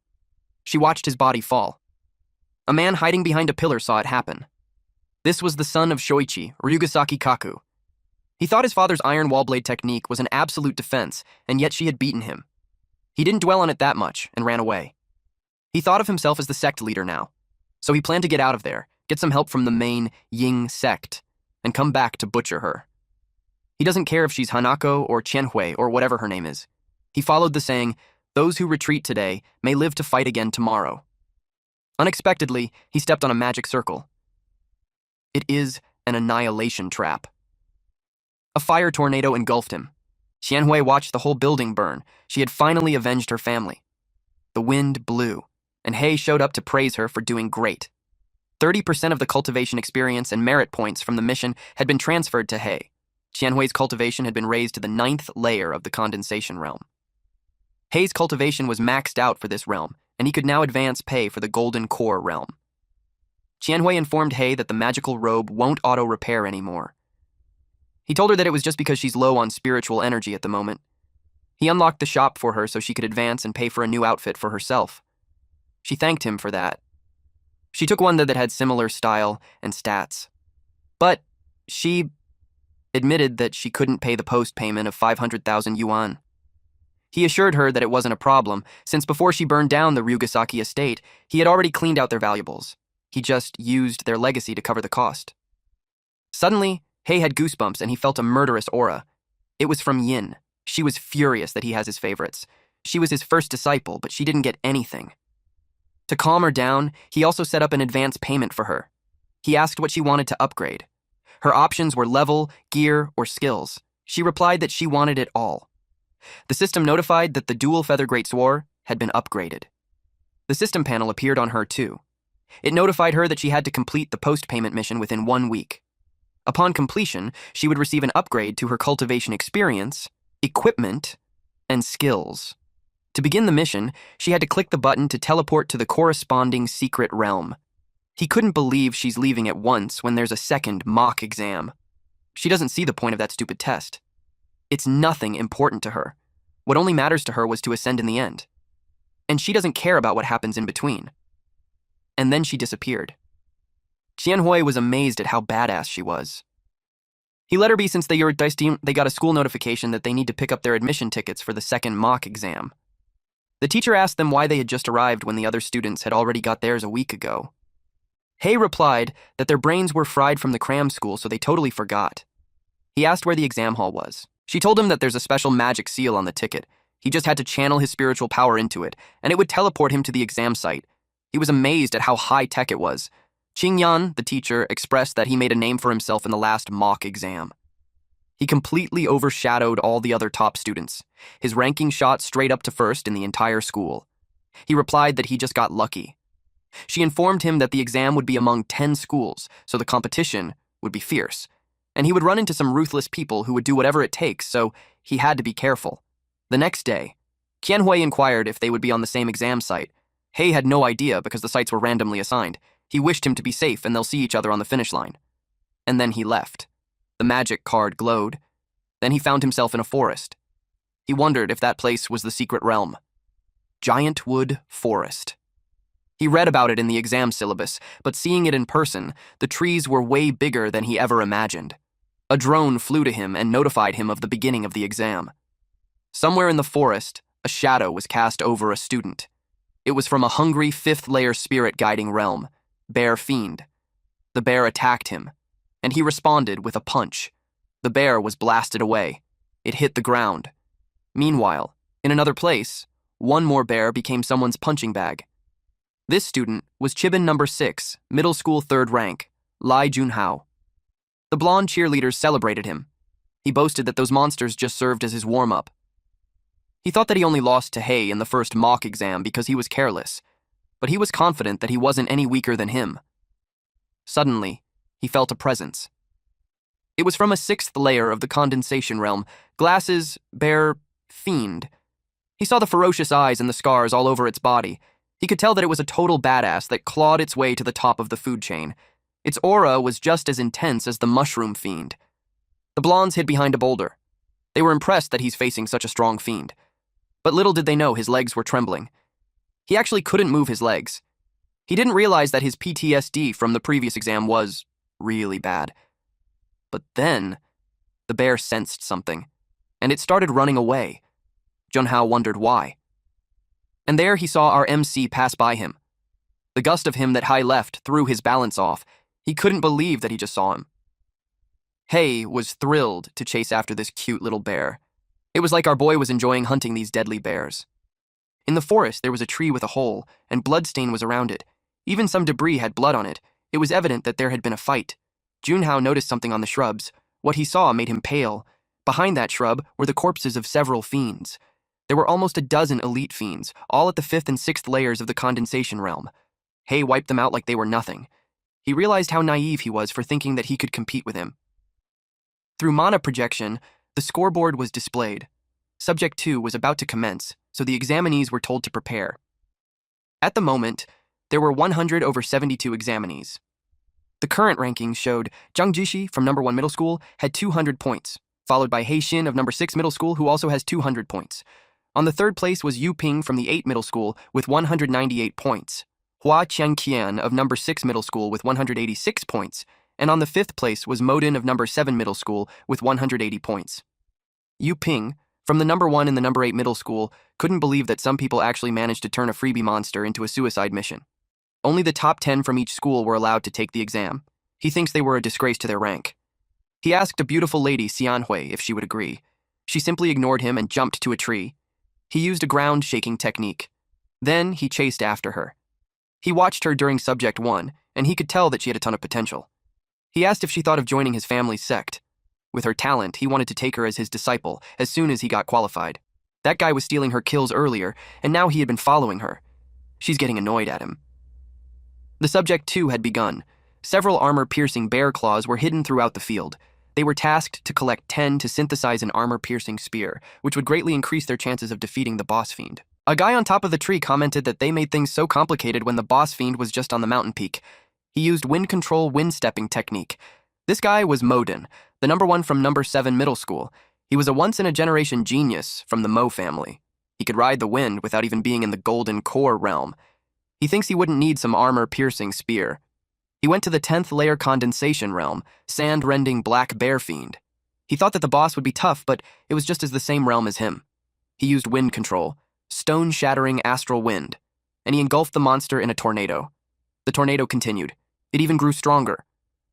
She watched his body fall. A man hiding behind a pillar saw it happen. This was the son of Shoichi, Ryugasaki Kaku. He thought his father's iron wall blade technique was an absolute defense, and yet she had beaten him. He didn't dwell on it that much and ran away. He thought of himself as the sect leader now, so he planned to get out of there, get some help from the main Ying sect, and come back to butcher her. He doesn't care if she's Hanako or Qianhui or whatever her name is. He followed the saying, "Those who retreat today may live to fight again tomorrow." Unexpectedly, he stepped on a magic circle. It is an annihilation trap. A fire tornado engulfed him. Qianhui watched the whole building burn. She had finally avenged her family. The wind blew, and Hei showed up to praise her for doing great. 30% of the cultivation experience and merit points from the mission had been transferred to Hei. Qianhui's cultivation had been raised to the 9th layer of the condensation realm. Hei's cultivation was maxed out for this realm, and he could now advance pay for the golden core realm. Qianhui informed Hei that the magical robe won't auto-repair anymore. He told her that it was just because she's low on spiritual energy at the moment. He unlocked the shop for her so she could advance and pay for a new outfit for herself. She thanked him for that. She took one that had similar style and stats. But she admitted that she couldn't pay the post-payment of 500,000 yuan. He assured her that it wasn't a problem, since before she burned down the Ryugasaki estate, he had already cleaned out their valuables. He just used their legacy to cover the cost. Suddenly, Hei had goosebumps and he felt a murderous aura. It was from Yin. She was furious that he has his favorites. She was his first disciple, but she didn't get anything. To calm her down, he also set up an advance payment for her. He asked what she wanted to upgrade. Her options were level, gear, or skills. She replied that she wanted it all. The system notified that the dual feather greatsword had been upgraded. The system panel appeared on her too. It notified her that she had to complete the post-payment mission within 1 week. Upon completion, she would receive an upgrade to her cultivation experience, equipment, and skills. To begin the mission, she had to click the button to teleport to the corresponding secret realm. He couldn't believe she's leaving at once when there's a second mock exam. She doesn't see the point of that stupid test. It's nothing important to her. What only matters to her was to ascend in the end. And she doesn't care about what happens in between. And then she disappeared. Qianhui was amazed at how badass she was. He let her be since they got a school notification that they need to pick up their admission tickets for the second mock exam. The teacher asked them why they had just arrived when the other students had already got theirs a week ago. Hei replied that their brains were fried from the cram school, so they totally forgot. He asked where the exam hall was. She told him that there's a special magic seal on the ticket. He just had to channel his spiritual power into it, and it would teleport him to the exam site. He was amazed at how high-tech it was. Qingyan, the teacher, expressed that he made a name for himself in the last mock exam. He completely overshadowed all the other top students. His ranking shot straight up to first in the entire school. He replied that he just got lucky. She informed him that the exam would be among 10 schools, so the competition would be fierce, and he would run into some ruthless people who would do whatever it takes, so he had to be careful. The next day, Qianhui inquired if they would be on the same exam site. Hei had no idea because the sites were randomly assigned. He wished him to be safe and they'll see each other on the finish line. And then he left. The magic card glowed. Then he found himself in a forest. He wondered if that place was the secret realm. Giant Wood Forest. He read about it in the exam syllabus, but seeing it in person, the trees were way bigger than he ever imagined. A drone flew to him and notified him of the beginning of the exam. Somewhere in the forest, a shadow was cast over a student. It was from a hungry 5th-layer spirit guiding realm, Bear Fiend. The bear attacked him, and he responded with a punch. The bear was blasted away. It hit the ground, Meanwhile, in another place, one more bear became someone's punching bag. This student was Chibin number 6, middle school 3rd rank, Lai Junhao. The blonde cheerleaders celebrated him. He boasted that those monsters just served as his warm-up. He thought that he only lost to Hei in the first mock exam because he was careless, but he was confident that he wasn't any weaker than him. Suddenly, he felt a presence. It was from a 6th layer of the condensation realm, glasses, bear, fiend. He saw the ferocious eyes and the scars all over its body. He could tell that it was a total badass that clawed its way to the top of the food chain. Its aura was just as intense as the mushroom fiend. The blondes hid behind a boulder. They were impressed that he's facing such a strong fiend. But little did they know his legs were trembling. He actually couldn't move his legs. He didn't realize that his PTSD from the previous exam was really bad. But then, the bear sensed something, and it started running away. Junhao wondered why. And there he saw our MC pass by him. The gust of him that Hai left threw his balance off. He couldn't believe that he just saw him. Hei was thrilled to chase after this cute little bear. It was like our boy was enjoying hunting these deadly bears. In the forest, there was a tree with a hole, and bloodstain was around it. Even some debris had blood on it. It was evident that there had been a fight. Junhao noticed something on the shrubs. What he saw made him pale. Behind that shrub were the corpses of several fiends. There were almost a dozen elite fiends, all at the 5th and 6th layers of the condensation realm. Hei wiped them out like they were nothing. He realized how naive he was for thinking that he could compete with him. Through mana projection, the scoreboard was displayed. Subject 2 was about to commence, so the examinees were told to prepare. At the moment, there were 100 over 72 examinees. The current rankings showed Zhang Jishi from number 1 middle school had 200 points, followed by Hei Xin of number 6 middle school who also has 200 points. On the 3rd place was Yu Ping from the 8 middle school with 198 points, Hua Qianqian of number 6 middle school with 186 points, and on the 5th place was Modin of number 7 middle school with 180 points. Yu Ping, from the number 1 in the number 8 middle school, couldn't believe that some people actually managed to turn a freebie monster into a suicide mission. Only the top 10 from each school were allowed to take the exam. He thinks they were a disgrace to their rank. He asked a beautiful lady, Xianhui, if she would agree. She simply ignored him and jumped to a tree. He used a ground-shaking technique. Then he chased after her. He watched her during Subject 1, and he could tell that she had a ton of potential. He asked if she thought of joining his family's sect. With her talent, he wanted to take her as his disciple as soon as he got qualified. That guy was stealing her kills earlier, and now he had been following her. She's getting annoyed at him. The Subject 2 had begun. Several armor-piercing bear claws were hidden throughout the field. They were tasked to collect 10 to synthesize an armor-piercing spear, which would greatly increase their chances of defeating the boss fiend. A guy on top of the tree commented that they made things so complicated when the boss fiend was just on the mountain peak. He used wind control wind-stepping technique. This guy was Modin, the number 1 from number 7 middle school. He was a once-in-a-generation genius from the Mo family. He could ride the wind without even being in the golden core realm. He thinks he wouldn't need some armor-piercing spear. He went to the 10th layer condensation realm, sand-rending black bear fiend. He thought that the boss would be tough, but it was just as the same realm as him. He used wind control, stone-shattering astral wind, and he engulfed the monster in a tornado. The tornado continued. It even grew stronger,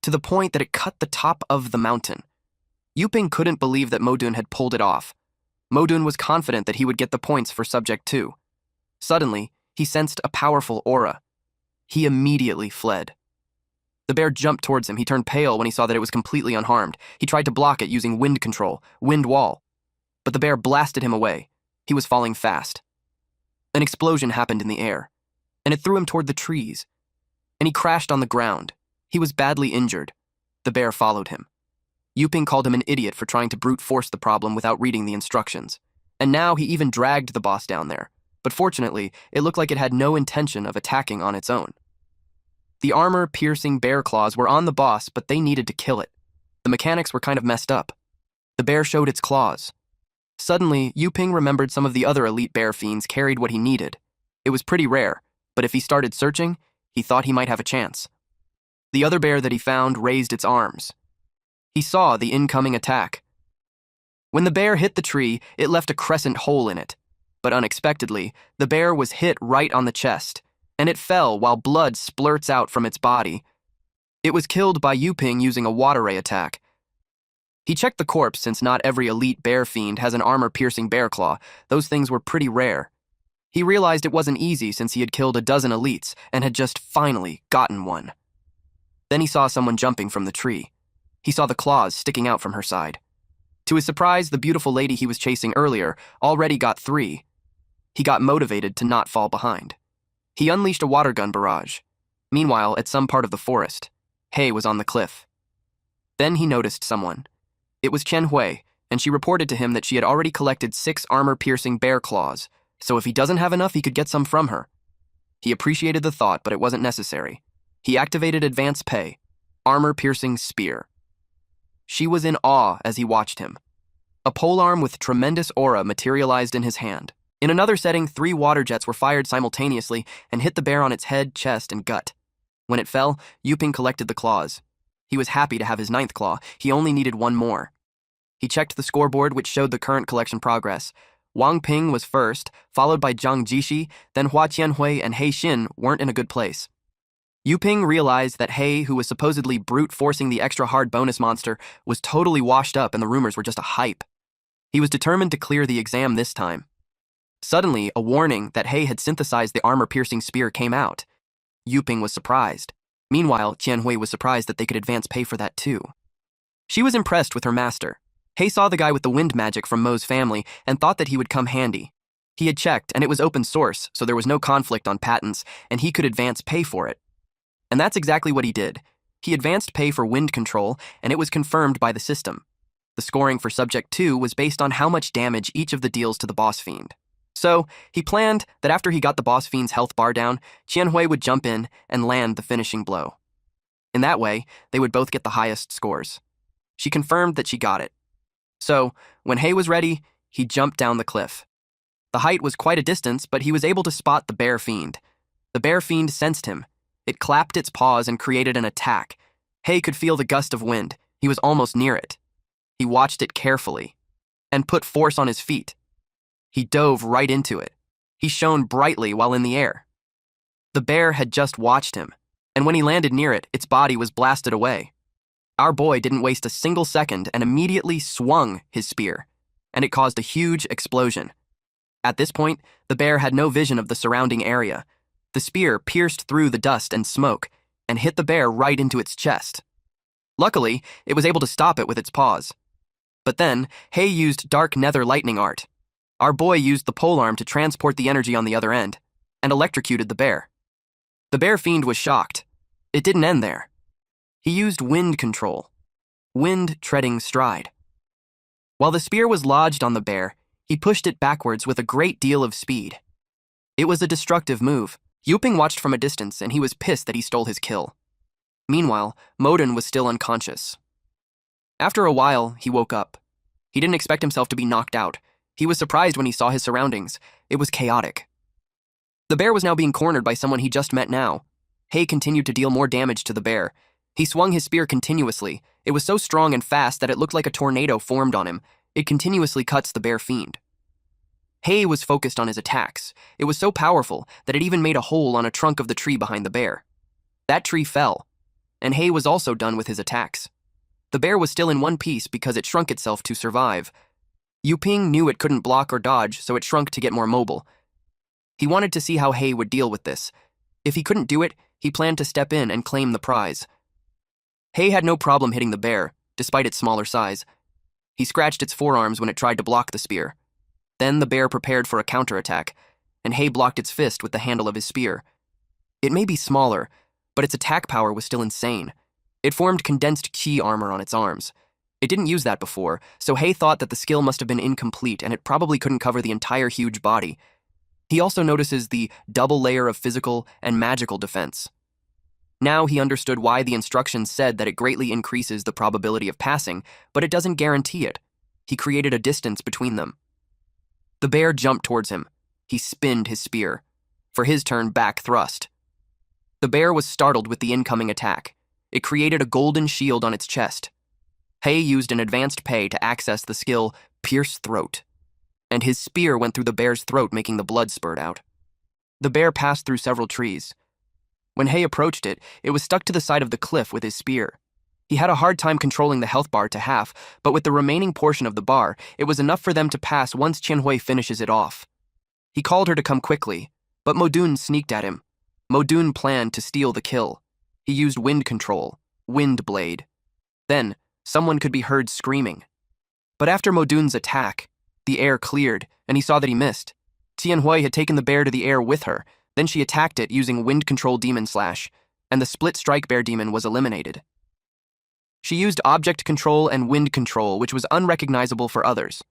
to the point that it cut the top of the mountain. Yuping couldn't believe that Modun had pulled it off. Modun was confident that he would get the points for Subject 2. Suddenly, he sensed a powerful aura. He immediately fled. The bear jumped towards him. He turned pale when he saw that it was completely unharmed. He tried to block it using wind control, wind wall. But the bear blasted him away. He was falling fast. An explosion happened in the air, and it threw him toward the trees. And he crashed on the ground. He was badly injured. The bear followed him. Yuping called him an idiot for trying to brute force the problem without reading the instructions. And now he even dragged the boss down there. But fortunately, it looked like it had no intention of attacking on its own. The armor-piercing bear claws were on the boss, but they needed to kill it. The mechanics were kind of messed up. The bear showed its claws. Suddenly, Yuping remembered some of the other elite bear fiends carried what he needed. It was pretty rare, but if he started searching, he thought he might have a chance. The other bear that he found raised its arms. He saw the incoming attack. When the bear hit the tree, it left a crescent hole in it. But unexpectedly, the bear was hit right on the chest, and it fell while blood splurts out from its body. It was killed by Yuping using a water ray attack. He checked the corpse since not every elite bear fiend has an armor-piercing bear claw. Those things were pretty rare. He realized it wasn't easy since he had killed a dozen elites and had just finally gotten one. Then he saw someone jumping from the tree. He saw the claws sticking out from her side. To his surprise, the beautiful lady he was chasing earlier already got 3. He got motivated to not fall behind. He unleashed a water gun barrage. Meanwhile, at some part of the forest, Hei was on the cliff. Then he noticed someone. It was Chen Hui, and she reported to him that she had already collected 6 armor-piercing bear claws, so if he doesn't have enough, he could get some from her. He appreciated the thought, but it wasn't necessary. He activated Advanced Pay, Armor-Piercing Spear. She was in awe as he watched him. A polearm with tremendous aura materialized in his hand. In another setting, 3 water jets were fired simultaneously and hit the bear on its head, chest, and gut. When it fell, Yuping collected the claws. He was happy to have his 9th claw. He only needed 1 more. He checked the scoreboard, which showed the current collection progress. Wang Ping was first, followed by Zhang Jishi, then Hua Tianhui and Hei Xin weren't in a good place. Yuping realized that Hei, who was supposedly brute-forcing the extra-hard bonus monster, was totally washed up and the rumors were just a hype. He was determined to clear the exam this time. Suddenly, a warning that Hei had synthesized the armor-piercing spear came out. Yuping was surprised. Meanwhile, Tianhui was surprised that they could advance pay for that too. She was impressed with her master. Hei saw the guy with the wind magic from Mo's family and thought that he would come handy. He had checked, and it was open source, so there was no conflict on patents, and he could advance pay for it. And that's exactly what he did. He advanced pay for wind control, and it was confirmed by the system. The scoring for Subject 2 was based on how much damage each of the deals to the boss fiend. So, he planned that after he got the boss fiend's health bar down, Tianhui would jump in and land the finishing blow. In that way, they would both get the highest scores. She confirmed that she got it. So, when Hei was ready, he jumped down the cliff. The height was quite a distance, but he was able to spot the bear fiend. The bear fiend sensed him. It clapped its paws and created an attack. Hei could feel the gust of wind. He was almost near it. He watched it carefully and put force on his feet. He dove right into it. He shone brightly while in the air. The bear had just watched him, and when he landed near it, its body was blasted away. Our boy didn't waste a single second and immediately swung his spear, and it caused a huge explosion. At this point, the bear had no vision of the surrounding area. The spear pierced through the dust and smoke and hit the bear right into its chest. Luckily, it was able to stop it with its paws. But then, Hei used Dark Nether Lightning Art. Our boy used the polearm to transport the energy on the other end and electrocuted the bear. The bear fiend was shocked. It didn't end there. He used wind control, wind treading stride. While the spear was lodged on the bear, he pushed it backwards with a great deal of speed. It was a destructive move. Yuping watched from a distance, and he was pissed that he stole his kill. Meanwhile, Moden was still unconscious. After a while, he woke up. He didn't expect himself to be knocked out. He was surprised when he saw his surroundings. It was chaotic. The bear was now being cornered by someone he just met now. Hei continued to deal more damage to the bear. He swung his spear continuously. It was so strong and fast that it looked like a tornado formed on him. It continuously cuts the bear fiend. Hei was focused on his attacks. It was so powerful that it even made a hole on a trunk of the tree behind the bear. That tree fell, and Hei was also done with his attacks. The bear was still in one piece because it shrunk itself to survive. Yuping knew it couldn't block or dodge, so it shrunk to get more mobile. He wanted to see how Hei would deal with this. If he couldn't do it, he planned to step in and claim the prize. Hei had no problem hitting the bear, despite its smaller size. He scratched its forearms when it tried to block the spear. Then the bear prepared for a counterattack, and Hei blocked its fist with the handle of his spear. It may be smaller, but its attack power was still insane. It formed condensed chi armor on its arms. It didn't use that before, so Hei thought that the skill must have been incomplete and it probably couldn't cover the entire huge body. He also notices the double layer of physical and magical defense. Now he understood why the instructions said that it greatly increases the probability of passing, but it doesn't guarantee it. He created a distance between them. The bear jumped towards him. He spinned his spear. For his turn, back thrust. The bear was startled with the incoming attack. It created a golden shield on its chest. Hei used an advanced pay to access the skill Pierce Throat, and his spear went through the bear's throat, making the blood spurt out. The bear passed through several trees. When Hei approached it, it was stuck to the side of the cliff with his spear. He had a hard time controlling the health bar to half, but with the remaining portion of the bar, it was enough for them to pass once Qianhui finishes it off. He called her to come quickly, but Modun sneaked at him. Modun planned to steal the kill. He used wind control, wind blade. Then, someone could be heard screaming. But after Modun's attack, the air cleared, and he saw that he missed. Qianhui had taken the bear to the air with her, then she attacked it using wind control demon slash, and the split strike bear demon was eliminated. She used object control and wind control, which was unrecognizable for others.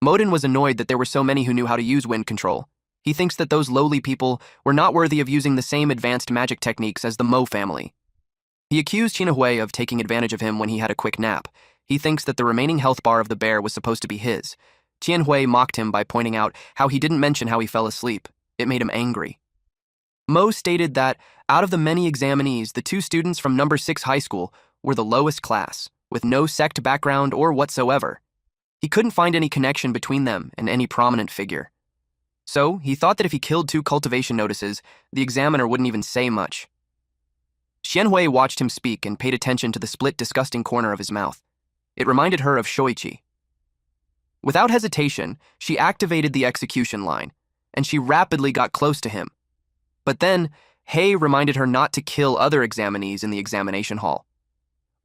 Modun was annoyed that there were so many who knew how to use wind control. He thinks that those lowly people were not worthy of using the same advanced magic techniques as the Mo family. He accused Qianhui of taking advantage of him when he had a quick nap. He thinks that the remaining health bar of the bear was supposed to be his. Qianhui mocked him by pointing out how he didn't mention how he fell asleep. It made him angry. Mo stated that, out of the many examinees, the 2 students from number 6 high school were the lowest class, with no sect background or whatsoever. He couldn't find any connection between them and any prominent figure. So, he thought that if he killed 2 cultivation notices, the examiner wouldn't even say much. Qianhui watched him speak and paid attention to the split, disgusting corner of his mouth. It reminded her of Shoichi. Without hesitation, she activated the execution line, and she rapidly got close to him. But then, Hei reminded her not to kill other examinees in the examination hall.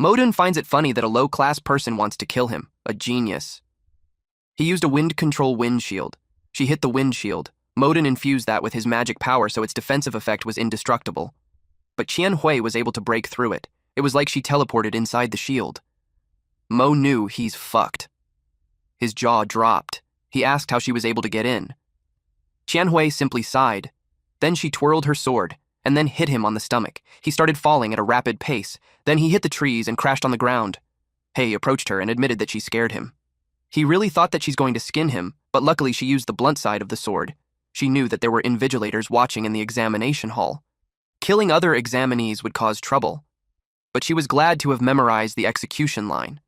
Modun finds it funny that a low-class person wants to kill him, a genius. He used a wind control wind shield. She hit the wind shield. Modun infused that with his magic power so its defensive effect was indestructible. But Qianhui was able to break through it. It was like she teleported inside the shield. Mo knew he's fucked. His jaw dropped. He asked how she was able to get in. Qianhui simply sighed. Then she twirled her sword, and then hit him on the stomach. He started falling at a rapid pace. Then he hit the trees and crashed on the ground. Hei approached her and admitted that she scared him. He really thought that she's going to skin him, but luckily she used the blunt side of the sword. She knew that there were invigilators watching in the examination hall. Killing other examinees would cause trouble, but she was glad to have memorized the execution line.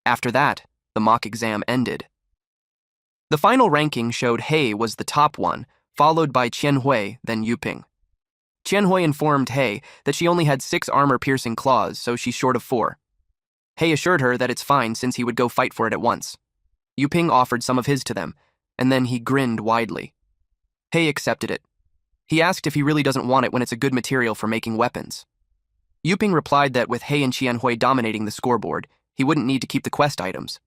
After that, the mock exam ended. The final ranking showed Hei was the top one, followed by Qianhui, then Yuping. Qianhui informed Hei that she only had 6 armor-piercing claws, so she's short of 4. Hei assured her that it's fine since he would go fight for it at once. Yuping offered some of his to them, and then he grinned widely. Hei accepted it. He asked if he really doesn't want it when it's a good material for making weapons. Yuping replied that with Hei and Qianhui dominating the scoreboard, he wouldn't need to keep the quest items.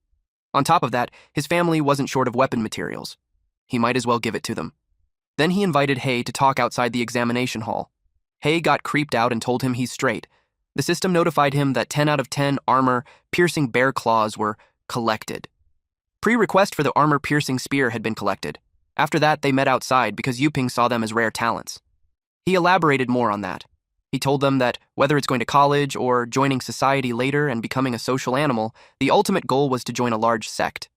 On top of that, his family wasn't short of weapon materials. He might as well give it to them. Then he invited Hei to talk outside the examination hall. Hei got creeped out and told him he's straight. The system notified him that 10 out of 10 armor-piercing bear claws were collected. Pre-request for the armor-piercing spear had been collected. After that, they met outside because Yuping saw them as rare talents. He elaborated more on that. He told them that whether it's going to college or joining society later and becoming a social animal, the ultimate goal was to join a large sect.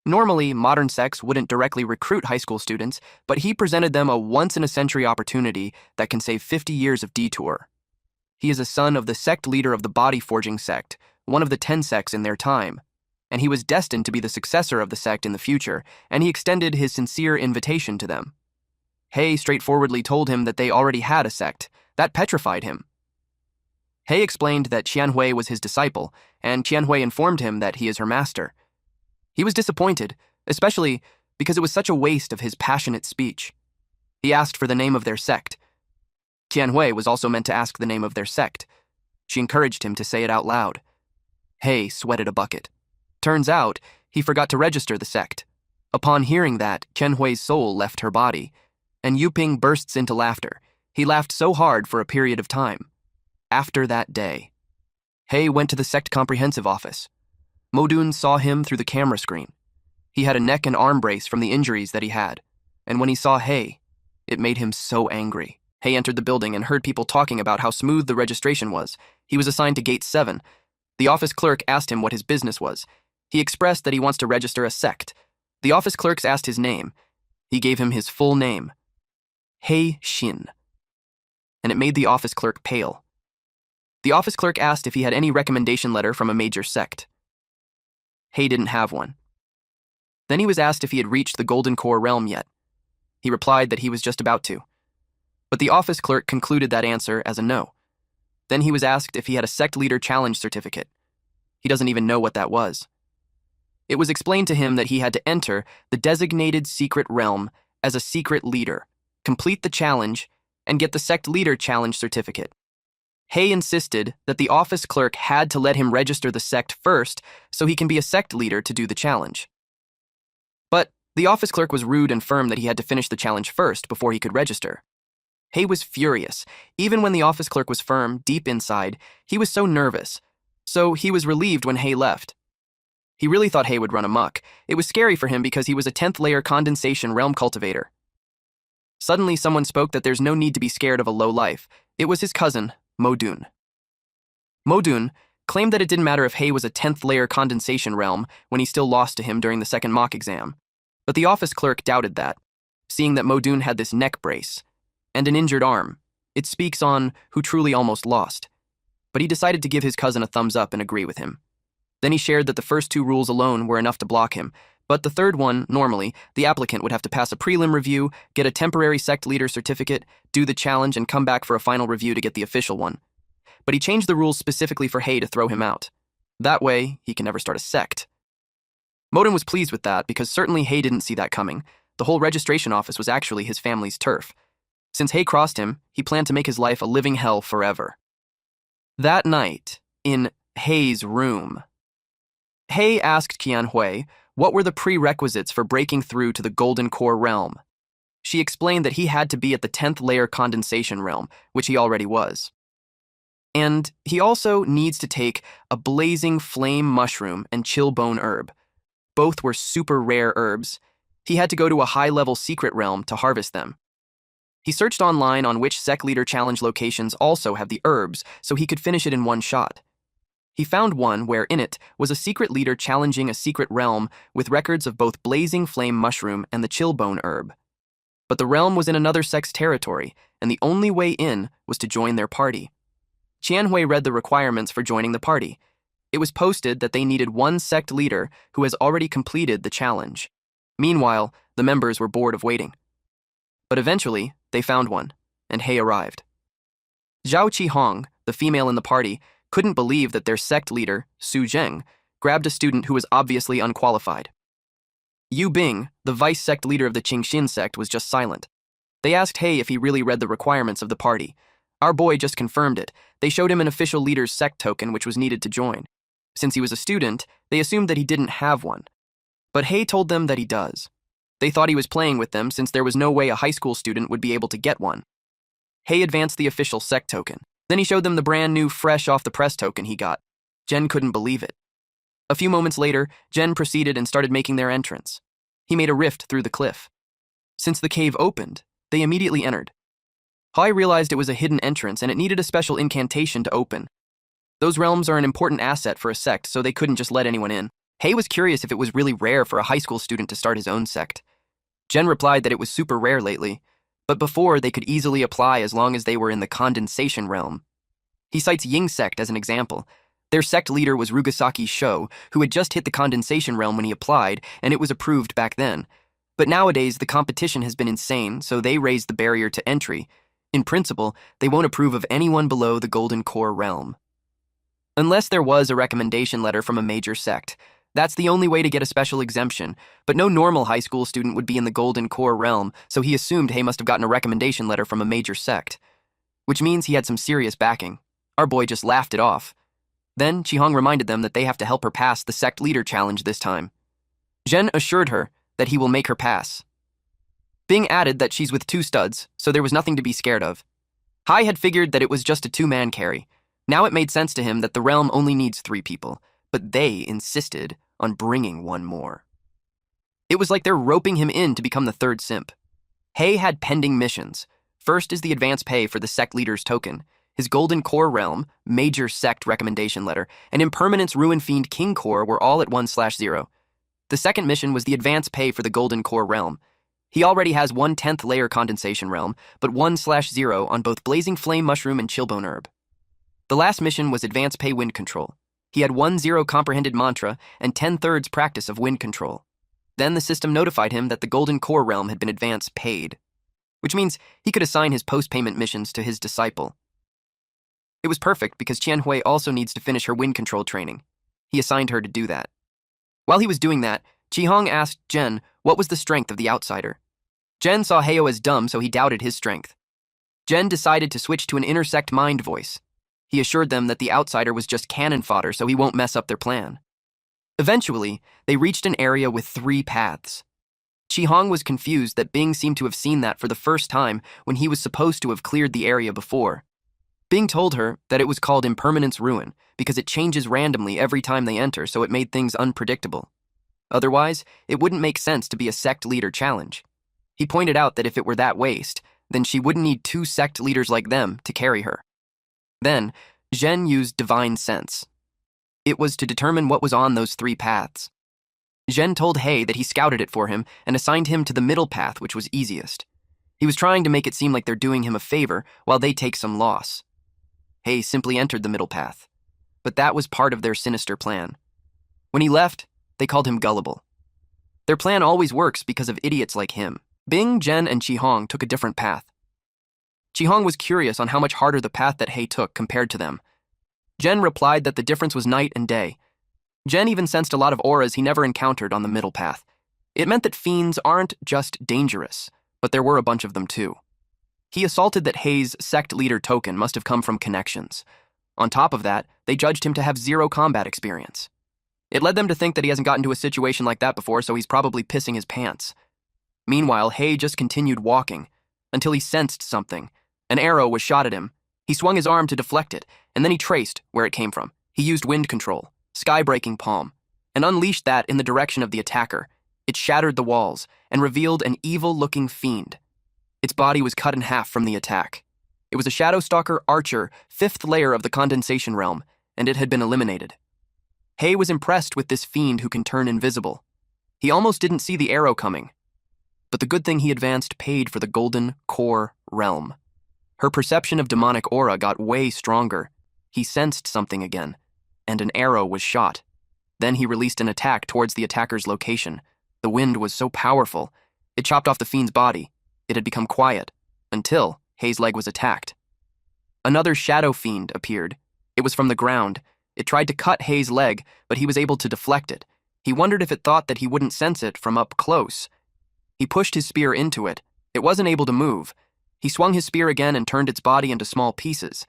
Normally, modern sects wouldn't directly recruit high school students, but he presented them a once-in-a-century opportunity that can save 50 years of detour. He is a son of the sect leader of the body forging sect, one of the 10 sects in their time, and he was destined to be the successor of the sect in the future, and he extended his sincere invitation to them. Hei straightforwardly told him that they already had a sect. That petrified him. Hei explained that Qianhui was his disciple, and Qianhui informed him that he is her master. He was disappointed, especially because it was such a waste of his passionate speech. He asked for the name of their sect. Qianhui was also meant to ask the name of their sect. She encouraged him to say it out loud. Hei sweated a bucket. Turns out, he forgot to register the sect. Upon hearing that, Qianhui's soul left her body, and Yuping bursts into laughter. He laughed so hard for a period of time. After that day, Hei went to the sect comprehensive office. Modun saw him through the camera screen. He had a neck and arm brace from the injuries that he had, and when he saw Hei, it made him so angry. Hei entered the building and heard people talking about how smooth the registration was. He was assigned to Gate 7. The office clerk asked him what his business was. He expressed that he wants to register a sect. The office clerks asked his name. He gave him his full name, Hei Xin, and it made the office clerk pale. The office clerk asked if he had any recommendation letter from a major sect. Hei didn't have one. Then he was asked if he had reached the Golden Core realm yet. He replied that he was just about to. But the office clerk concluded that answer as a no. Then he was asked if he had a sect leader challenge certificate. He doesn't even know what that was. It was explained to him that he had to enter the designated secret realm as a secret leader, complete the challenge, and get the sect leader challenge certificate. Hei insisted that the office clerk had to let him register the sect first so he can be a sect leader to do the challenge. But the office clerk was rude and firm that he had to finish the challenge first before he could register. Hei was furious. Even when the office clerk was firm, deep inside, he was so nervous. So he was relieved when Hei left. He really thought Hei would run amok. It was scary for him because he was a 10th layer condensation realm cultivator. Suddenly someone spoke that there's no need to be scared of a low life. It was his cousin, Modun. Modun claimed that it didn't matter if Hei was a 10th layer condensation realm when he still lost to him during the second mock exam. But the office clerk doubted that, seeing that Modun had this neck brace and an injured arm. It speaks on who truly almost lost. But he decided to give his cousin a thumbs up and agree with him. Then he shared that the first 2 rules alone were enough to block him, but the third one, normally, the applicant would have to pass a prelim review, get a temporary sect leader certificate, do the challenge, and come back for a final review to get the official one. But he changed the rules specifically for Hei to throw him out. That way, he can never start a sect. Modun was pleased with that because certainly Hei didn't see that coming. The whole registration office was actually his family's turf. Since Hei crossed him, he planned to make his life a living hell forever. That night, in Hei's room, Hei asked Qianhui what were the prerequisites for breaking through to the Golden Core realm. She explained that he had to be at the 10th layer condensation realm, which he already was. And he also needs to take a blazing flame mushroom and chill bone herb. Both were super rare herbs. He had to go to a high-level secret realm to harvest them. He searched online on which sect leader challenge locations also have the herbs so he could finish it in one shot. He found one where in it was a secret leader challenging a secret realm with records of both blazing flame mushroom and the chillbone herb. But the realm was in another sect's territory, and the only way in was to join their party. Qianhui read the requirements for joining the party. It was posted that they needed one sect leader who has already completed the challenge. Meanwhile, the members were bored of waiting. But eventually, they found one, and Hei arrived. Zhao Qihong, the female in the party, couldn't believe that their sect leader, Su Zheng, grabbed a student who was obviously unqualified. Yu Bing, the vice sect leader of the Qingxin sect, was just silent. They asked Hei if he really read the requirements of the party. Our boy just confirmed it. They showed him an official leader's sect token which was needed to join. Since he was a student, they assumed that he didn't have one. But Hei told them that he does. They thought he was playing with them since there was no way a high school student would be able to get one. Hei advanced the official sect token. Then he showed them the brand new fresh off the press token he got. Jen couldn't believe it. A few moments later, Jen proceeded and started making their entrance. He made a rift through the cliff. Since the cave opened, they immediately entered. Hai realized it was a hidden entrance and it needed a special incantation to open. Those realms are an important asset for a sect, so they couldn't just let anyone in. Hei was curious if it was really rare for a high school student to start his own sect. Jen replied that it was super rare lately, but before they could easily apply as long as they were in the condensation realm. He cites Ying sect as an example. Their sect leader was Rugasaki Sho, who had just hit the condensation realm when he applied, and it was approved back then. But nowadays, the competition has been insane, so they raised the barrier to entry. In principle, they won't approve of anyone below the Golden Core realm. Unless there was a recommendation letter from a major sect. That's the only way to get a special exemption, but no normal high school student would be in the Golden Core realm, so he assumed Hei must have gotten a recommendation letter from a major sect. Which means he had some serious backing. Our boy just laughed it off. Then, Qihong reminded them that they have to help her pass the sect leader challenge this time. Zhen assured her that he will make her pass. Bing added that she's with 2 studs, so there was nothing to be scared of. Hai had figured that it was just a 2-man carry. Now it made sense to him that the realm only needs 3 people, but they insisted on bringing 1 more. It was like they're roping him in to become the 3rd simp. Hei had pending missions. First is the advance pay for the sect leader's token, his Golden Core realm, major sect recommendation letter, and Impermanence Ruin Fiend King Core were all at 1/0. The second mission was the advance pay for the Golden Core realm. He already has 1/10th layer condensation realm, but 1/0 on both Blazing Flame Mushroom and Chillbone Herb. The last mission was advance pay wind control. He had 1/0 comprehended mantra and 10/3 practice of wind control. Then the system notified him that the Golden Core realm had been advance paid, which means he could assign his post-payment missions to his disciple. It was perfect because Qianhui also needs to finish her wind control training. He assigned her to do that. While he was doing that, Qihong asked Jen what was the strength of the outsider. Jen saw Heo as dumb, so he doubted his strength. Jen decided to switch to an intersect mind voice. He assured them that the outsider was just cannon fodder, so he won't mess up their plan. Eventually, they reached an area with 3 paths. Qihong was confused that Bing seemed to have seen that for the first time when he was supposed to have cleared the area before. Bing told her that it was called Impermanence Ruin because it changes randomly every time they enter, so it made things unpredictable. Otherwise, it wouldn't make sense to be a sect leader challenge. He pointed out that if it were that waste, then she wouldn't need 2 sect leaders like them to carry her. Then, Zhen used divine sense. It was to determine what was on those 3 paths. Zhen told He that he scouted it for him and assigned him to the middle path, which was easiest. He was trying to make it seem like they're doing him a favor while they take some loss. He simply entered the middle path, but that was part of their sinister plan. When he left, they called him gullible. Their plan always works because of idiots like him. Bing, Zhen, and Qihong took a different path. Qihong was curious on how much harder the path that He took compared to them. Zhen replied that the difference was night and day. Zhen even sensed a lot of auras he never encountered on the middle path. It meant that fiends aren't just dangerous, but there were a bunch of them too. He assaulted that He's sect leader token must have come from connections. On top of that, they judged him to have 0 combat experience. It led them to think that he hasn't gotten to a situation like that before, so he's probably pissing his pants. Meanwhile, He just continued walking until he sensed something. An arrow was shot at him. He swung his arm to deflect it, and then he traced where it came from. He used wind control, sky-breaking palm, and unleashed that in the direction of the attacker. It shattered the walls and revealed an evil-looking fiend. Its body was cut in half from the attack. It was a Shadowstalker Archer, 5th layer of the Condensation Realm, and it had been eliminated. He was impressed with this fiend who can turn invisible. He almost didn't see the arrow coming. But the good thing he advanced paid for the Golden Core Realm. Her perception of demonic aura got way stronger. He sensed something again, and an arrow was shot. Then he released an attack towards the attacker's location. The wind was so powerful, it chopped off the fiend's body. It had become quiet, until He's leg was attacked. Another shadow fiend appeared. It was from the ground. It tried to cut He's leg, but he was able to deflect it. He wondered if it thought that he wouldn't sense it from up close. He pushed his spear into it. It wasn't able to move. He swung his spear again and turned its body into small pieces.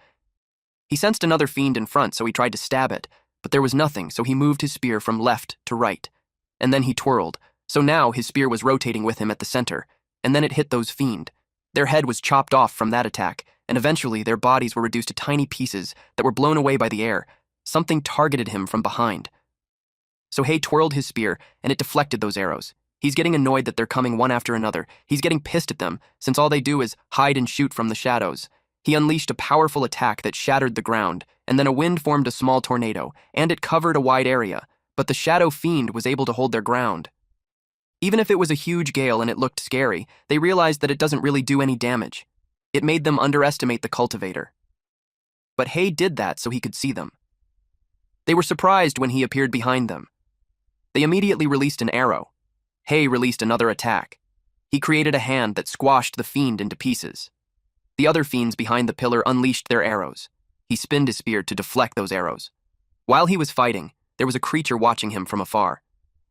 He sensed another fiend in front, so he tried to stab it, but there was nothing, so he moved his spear from left to right. And then he twirled, so now his spear was rotating with him at the center, and then it hit those fiend. Their head was chopped off from that attack, and eventually their bodies were reduced to tiny pieces that were blown away by the air. Something targeted him from behind. So He twirled his spear, and it deflected those arrows. He's getting annoyed that they're coming one after another. He's getting pissed at them, since all they do is hide and shoot from the shadows. He unleashed a powerful attack that shattered the ground, and then a wind formed a small tornado, and it covered a wide area, but the shadow fiend was able to hold their ground. Even if it was a huge gale and it looked scary, they realized that it doesn't really do any damage. It made them underestimate the cultivator. But He did that so he could see them. They were surprised when he appeared behind them. They immediately released an arrow. He released another attack. He created a hand that squashed the fiend into pieces. The other fiends behind the pillar unleashed their arrows. He spinned his spear to deflect those arrows. While he was fighting, there was a creature watching him from afar.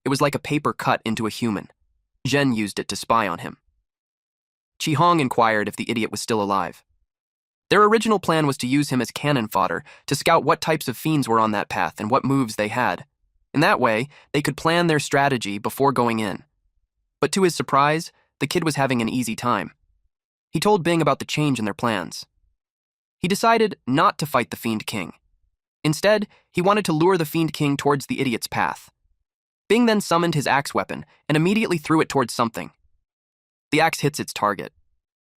It was like a paper cut into a human. Zhen used it to spy on him. Qihong inquired if the idiot was still alive. Their original plan was to use him as cannon fodder to scout what types of fiends were on that path and what moves they had. In that way, they could plan their strategy before going in. But to his surprise, the kid was having an easy time. He told Bing about the change in their plans. He decided not to fight the Fiend King. Instead, he wanted to lure the Fiend King towards the idiot's path. Bing then summoned his axe weapon and immediately threw it towards something. The axe hits its target.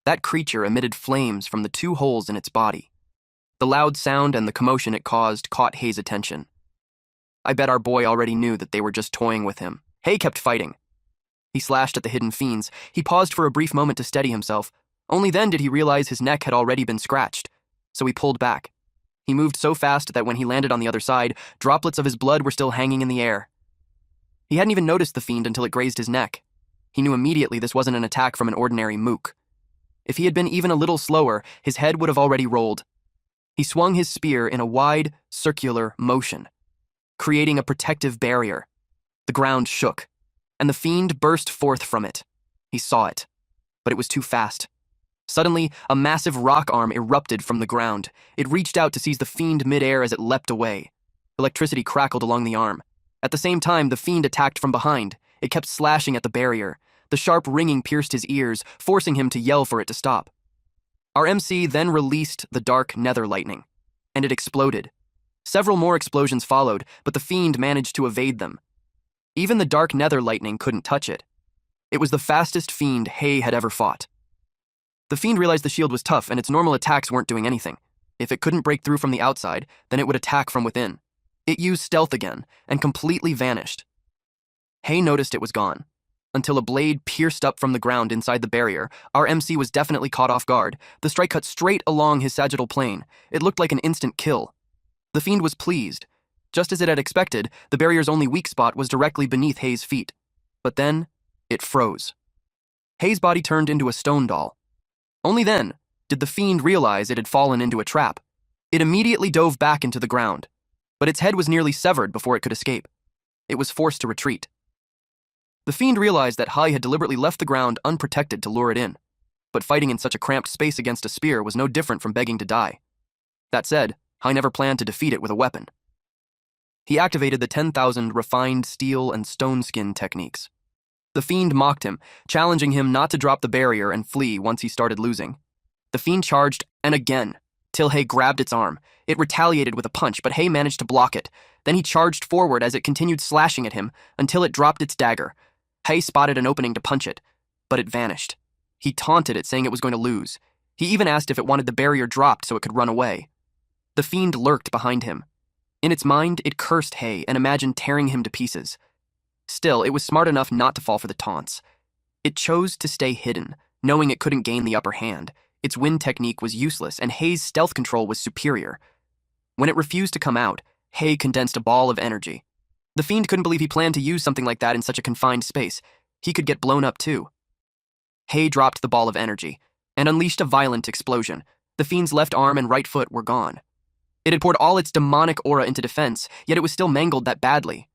That creature emitted flames from the 2 holes in its body. The loud sound and the commotion it caused caught He's attention. I bet our boy already knew that they were just toying with him. He kept fighting. He slashed at the hidden fiends. He paused for a brief moment to steady himself. Only then did he realize his neck had already been scratched, so he pulled back. He moved so fast that when he landed on the other side, droplets of his blood were still hanging in the air. He hadn't even noticed the fiend until it grazed his neck. He knew immediately this wasn't an attack from an ordinary mook. If he had been even a little slower, his head would have already rolled. He swung his spear in a wide, circular motion, creating a protective barrier. The ground shook, and the fiend burst forth from it. He saw it, but it was too fast. Suddenly, a massive rock arm erupted from the ground. It reached out to seize the fiend midair as it leapt away. Electricity crackled along the arm. At the same time, the fiend attacked from behind. It kept slashing at the barrier. The sharp ringing pierced his ears, forcing him to yell for it to stop. Our MC then released the dark nether lightning, and it exploded. Several more explosions followed, but the fiend managed to evade them. Even the dark nether lightning couldn't touch it. It was the fastest fiend Hay had ever fought. The fiend realized the shield was tough and its normal attacks weren't doing anything. If it couldn't break through from the outside, then it would attack from within. It used stealth again and completely vanished. Hay noticed it was gone, until a blade pierced up from the ground inside the barrier. Our MC was definitely caught off guard. The strike cut straight along his sagittal plane. It looked like an instant kill. The fiend was pleased. Just as it had expected, the barrier's only weak spot was directly beneath Hay's feet. But then, it froze. Hay's body turned into a stone doll. Only then did the fiend realize it had fallen into a trap. It immediately dove back into the ground, but its head was nearly severed before it could escape. It was forced to retreat. The fiend realized that Hai had deliberately left the ground unprotected to lure it in, but fighting in such a cramped space against a spear was no different from begging to die. That said, Hai never planned to defeat it with a weapon. He activated the 10,000 refined steel and stone skin techniques. The fiend mocked him, challenging him not to drop the barrier and flee once he started losing. The fiend charged, and again, till Hay grabbed its arm. It retaliated with a punch, but Hay managed to block it. Then he charged forward as it continued slashing at him until it dropped its dagger. Hay spotted an opening to punch it, but it vanished. He taunted it, saying it was going to lose. He even asked if it wanted the barrier dropped so it could run away. The fiend lurked behind him. In its mind, it cursed Hay and imagined tearing him to pieces. Still, it was smart enough not to fall for the taunts. It chose to stay hidden, knowing it couldn't gain the upper hand. Its wind technique was useless, and Hay's stealth control was superior. When it refused to come out, Hay condensed a ball of energy. The fiend couldn't believe he planned to use something like that in such a confined space. He could get blown up too. Hay dropped the ball of energy and unleashed a violent explosion. The fiend's left arm and right foot were gone. It had poured all its demonic aura into defense, yet it was still mangled that badly.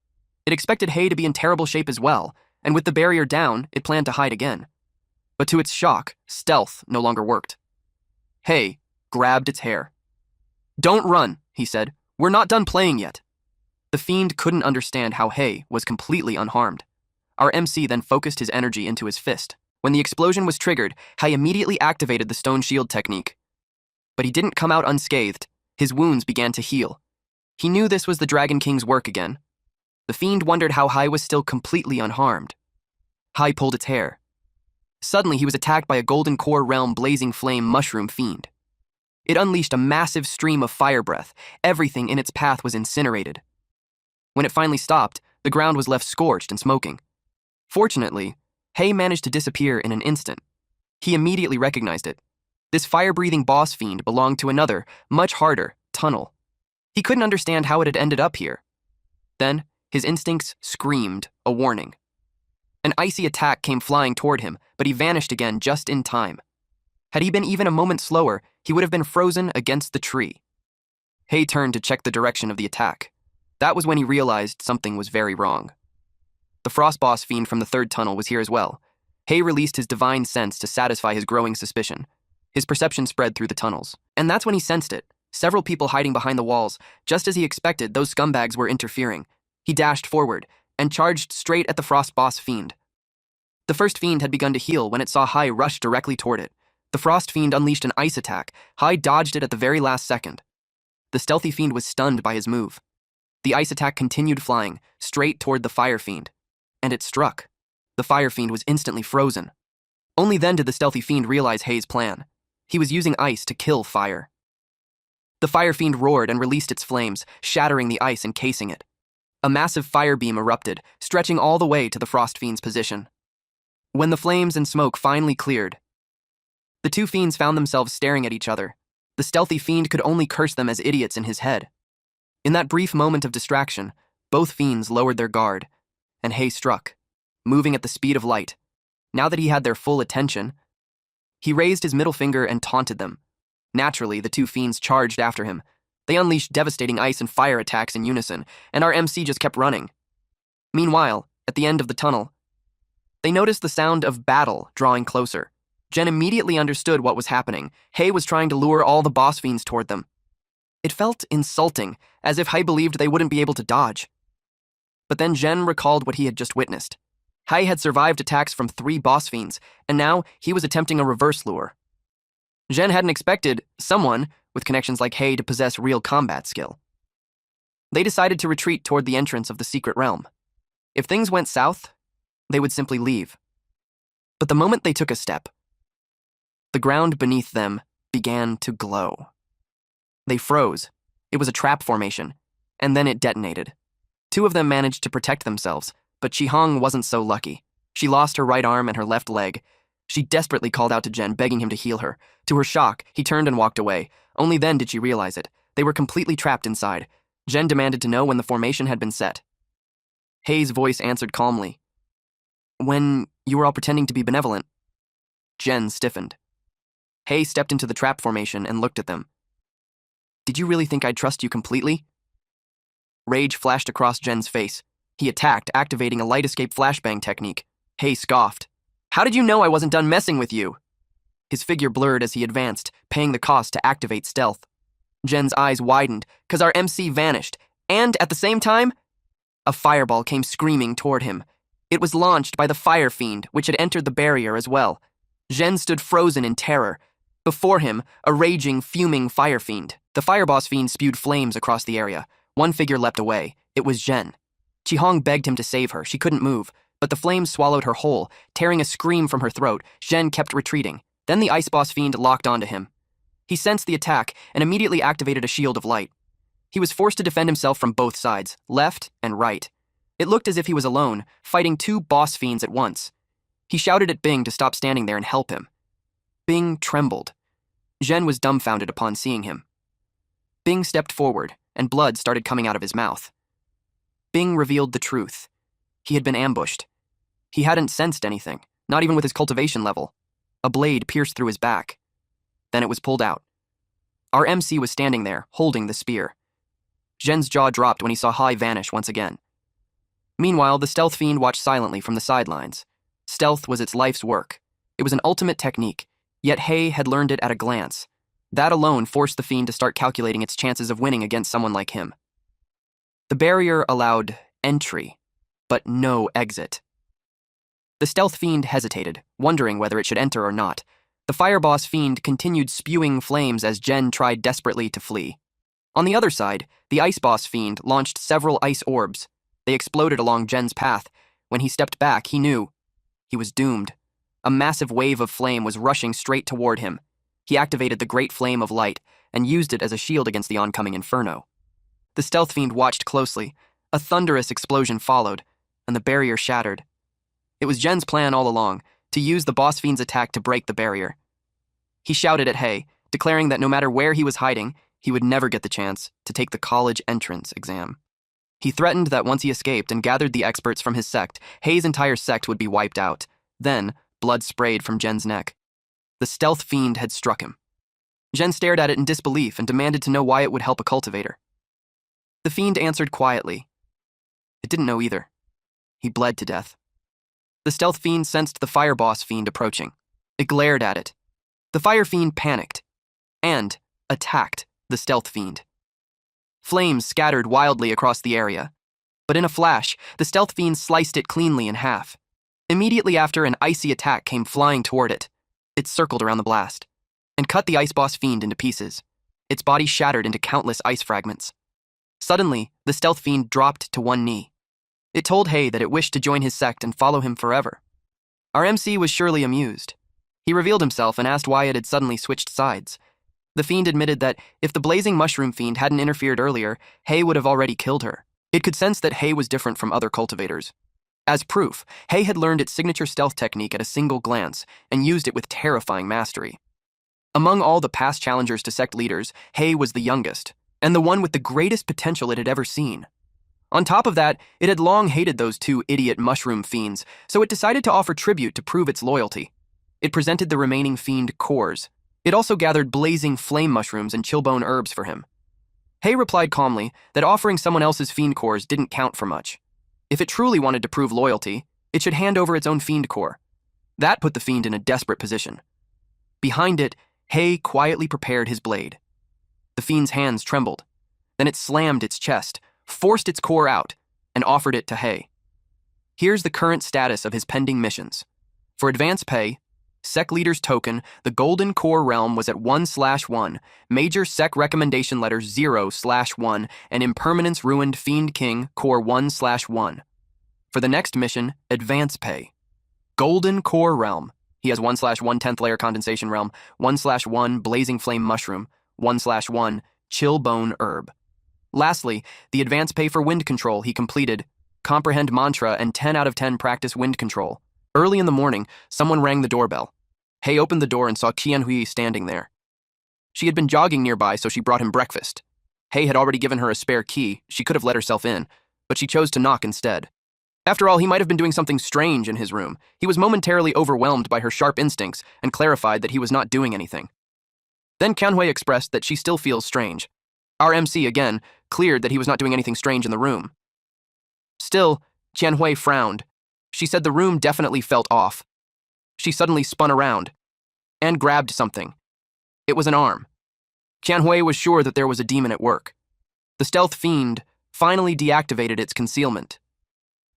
It expected Hay to be in terrible shape as well, and with the barrier down, it planned to hide again. But to its shock, stealth no longer worked. Hay grabbed its hair. "Don't run," he said. "We're not done playing yet." The fiend couldn't understand how Hay was completely unharmed. Our MC then focused his energy into his fist. When the explosion was triggered, Hay immediately activated the stone shield technique. But he didn't come out unscathed. His wounds began to heal. He knew this was the Dragon King's work again. The fiend wondered how Hai was still completely unharmed. Hai pulled its hair. Suddenly, he was attacked by a golden core realm blazing flame mushroom fiend. It unleashed a massive stream of fire breath. Everything in its path was incinerated. When it finally stopped, the ground was left scorched and smoking. Fortunately, Hay managed to disappear in an instant. He immediately recognized it. This fire-breathing boss fiend belonged to another, much harder, tunnel. He couldn't understand how it had ended up here. Then, his instincts screamed a warning. An icy attack came flying toward him, but he vanished again just in time. Had he been even a moment slower, he would have been frozen against the tree. Hay turned to check the direction of the attack. That was when he realized something was very wrong. The frost boss fiend from the third tunnel was here as well. Hay released his divine sense to satisfy his growing suspicion. His perception spread through the tunnels, and that's when he sensed it. Several people hiding behind the walls. Just as he expected, those scumbags were interfering. He dashed forward and charged straight at the frost boss fiend. The first fiend had begun to heal when it saw Hai rush directly toward it. The frost fiend unleashed an ice attack. Hai dodged it at the very last second. The stealthy fiend was stunned by his move. The ice attack continued flying, straight toward the fire fiend. And it struck. The fire fiend was instantly frozen. Only then did the stealthy fiend realize Hay's plan. He was using ice to kill fire. The fire fiend roared and released its flames, shattering the ice encasing it. A massive fire beam erupted, stretching all the way to the frost fiend's position. When the flames and smoke finally cleared, the two fiends found themselves staring at each other. The stealthy fiend could only curse them as idiots in his head. In that brief moment of distraction, both fiends lowered their guard, and Hay struck, moving at the speed of light. Now that he had their full attention, he raised his middle finger and taunted them. Naturally, the two fiends charged after him. They unleashed devastating ice and fire attacks in unison, and our MC just kept running. Meanwhile, at the end of the tunnel, they noticed the sound of battle drawing closer. Jen immediately understood what was happening. Hei was trying to lure all the boss fiends toward them. It felt insulting, as if Hei believed they wouldn't be able to dodge. But then Jen recalled what he had just witnessed. Hei had survived attacks from 3 boss fiends, and now he was attempting a reverse lure. Jen hadn't expected someone with connections like Hei to possess real combat skill. They decided to retreat toward the entrance of the secret realm. If things went south, they would simply leave. But the moment they took a step, the ground beneath them began to glow. They froze. It was a trap formation, and then it detonated. 2 of them managed to protect themselves, but Chi-Hong wasn't so lucky. She lost her right arm and her left leg. She desperately called out to Jen, begging him to heal her. To her shock, he turned and walked away. Only then did she realize it. They were completely trapped inside. Jen demanded to know when the formation had been set. Hei's voice answered calmly. When you were all pretending to be benevolent. Jen stiffened. Hei stepped into the trap formation and looked at them. Did you really think I'd trust you completely? Rage flashed across Jen's face. He attacked, activating a light escape flashbang technique. Hei scoffed. How did you know I wasn't done messing with you? His figure blurred as he advanced, paying the cost to activate stealth. Jen's eyes widened, because our MC vanished, and at the same time, a fireball came screaming toward him. It was launched by the fire fiend, which had entered the barrier as well. Jen stood frozen in terror. Before him, a raging, fuming fire fiend. The fireboss fiend spewed flames across the area. One figure leapt away. It was Jen. Chi-Hong begged him to save her. She couldn't move, but the flames swallowed her whole. Tearing a scream from her throat, Jen kept retreating. Then the ice boss fiend locked onto him. He sensed the attack and immediately activated a shield of light. He was forced to defend himself from both sides, left and right. It looked as if he was alone, fighting 2 boss fiends at once. He shouted at Bing to stop standing there and help him. Bing trembled. Jen was dumbfounded upon seeing him. Bing stepped forward, and blood started coming out of his mouth. Bing revealed the truth. He had been ambushed. He hadn't sensed anything, not even with his cultivation level. A blade pierced through his back. Then it was pulled out. Our MC was standing there, holding the spear. Jen's jaw dropped when he saw Hei vanish once again. Meanwhile, the stealth fiend watched silently from the sidelines. Stealth was its life's work. It was an ultimate technique, yet Hei had learned it at a glance. That alone forced the fiend to start calculating its chances of winning against someone like him. The barrier allowed entry, but no exit. The stealth fiend hesitated, wondering whether it should enter or not. The fireboss fiend continued spewing flames as Jen tried desperately to flee. On the other side, the ice boss fiend launched several ice orbs. They exploded along Jen's path. When he stepped back, he knew he was doomed. A massive wave of flame was rushing straight toward him. He activated the Great Flame of Light and used it as a shield against the oncoming inferno. The stealth fiend watched closely. A thunderous explosion followed, and the barrier shattered. It was Jen's plan all along, to use the boss fiend's attack to break the barrier. He shouted at Hei, declaring that no matter where he was hiding, he would never get the chance to take the college entrance exam. He threatened that once he escaped and gathered the experts from his sect, Hei's entire sect would be wiped out. Then, blood sprayed from Jen's neck. The stealth fiend had struck him. Jen stared at it in disbelief and demanded to know why it would help a cultivator. The fiend answered quietly. It didn't know either. He bled to death. The stealth fiend sensed the fire boss fiend approaching. It glared at it. The fire fiend panicked and attacked the stealth fiend. Flames scattered wildly across the area, but in a flash, the stealth fiend sliced it cleanly in half. Immediately after, an icy attack came flying toward it. It circled around the blast and cut the ice boss fiend into pieces. Its body shattered into countless ice fragments. Suddenly, the stealth fiend dropped to one knee. It told Hei that it wished to join his sect and follow him forever. Our MC was surely amused. He revealed himself and asked why it had suddenly switched sides. The fiend admitted that if the blazing mushroom fiend hadn't interfered earlier, Hei would have already killed her. It could sense that Hei was different from other cultivators. As proof, Hei had learned its signature stealth technique at a single glance and used it with terrifying mastery. Among all the past challengers to sect leaders, Hei was the youngest, and the one with the greatest potential it had ever seen. On top of that, it had long hated those 2 idiot mushroom fiends, so it decided to offer tribute to prove its loyalty. It presented the remaining fiend cores. It also gathered blazing flame mushrooms and chillbone herbs for him. Hei replied calmly that offering someone else's fiend cores didn't count for much. If it truly wanted to prove loyalty, it should hand over its own fiend core. That put the fiend in a desperate position. Behind it, Hei quietly prepared his blade. The fiend's hands trembled. Then it slammed its chest, forced its core out, and offered it to Hei. Here's the current status of his pending missions. For advance pay, Sec Leader's token, the Golden Core Realm was at 1/1, Major Sec Recommendation Letter 0/1, and Impermanence Ruined Fiend King Core 1/1. For the next mission, advance pay. Golden Core Realm. He has 1/1 10th Layer Condensation Realm, 1/1 Blazing Flame Mushroom, 1/1 Chill Bone Herb. Lastly, the advance pay for Wind Control he completed, Comprehend Mantra and 10 out of 10 Practice Wind Control. Early in the morning, someone rang the doorbell. Hei opened the door and saw Qianhui standing there. She had been jogging nearby, so she brought him breakfast. Hei had already given her a spare key. She could have let herself in, but she chose to knock instead. After all, he might have been doing something strange in his room. He was momentarily overwhelmed by her sharp instincts and clarified that he was not doing anything. Then Qianhui expressed that she still feels strange. Our MC, again, cleared that he was not doing anything strange in the room. Still, Qianhui frowned. She said the room definitely felt off. She suddenly spun around and grabbed something. It was an arm. Qianhui was sure that there was a demon at work. The stealth fiend finally deactivated its concealment.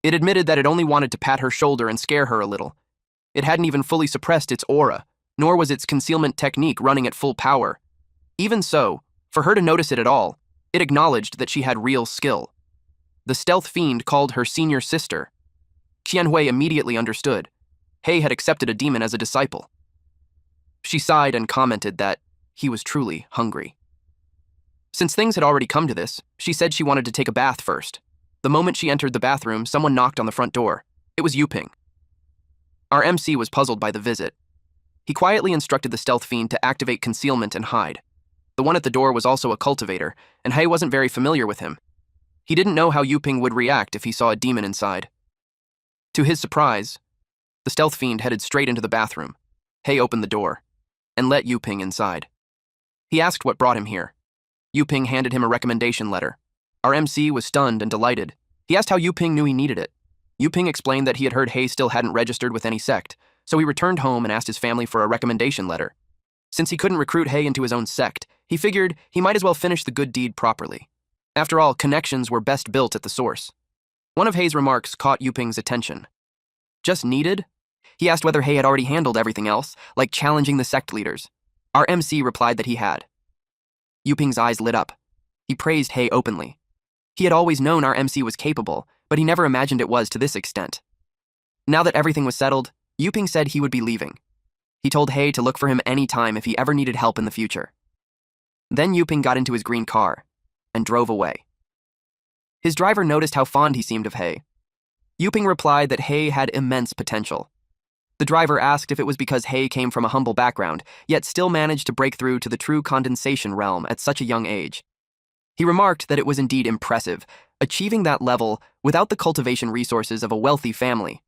It admitted that it only wanted to pat her shoulder and scare her a little. It hadn't even fully suppressed its aura, nor was its concealment technique running at full power. Even so, for her to notice it at all, it acknowledged that she had real skill. The stealth fiend called her senior sister. Qianhui immediately understood. Hei had accepted a demon as a disciple. She sighed and commented that he was truly hungry. Since things had already come to this, she said she wanted to take a bath first. The moment she entered the bathroom, someone knocked on the front door. It was Yuping. Our MC was puzzled by the visit. He quietly instructed the stealth fiend to activate concealment and hide. The one at the door was also a cultivator, and Hei wasn't very familiar with him. He didn't know how Yuping would react if he saw a demon inside. To his surprise, the stealth fiend headed straight into the bathroom. Hei opened the door and let Yuping inside. He asked what brought him here. Yuping handed him a recommendation letter. Our MC was stunned and delighted. He asked how Yuping knew he needed it. Yuping explained that he had heard Hei still hadn't registered with any sect, so he returned home and asked his family for a recommendation letter. Since he couldn't recruit Hei into his own sect, he figured he might as well finish the good deed properly. After all, connections were best built at the source. One of Hei's remarks caught Yuping's attention. Just needed? He asked whether Hei had already handled everything else, like challenging the sect leaders. Our MC replied that he had. Yuping's eyes lit up. He praised Hei openly. He had always known our MC was capable, but he never imagined it was to this extent. Now that everything was settled, Yuping said he would be leaving. He told Hei to look for him any time if he ever needed help in the future. Then Yuping got into his green car and drove away. His driver noticed how fond he seemed of Hei. Yuping replied that Hei had immense potential. The driver asked if it was because Hei came from a humble background, yet still managed to break through to the true condensation realm at such a young age. He remarked that it was indeed impressive, achieving that level without the cultivation resources of a wealthy family.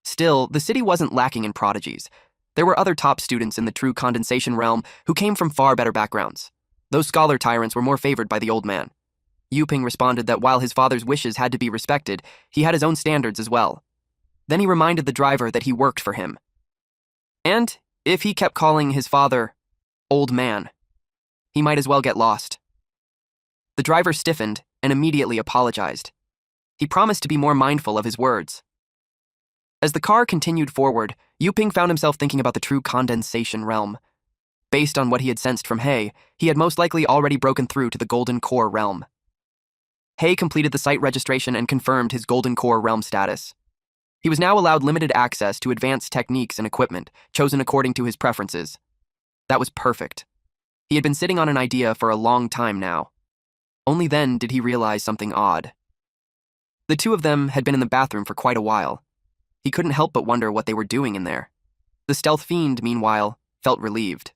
Still, the city wasn't lacking in prodigies. There were other top students in the true condensation realm who came from far better backgrounds. Those scholar tyrants were more favored by the old man. Yuping responded that while his father's wishes had to be respected, he had his own standards as well. Then he reminded the driver that he worked for him. And if he kept calling his father old man, he might as well get lost. The driver stiffened and immediately apologized. He promised to be more mindful of his words. As the car continued forward, Yuping found himself thinking about the true condensation realm. Based on what he had sensed from Hei, he had most likely already broken through to the Golden Core realm. Hei completed the site registration and confirmed his Golden Core realm status. He was now allowed limited access to advanced techniques and equipment, chosen according to his preferences. That was perfect. He had been sitting on an idea for a long time now. Only then did he realize something odd. The two of them had been in the bathroom for quite a while. He couldn't help but wonder what they were doing in there. The stealth fiend, meanwhile, felt relieved.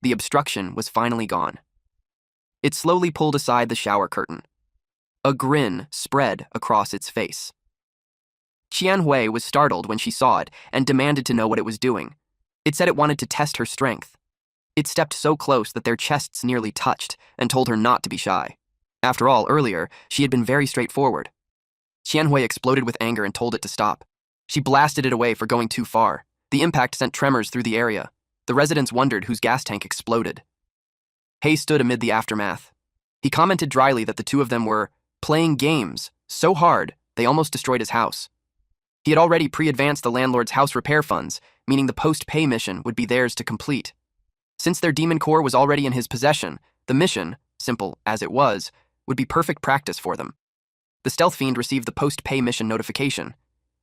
The obstruction was finally gone. It slowly pulled aside the shower curtain. A grin spread across its face. Qianhui was startled when she saw it and demanded to know what it was doing. It said it wanted to test her strength. It stepped so close that their chests nearly touched and told her not to be shy. After all, earlier, she had been very straightforward. Qianhui exploded with anger and told it to stop. She blasted it away for going too far. The impact sent tremors through the area. The residents wondered whose gas tank exploded. Hay stood amid the aftermath. He commented dryly that the two of them were playing games so hard they almost destroyed his house. He had already pre-advanced the landlord's house repair funds, meaning the post-pay mission would be theirs to complete. Since their demon core was already in his possession, the mission, simple as it was, would be perfect practice for them. The stealth fiend received the post-pay mission notification.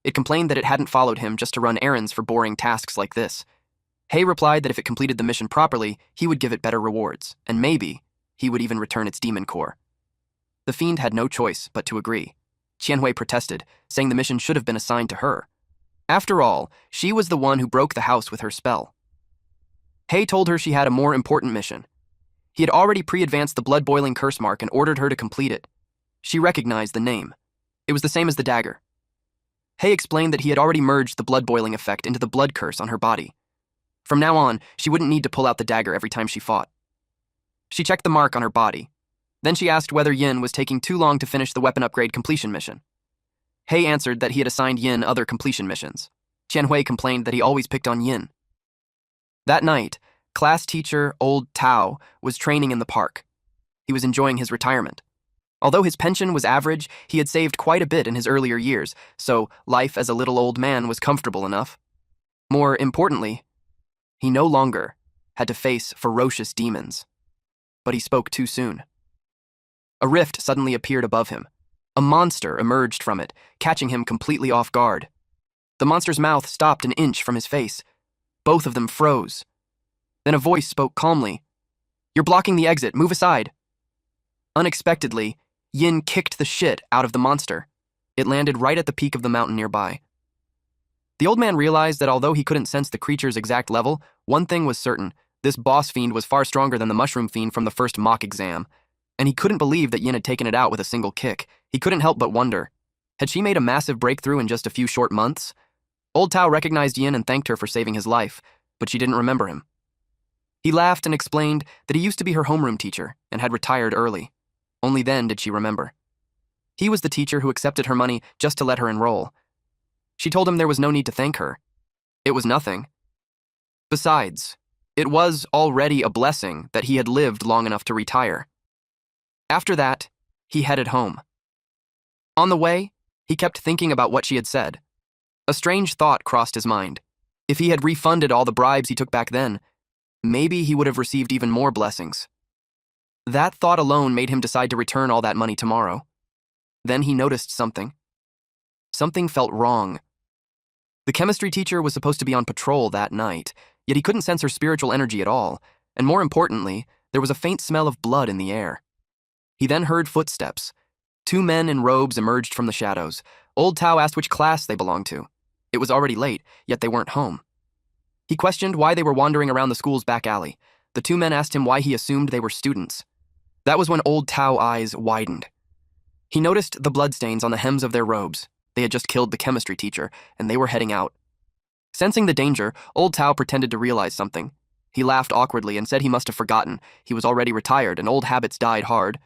It complained that it hadn't followed him just to run errands for boring tasks like this. Hay replied that if it completed the mission properly, he would give it better rewards, and maybe he would even return its demon core. The fiend had no choice but to agree. Qianhui protested, saying the mission should have been assigned to her. After all, she was the one who broke the house with her spell. Hay told her she had a more important mission. He had already pre-advanced the blood-boiling curse mark and ordered her to complete it. She recognized the name. It was the same as the dagger. Hay explained that he had already merged the blood-boiling effect into the blood curse on her body. From now on, she wouldn't need to pull out the dagger every time she fought. She checked the mark on her body. Then she asked whether Yin was taking too long to finish the weapon upgrade completion mission. Hay answered that he had assigned Yin other completion missions. Qianhui complained that he always picked on Yin. That night, class teacher Old Tao was training in the park. He was enjoying his retirement. Although his pension was average, he had saved quite a bit in his earlier years, so life as a little old man was comfortable enough. More importantly, he no longer had to face ferocious demons. But he spoke too soon. A rift suddenly appeared above him. A monster emerged from it, catching him completely off guard. The monster's mouth stopped an inch from his face. Both of them froze. Then a voice spoke calmly. "You're blocking the exit, move aside." Unexpectedly, Yin kicked the shit out of the monster. It landed right at the peak of the mountain nearby. The old man realized that although he couldn't sense the creature's exact level, one thing was certain: this boss fiend was far stronger than the mushroom fiend from the first mock exam. And he couldn't believe that Yin had taken it out with a single kick. He couldn't help but wonder, had she made a massive breakthrough in just a few short months? Old Tao recognized Yin and thanked her for saving his life, but she didn't remember him. He laughed and explained that he used to be her homeroom teacher and had retired early. Only then did she remember. He was the teacher who accepted her money just to let her enroll. She told him there was no need to thank her. It was nothing. Besides, it was already a blessing that he had lived long enough to retire. After that, he headed home. On the way, he kept thinking about what she had said. A strange thought crossed his mind. If he had refunded all the bribes he took back then, maybe he would have received even more blessings. That thought alone made him decide to return all that money tomorrow. Then he noticed something. Something felt wrong. The chemistry teacher was supposed to be on patrol that night, yet he couldn't sense her spiritual energy at all, and more importantly, there was a faint smell of blood in the air. He then heard footsteps. Two men in robes emerged from the shadows. Old Tao asked which class they belonged to. It was already late, yet they weren't home. He questioned why they were wandering around the school's back alley. The two men asked him why he assumed they were students. That was when Old Tao eyes widened. He noticed the bloodstains on the hems of their robes. They had just killed the chemistry teacher, and they were heading out. Sensing the danger, Old Tao pretended to realize something. He laughed awkwardly and said he must have forgotten. He was already retired, and old habits died hard.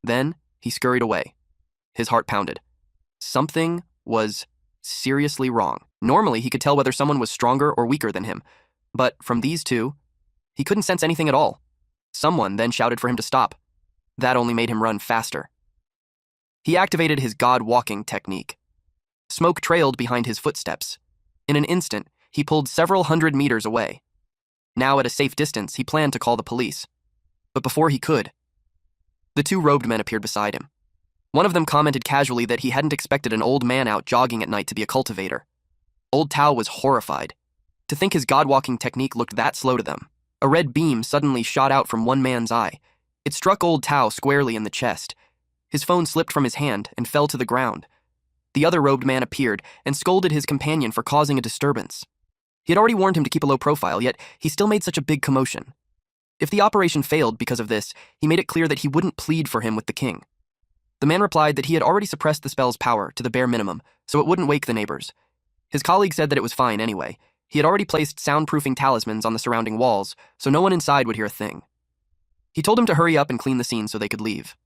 Then he scurried away. His heart pounded. Something was seriously wrong. Normally, he could tell whether someone was stronger or weaker than him, but from these two, he couldn't sense anything at all. Someone then shouted for him to stop. That only made him run faster. He activated his god-walking technique. Smoke trailed behind his footsteps. In an instant, he pulled several hundred meters away. Now at a safe distance, he planned to call the police. But before he could, the two robed men appeared beside him. One of them commented casually that he hadn't expected an old man out jogging at night to be a cultivator. Old Tao was horrified. To think his god-walking technique looked that slow to them. A red beam suddenly shot out from one man's eye. It struck Old Tao squarely in the chest. His phone slipped from his hand and fell to the ground. The other robed man appeared and scolded his companion for causing a disturbance. He had already warned him to keep a low profile, yet he still made such a big commotion. If the operation failed because of this, he made it clear that he wouldn't plead for him with the king. The man replied that he had already suppressed the spell's power to the bare minimum, so it wouldn't wake the neighbors. His colleague said that it was fine anyway. He had already placed soundproofing talismans on the surrounding walls, so no one inside would hear a thing. He told him to hurry up and clean the scene so they could leave.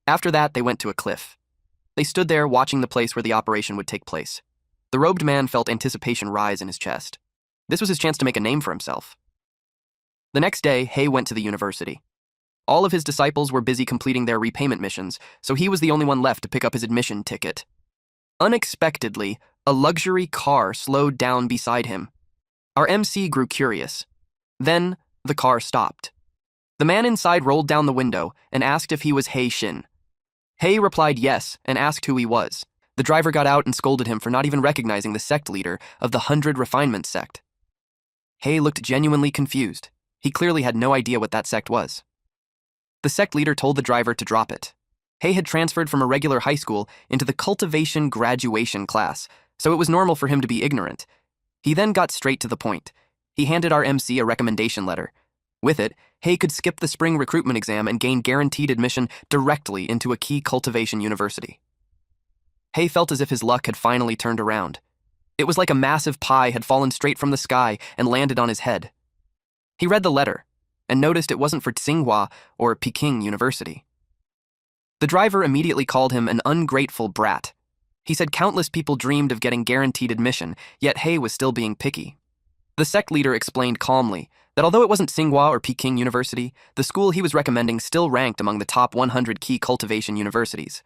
After that, they went to a cliff. They stood there watching the place where the operation would take place. The robed man felt anticipation rise in his chest. This was his chance to make a name for himself. The next day, Hei went to the university. All of his disciples were busy completing their repayment missions, so he was the only one left to pick up his admission ticket. Unexpectedly, a luxury car slowed down beside him. Our MC grew curious. Then, the car stopped. The man inside rolled down the window and asked if he was Hei Shin. Hei replied yes and asked who he was. The driver got out and scolded him for not even recognizing the sect leader of the 100 Refinement sect. Hei looked genuinely confused. He clearly had no idea what that sect was. The sect leader told the driver to drop it. Hei had transferred from a regular high school into the cultivation graduation class, so it was normal for him to be ignorant. He then got straight to the point. He handed our MC a recommendation letter. With it, Hei could skip the spring recruitment exam and gain guaranteed admission directly into a key cultivation university. Hei felt as if his luck had finally turned around. It was like a massive pie had fallen straight from the sky and landed on his head. He read the letter and noticed it wasn't for Tsinghua or Peking University. The driver immediately called him an ungrateful brat. He said countless people dreamed of getting guaranteed admission, yet Hei was still being picky. The sect leader explained calmly that although it wasn't Tsinghua or Peking University, the school he was recommending still ranked among the top 100 key cultivation universities.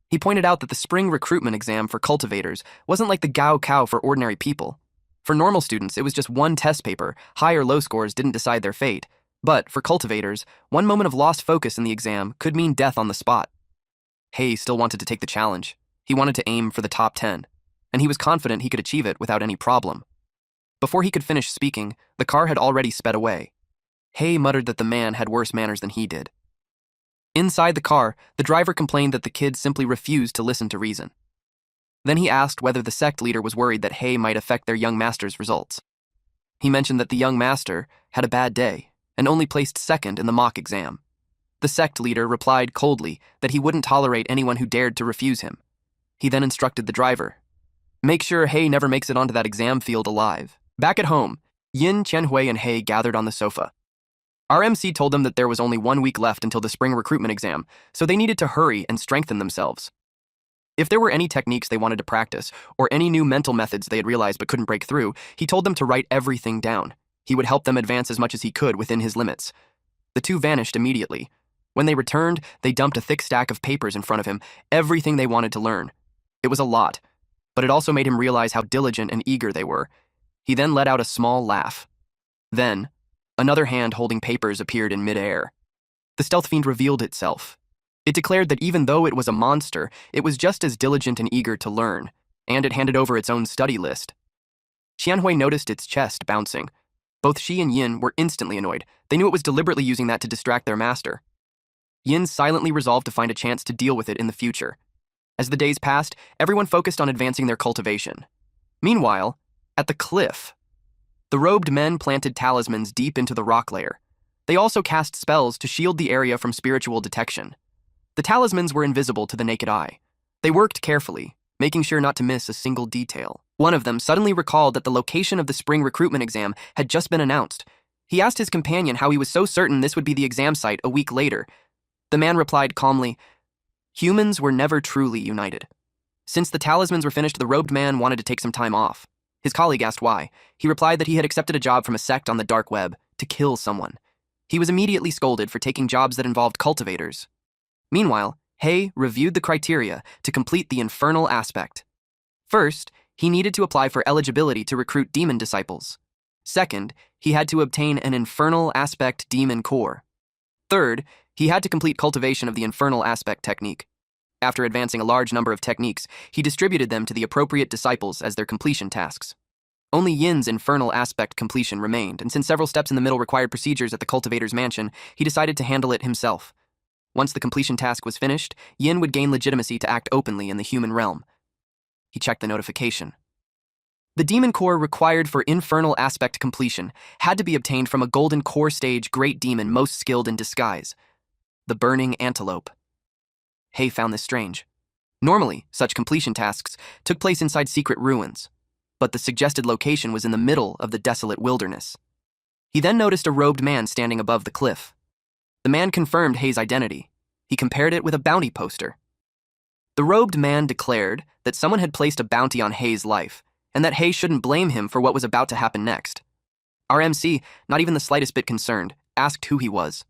He pointed out that the spring recruitment exam for cultivators wasn't like the Gaokao for ordinary people. For normal students, it was just one test paper. High or low scores didn't decide their fate. But for cultivators, one moment of lost focus in the exam could mean death on the spot. Hei still wanted to take the challenge. He wanted to aim for the top 10, and he was confident he could achieve it without any problem. Before he could finish speaking, the car had already sped away. Hei muttered that the man had worse manners than he did. Inside the car, the driver complained that the kid simply refused to listen to reason. Then he asked whether the sect leader was worried that Hei might affect their young master's results. He mentioned that the young master had a bad day and only placed second in the mock exam. The sect leader replied coldly that he wouldn't tolerate anyone who dared to refuse him. He then instructed the driver, "Make sure Hei never makes it onto that exam field alive." Back at home, Yin, Qianhui, and Hei gathered on the sofa. Our MC told them that there was only 1 week left until the spring recruitment exam, so they needed to hurry and strengthen themselves. If there were any techniques they wanted to practice, or any new mental methods they had realized but couldn't break through, he told them to write everything down. He would help them advance as much as he could within his limits. The two vanished immediately. When they returned, they dumped a thick stack of papers in front of him, everything they wanted to learn. It was a lot, but it also made him realize how diligent and eager they were. He then let out a small laugh. Then, another hand holding papers appeared in midair. The stealth fiend revealed itself. It declared that even though it was a monster, it was just as diligent and eager to learn, and it handed over its own study list. Qianhui noticed its chest bouncing. Both she and Yin were instantly annoyed. They knew it was deliberately using that to distract their master. Yin silently resolved to find a chance to deal with it in the future. As the days passed, everyone focused on advancing their cultivation. Meanwhile, at the cliff, the robed men planted talismans deep into the rock layer. They also cast spells to shield the area from spiritual detection. The talismans were invisible to the naked eye. They worked carefully, making sure not to miss a single detail. One of them suddenly recalled that the location of the spring recruitment exam had just been announced. He asked his companion how he was so certain this would be the exam site a week later. The man replied calmly, "Humans were never truly united." Since the talismans were finished, the robed man wanted to take some time off. His colleague asked why. He replied that he had accepted a job from a sect on the dark web to kill someone. He was immediately scolded for taking jobs that involved cultivators. Meanwhile, Hei reviewed the criteria to complete the infernal aspect. First, he needed to apply for eligibility to recruit demon disciples. Second, he had to obtain an infernal aspect demon core. Third, he had to complete cultivation of the infernal aspect technique. After advancing a large number of techniques, he distributed them to the appropriate disciples as their completion tasks. Only Yin's infernal aspect completion remained, and since several steps in the middle required procedures at the cultivator's mansion, he decided to handle it himself. Once the completion task was finished, Yin would gain legitimacy to act openly in the human realm. He checked the notification. The demon core required for infernal aspect completion had to be obtained from a golden core stage great demon most skilled in disguise, the burning antelope. Hei found this strange. Normally, such completion tasks took place inside secret ruins, but the suggested location was in the middle of the desolate wilderness. He then noticed a robed man standing above the cliff. The man confirmed Hay's identity. He compared it with a bounty poster. The robed man declared that someone had placed a bounty on Hay's life, and that Hay shouldn't blame him for what was about to happen next. Our MC, not even the slightest bit concerned, asked who he was.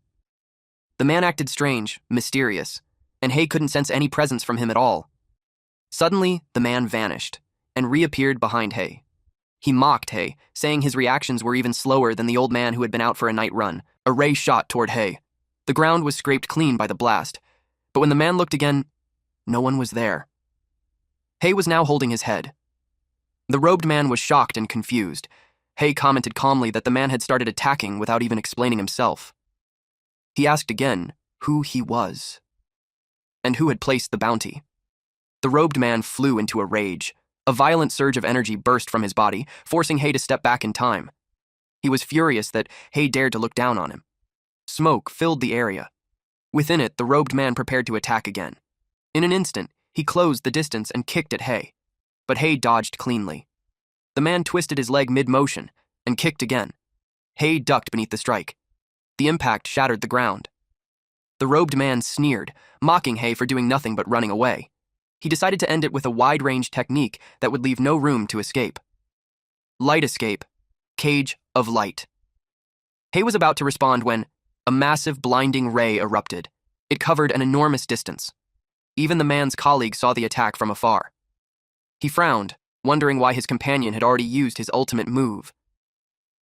The man acted strange, mysterious, and Hay couldn't sense any presence from him at all. Suddenly, the man vanished and reappeared behind Hay. He mocked Hay, saying his reactions were even slower than the old man who had been out for a night run. A ray shot toward Hay. The ground was scraped clean by the blast, but when the man looked again, no one was there. Hay was now holding his head. The robed man was shocked and confused. Hay commented calmly that the man had started attacking without even explaining himself. He asked again who he was, and who had placed the bounty. The robed man flew into a rage. A violent surge of energy burst from his body, forcing Hay to step back in time. He was furious that Hay dared to look down on him. Smoke filled the area. Within it, the robed man prepared to attack again. In an instant, he closed the distance and kicked at Hay, but Hay dodged cleanly. The man twisted his leg mid-motion and kicked again. Hay ducked beneath the strike. The impact shattered the ground. The robed man sneered, mocking Hay for doing nothing but running away. He decided to end it with a wide-range technique that would leave no room to escape. Light escape. Cage of light. Hay was about to respond when a massive blinding ray erupted. It covered an enormous distance. Even the man's colleague saw the attack from afar. He frowned, wondering why his companion had already used his ultimate move.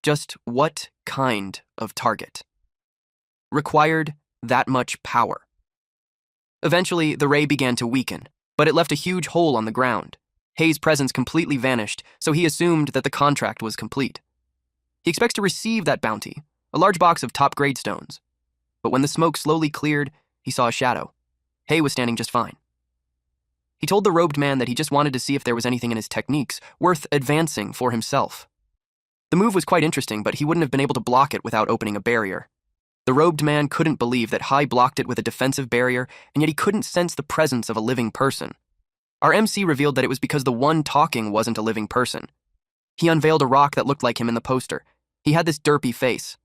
Just what kind of target required that much power? Eventually, the ray began to weaken, but it left a huge hole on the ground. Hay's presence completely vanished, so he assumed that the contract was complete. He expects to receive that bounty, a large box of top-grade stones. But when the smoke slowly cleared, he saw a shadow. Hay was standing just fine. He told the robed man that he just wanted to see if there was anything in his techniques worth advancing for himself. The move was quite interesting, but he wouldn't have been able to block it without opening a barrier. The robed man couldn't believe that Hay blocked it with a defensive barrier, and yet he couldn't sense the presence of a living person. Our MC revealed that it was because the one talking wasn't a living person. He unveiled a rock that looked like him in the poster. He had this derpy face.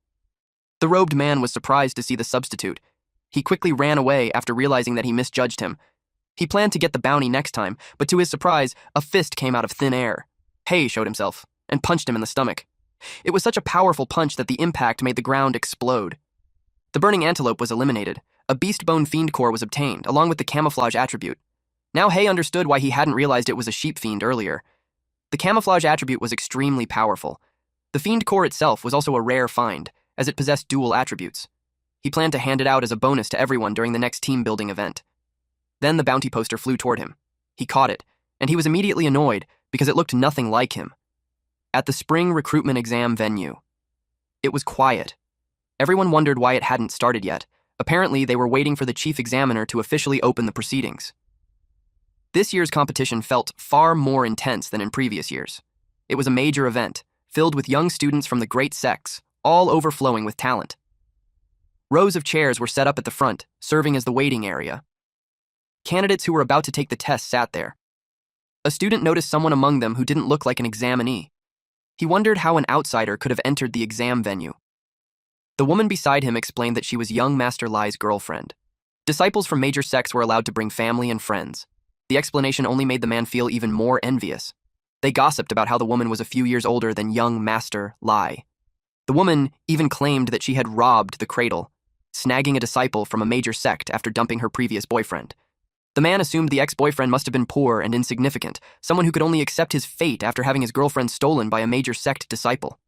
The robed man was surprised to see the substitute. He quickly ran away after realizing that he misjudged him. He planned to get the bounty next time, but to his surprise, a fist came out of thin air. Hay showed himself and punched him in the stomach. It was such a powerful punch that the impact made the ground explode. The burning antelope was eliminated. A beast bone fiend core was obtained, along with the camouflage attribute. Now Hay understood why he hadn't realized it was a sheep fiend earlier. The camouflage attribute was extremely powerful. The fiend core itself was also a rare find, as it possessed dual attributes. He planned to hand it out as a bonus to everyone during the next team-building event. Then the bounty poster flew toward him. He caught it, and he was immediately annoyed because it looked nothing like him. At the spring recruitment exam venue, it was quiet. Everyone wondered why it hadn't started yet. Apparently, they were waiting for the chief examiner to officially open the proceedings. This year's competition felt far more intense than in previous years. It was a major event, filled with young students from the great sects, all overflowing with talent. Rows of chairs were set up at the front, serving as the waiting area. Candidates who were about to take the test sat there. A student noticed someone among them who didn't look like an examinee. He wondered how an outsider could have entered the exam venue. The woman beside him explained that she was young Master Lai's girlfriend. Disciples from major sects were allowed to bring family and friends. The explanation only made the man feel even more envious. They gossiped about how the woman was a few years older than young Master Lai. The woman even claimed that she had robbed the cradle, snagging a disciple from a major sect after dumping her previous boyfriend. The man assumed the ex-boyfriend must have been poor and insignificant, someone who could only accept his fate after having his girlfriend stolen by a major sect disciple.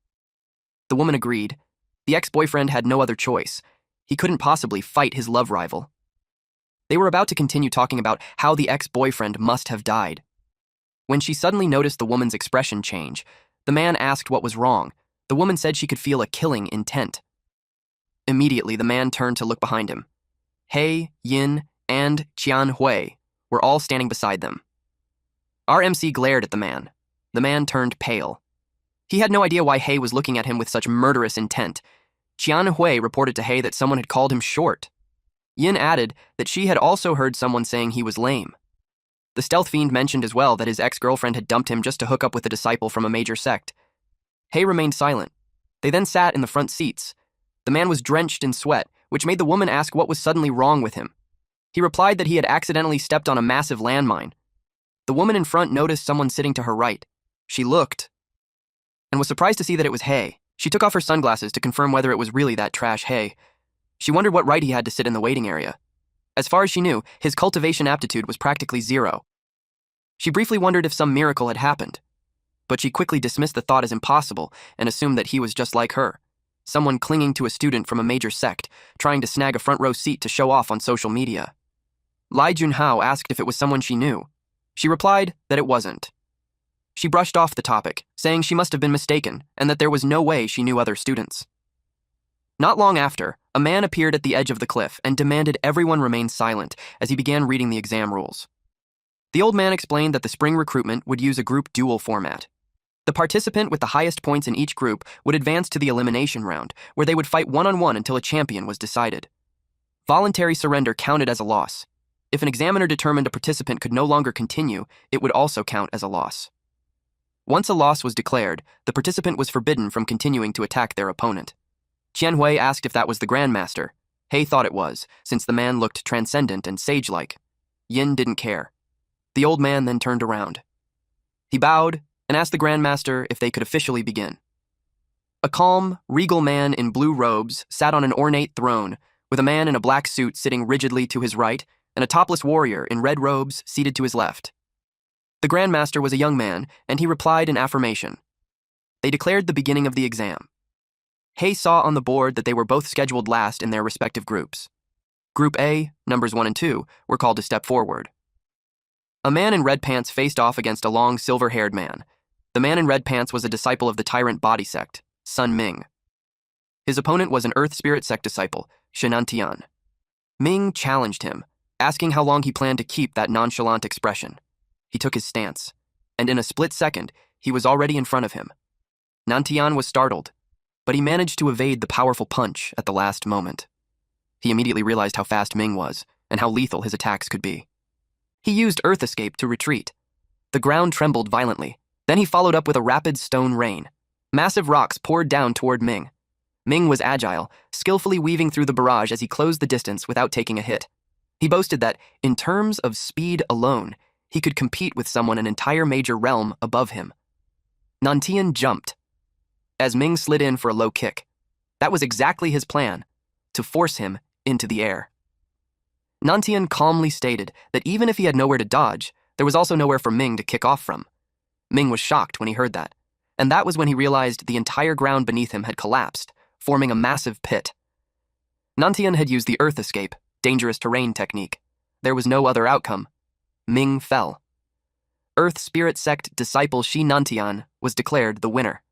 The woman agreed. The ex-boyfriend had no other choice. He couldn't possibly fight his love rival. They were about to continue talking about how the ex-boyfriend must have died. When she suddenly noticed the woman's expression change, the man asked what was wrong. The woman said she could feel a killing intent. Immediately, the man turned to look behind him. Hay, Yin, and Qian Hui were all standing beside them. Our MC glared at the man. The man turned pale. He had no idea why Hay was looking at him with such murderous intent. Qian Hui reported to Hay that someone had called him short. Yin added that she had also heard someone saying he was lame. The stealth fiend mentioned as well that his ex-girlfriend had dumped him just to hook up with a disciple from a major sect. Hei remained silent. They then sat in the front seats. The man was drenched in sweat, which made the woman ask what was suddenly wrong with him. He replied that he had accidentally stepped on a massive landmine. The woman in front noticed someone sitting to her right. She looked and was surprised to see that it was Hei. She took off her sunglasses to confirm whether it was really that trash Hei. She wondered what right he had to sit in the waiting area. As far as she knew, his cultivation aptitude was practically zero. She briefly wondered if some miracle had happened, but she quickly dismissed the thought as impossible and assumed that he was just like her, someone clinging to a student from a major sect, trying to snag a front row seat to show off on social media. Lai Junhao asked if it was someone she knew. She replied that it wasn't. She brushed off the topic, saying she must have been mistaken and that there was no way she knew other students. Not long after, a man appeared at the edge of the cliff and demanded everyone remain silent as he began reading the exam rules. The old man explained that the spring recruitment would use a group duel format. The participant with the highest points in each group would advance to the elimination round, where they would fight one-on-one until a champion was decided. Voluntary surrender counted as a loss. If an examiner determined a participant could no longer continue, it would also count as a loss. Once a loss was declared, the participant was forbidden from continuing to attack their opponent. Qianhui asked if that was the Grandmaster. Hei thought it was, since the man looked transcendent and sage-like. Yin didn't care. The old man then turned around. He bowed and asked the Grandmaster if they could officially begin. A calm, regal man in blue robes sat on an ornate throne, with a man in a black suit sitting rigidly to his right and a topless warrior in red robes seated to his left. The Grandmaster was a young man, and he replied in affirmation. They declared the beginning of the exam. Hei saw on the board that they were both scheduled last in their respective groups. Group A, numbers 1 and 2, were called to step forward. A man in red pants faced off against a long, silver-haired man. The man in red pants was a disciple of the Tyrant Body Sect, Sun Ming. His opponent was an Earth Spirit Sect disciple, Shenantian. Ming challenged him, asking how long he planned to keep that nonchalant expression. He took his stance, and in a split second, he was already in front of him. Nantian was startled, but he managed to evade the powerful punch at the last moment. He immediately realized how fast Ming was, and how lethal his attacks could be. He used Earth Escape to retreat. The ground trembled violently. Then he followed up with a rapid stone rain. Massive rocks poured down toward Ming. Ming was agile, skillfully weaving through the barrage as he closed the distance without taking a hit. He boasted that, in terms of speed alone, he could compete with someone an entire major realm above him. Nantian jumped, as Ming slid in for a low kick. That was exactly his plan, to force him into the air. Nantian calmly stated that even if he had nowhere to dodge, there was also nowhere for Ming to kick off from. Ming was shocked when he heard that, and that was when he realized the entire ground beneath him had collapsed, forming a massive pit. Nantian had used the Earth Escape, dangerous terrain technique. There was no other outcome. Ming fell. Earth Spirit Sect disciple Shi Nantian was declared the winner.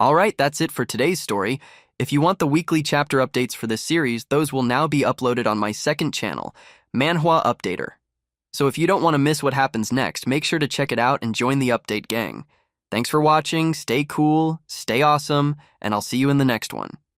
Alright, that's it for today's story. If you want the weekly chapter updates for this series, those will now be uploaded on my second channel, Manhwa Updater. So if you don't want to miss what happens next, make sure to check it out and join the update gang. Thanks for watching, stay cool, stay awesome, and I'll see you in the next one.